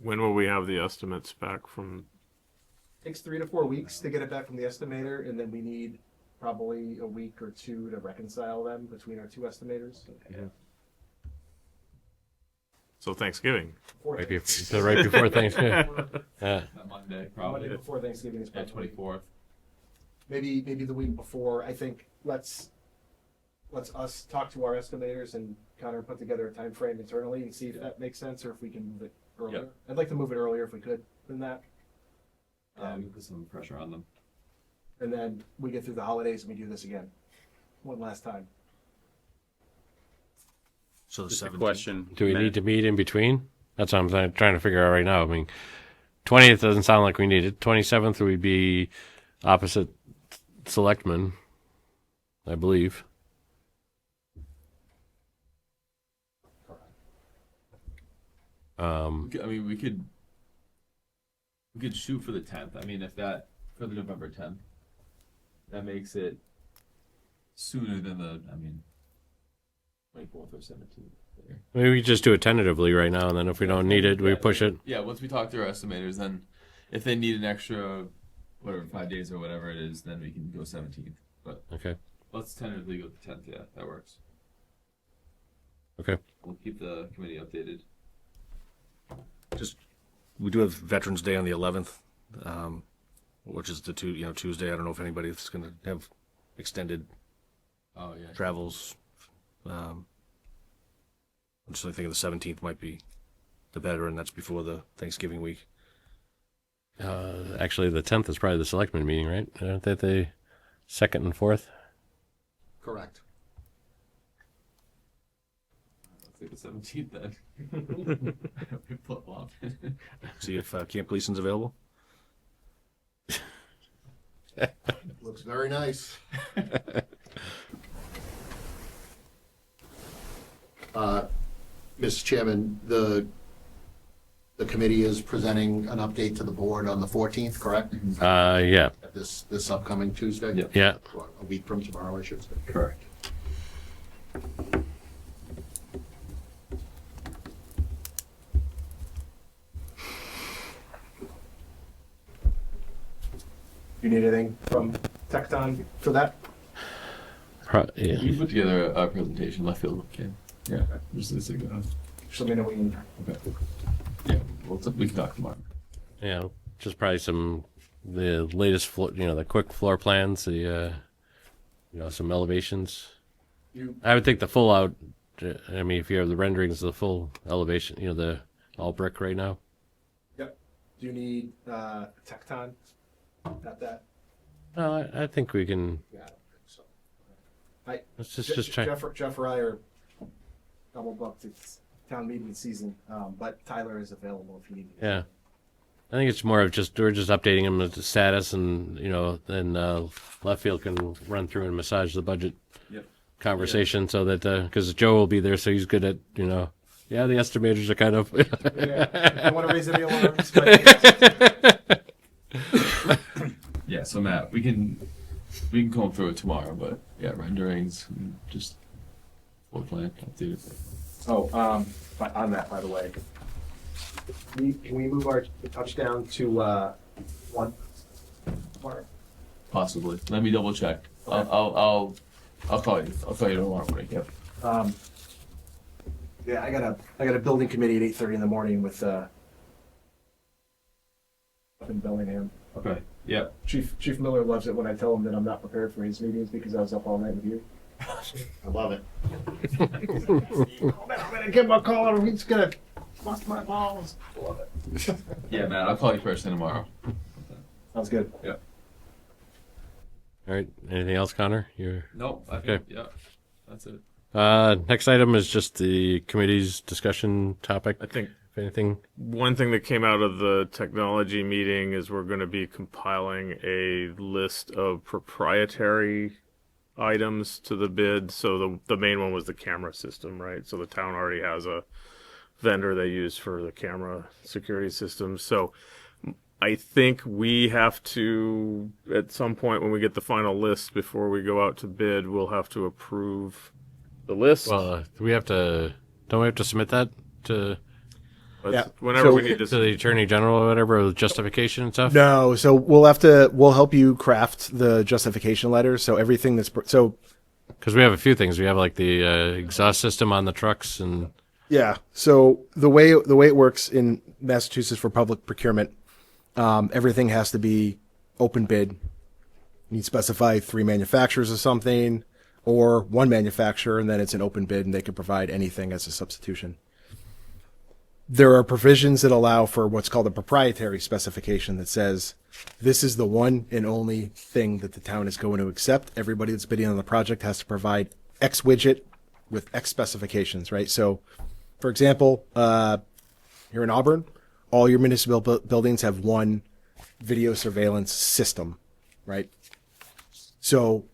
When will we have the estimates back from? Takes 3 to 4 weeks to get it back from the estimator, and then we need probably a week or two to reconcile them between our two estimators. So Thanksgiving. Right before, right before Thanksgiving. Yeah. Monday, probably. Monday before Thanksgiving is Yeah, probably 24th. maybe the week before. I think let's us talk to our estimators and kind of put together a time frame internally and see if that makes sense or if we can move it earlier. Yep. I'd like to move it earlier if we could than that. We put some pressure on them. And then we get through the holidays and we do this again, one last time. So the Just a 17th. question. Do we Matt, need to meet in between? That's what I'm trying to figure out right now. I mean, 20th doesn't sound like we need it. 27th would be opposite selectmen, I believe. I mean, we could shoot for the 10th. I mean, if that for the November 10th, that makes it sooner than the 24th or 17th. Maybe we just do it tentatively right now, and then if we don't need it, we push it. Yeah, once we talk to our estimators, then if they need an extra, whatever, 5 days or whatever it is, then we can go 17th. But Okay. let's tentatively go the 10th. Yeah, that works. Okay. We'll keep the committee updated. We do have Veterans Day on the 11th, which is the Tuesday. I don't know if anybody's going to have extended Oh yeah. travels. I'm just thinking the 17th might be the better, and that's before the Thanksgiving week. Actually, the 10th is probably the selectmen meeting, right? Aren't they the 2nd and 4th? Correct. Let's take the 17th then. We flip flop. See if Camp Gleason's available. Looks very nice. Mr. Chairman, the committee is presenting an update to the board on the 14th, correct? Yeah. This upcoming Tuesday? Yep. Yeah. Or a week from tomorrow, I should say. Correct. You need anything from Tecton for that? Yeah. We put together a presentation. Left field came. Yeah. Just this ago. Just let me know when you. Okay. Yeah. We can talk tomorrow. Yeah, just probably the latest floor, the quick floor plans, some elevations. I would think the full out. I mean, if you have the renderings, the full elevation, the all brick right now. Yep. Do you need Tecton at that? No, I think we can. Yeah, I don't think so. Let's just try. Jeff or I are double booked. It's town meeting season, but Tyler is available if you need. Yeah, I think it's more of we're just updating him with the status, and then left field can run through and massage the budget conversation, so that because Joe will be there, so he's good at the estimators are kind of. I don't want to raise any alarms. But Yeah. So Matt, we can comb through it tomorrow, but yeah, renderings, and just floor plan updated. but on that, by the way, can we move our touchdown to one? Tomorrow? Possibly. Let me double check. I'll call you. I'll call you tomorrow morning. Yep. Yeah, I got a building committee at 8:30 in the morning with up in Bellingham. Okay. Yep. Chief Miller loves it when I tell him that I'm not prepared for his meetings because I was up all night with you. I love it. Oh man, I'm gonna give him a call and he's gonna bust my balls. Love it. Yeah, Matt. I'll call you first thing tomorrow. Sounds good. Yeah. All right. Anything else, Connor? Nope. I Okay. think, yeah. That's it. Next item is just the committee's discussion topic. I think If anything. one thing that came out of the technology meeting is we're going to be compiling a list of proprietary items to the bid. So the main one was the camera system, right? So the town already has a vendor they use for the camera security system. So I think we have to, at some point when we get the final list before we go out to bid, we'll have to approve the list. Well, don't we have to submit that to But Yeah. whenever So- we need to. the Attorney General or whatever, with justification and stuff? No, so we'll help you craft the justification letters. So everything so Because we have a few things. We have like the exhaust system on the trucks, and yeah. So the way it works in Massachusetts for public procurement, everything has to be open bid. You specify 3 manufacturers of something, or 1 manufacturer, and then it's an open bid, and they can provide anything as a substitution. There are provisions that allow for what's called a proprietary specification that says this is the one and only thing that the town is going to accept. Everybody that's bidding on the project has to provide X widget with X specifications, right? So, for example, here in Auburn, all your municipal buildings have one video surveillance system, right? So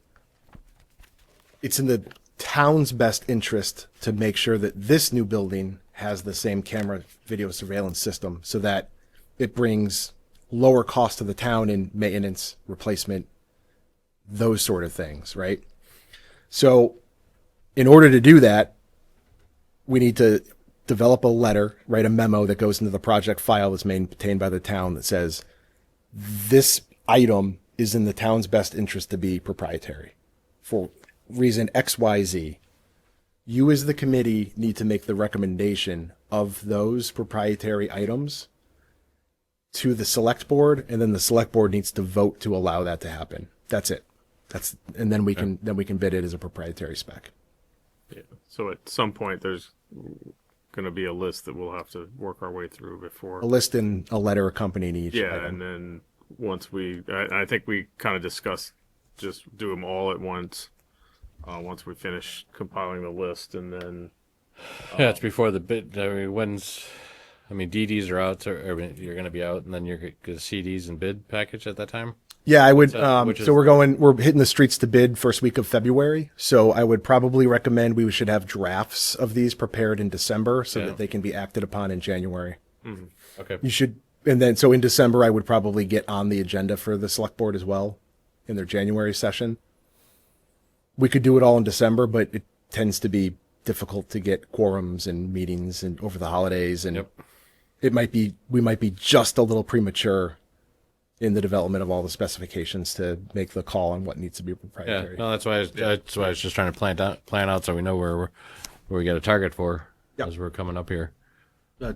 it's in the town's best interest to make sure that this new building has the same camera video surveillance system so that it brings lower cost to the town in maintenance, replacement, those sort of things, right? So in order to do that, we need to develop a letter, write a memo that goes into the project file that's maintained by the town that says this item is in the town's best interest to be proprietary for reason XYZ. You as the committee need to make the recommendation of those proprietary items to the select board, and then the select board needs to vote to allow that to happen. That's it. And then we can bid it as a proprietary spec. Yeah. So at some point, there's going to be a list that we'll have to work our way through before. A list and a letter accompanying each Yeah, item. and then once I think we kind of discussed just do them all at once. Once we finish compiling the list, and then yeah, it's before the bid. I mean, DDs are out, or you're going to be out, and then you're going to CDs and bid package at that time. Yeah, I would. Which is- So we're hitting the streets to bid first week of February. So I would probably recommend we should have drafts of these prepared in December so Yeah. that they can be acted upon in January. Okay. You should, and then so in December I would probably get on the agenda for the select board as well in their January session. We could do it all in December, but it tends to be difficult to get quorums and meetings and over the holidays, and Yep. we might be just a little premature in the development of all the specifications to make the call on what needs to be Yeah, proprietary. no, that's why I was just trying to plan out so we know where we got a target for Yep. as we're coming up here.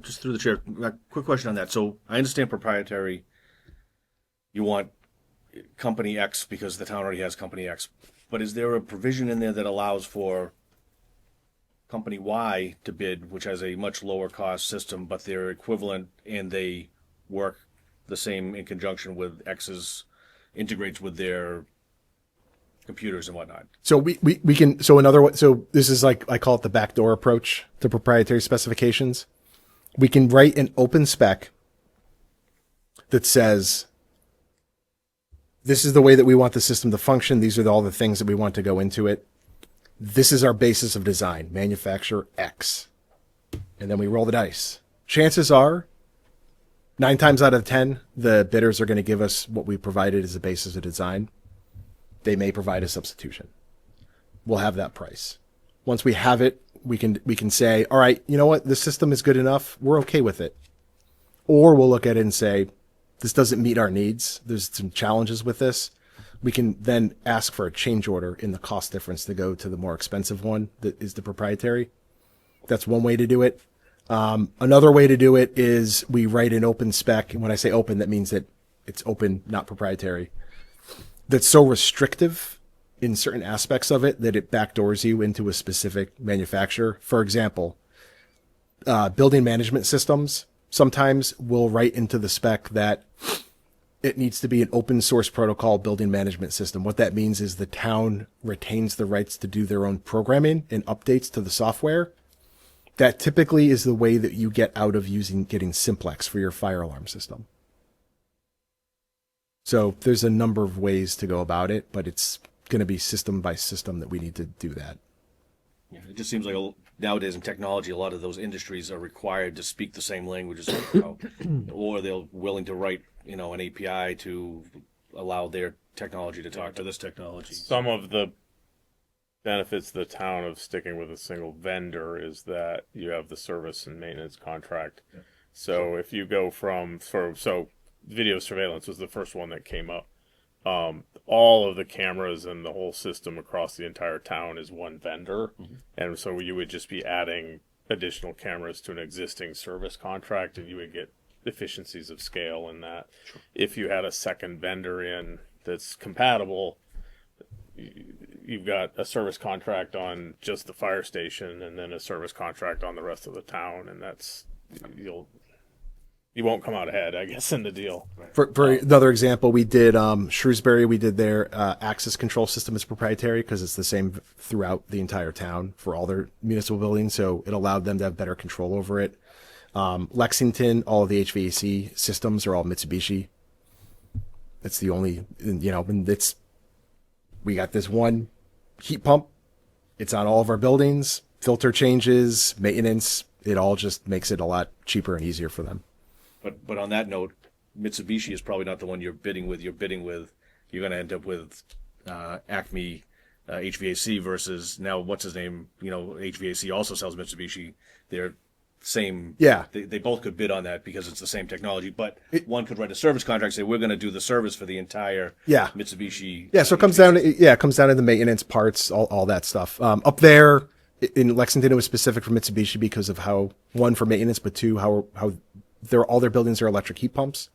Just through the chair, quick question on that. So I understand proprietary. You want company X because the town already has company X, but is there a provision in there that allows for company Y to bid, which has a much lower cost system, but they're equivalent and they work the same in conjunction with X's, integrates with their computers and whatnot? So we can, so another way, so this is like, I call it the backdoor approach to proprietary specifications. We can write an open spec that says, this is the way that we want the system to function. These are all the things that we want to go into it. This is our basis of design, manufacturer X. And then we roll the dice. Chances are 9 times out of 10, the bidders are going to give us what we provided as a basis of design. They may provide a substitution. We'll have that price. Once we have it, we can say, all right, you know what? This system is good enough. We're okay with it. Or we'll look at it and say, this doesn't meet our needs. There's some challenges with this. We can then ask for a change order in the cost difference to go to the more expensive one that is the proprietary. That's one way to do it. Another way to do it is we write an open spec. And when I say open, that means that it's open, not proprietary. That's so restrictive in certain aspects of it that it backdoors you into a specific manufacturer. For example, building management systems sometimes will write into the spec that it needs to be an open source protocol building management system. What that means is the town retains the rights to do their own programming and updates to the software. That typically is the way that you get out of getting Simplex for your fire alarm system. So there's a number of ways to go about it, but it's going to be system by system that we need to do that. Yeah, it just seems like nowadays in technology, a lot of those industries are required to speak the same language as Echo, or they're willing to write, an API to allow their technology to talk to this technology. Some of the benefits to the town of sticking with a single vendor is that you have the service and maintenance contract. So if you go so video surveillance was the first one that came up. All of the cameras and the whole system across the entire town is one vendor. And so you would just be adding additional cameras to an existing service contract, and you would get efficiencies of scale in that. If you had a second vendor in that's compatible, you've got a service contract on just the fire station and then a service contract on the rest of the town, and that's you won't come out ahead, I guess, in the deal. For another example, we did Shrewsbury. We did their access control system is proprietary because it's the same throughout the entire town for all their municipal buildings. So it allowed them to have better control over it. Lexington, all of the HVAC systems are all Mitsubishi. It's the only, and we got this one heat pump. It's on all of our buildings. Filter changes, maintenance. It all just makes it a lot cheaper and easier for them. But on that note, Mitsubishi is probably not the one you're bidding with. You're going to end up with Acme HVAC versus now what's his name? HVAC also sells Mitsubishi. They're same. Yeah. They both could bid on that because it's the same technology. But one could write a service contract, say we're going to do the service for the entire Mitsubishi. Yeah. So it comes down to the maintenance parts, all that stuff. Up there in Lexington, it was specific for Mitsubishi because of how, one, for maintenance, but two, how all their buildings are electric heat pumps,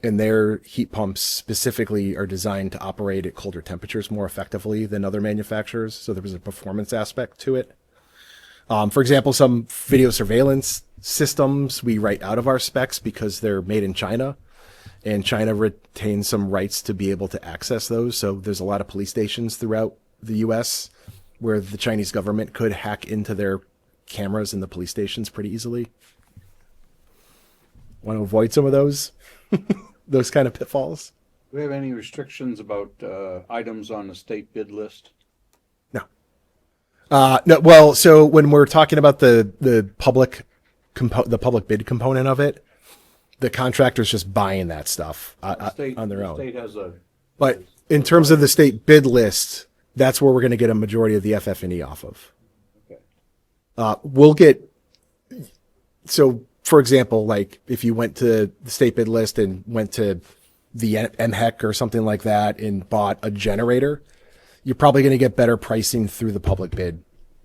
and their heat pumps specifically are designed to operate at colder temperatures more effectively than other manufacturers. So there was a performance aspect to it. For example, some video surveillance systems we write out of our specs because they're made in China, and China retains some rights to be able to access those. So there's a lot of police stations throughout the U.S. where the Chinese government could hack into their cameras in the police stations pretty easily. Want to avoid some of those kind of pitfalls? Do we have any restrictions about items on the state bid list? No. Well, so when we're talking about the public bid component of it, the contractor's just buying that stuff on their own. The state has But in terms of the state bid list, that's where we're going to get a majority of the FF&E off of. Okay. We'll get, so for example, like if you went to the state bid list and went to the MHEC or something like that and bought a generator, you're probably going to get better pricing through the public bid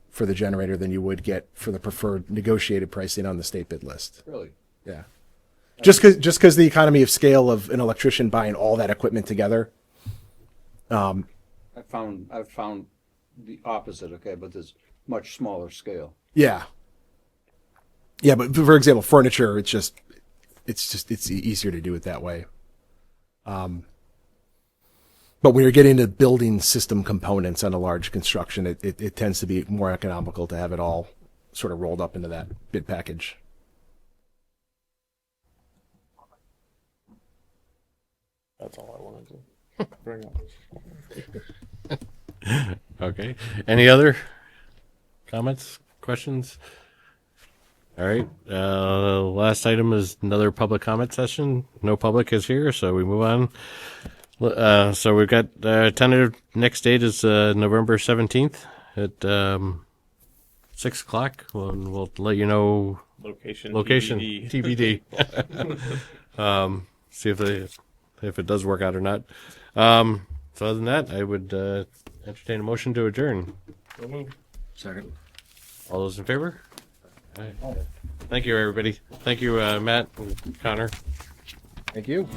for the generator than you would get for the preferred negotiated pricing on the state bid list. Really? Yeah. Just because the economy of scale of an electrician buying all that equipment together. I've found the opposite, okay, but there's much smaller scale. Yeah. Yeah, but for example, furniture, it's easier to do it that way. But when you're getting into building system components on a large construction, it tends to be more economical to have it all sort of rolled up into that bid package. That's all I wanted to bring up. Okay. Any other comments, questions? All right. Last item is another public comment session. No public is here, so we move on. So we've got tentative next date is November 17th at 6 o'clock. We'll let you know Location TBD. See if it does work out or not. So other than that, I would entertain a motion to adjourn. Second. All those in favor? All right. Thank you, everybody. Thank you, Matt and Connor. Thank you.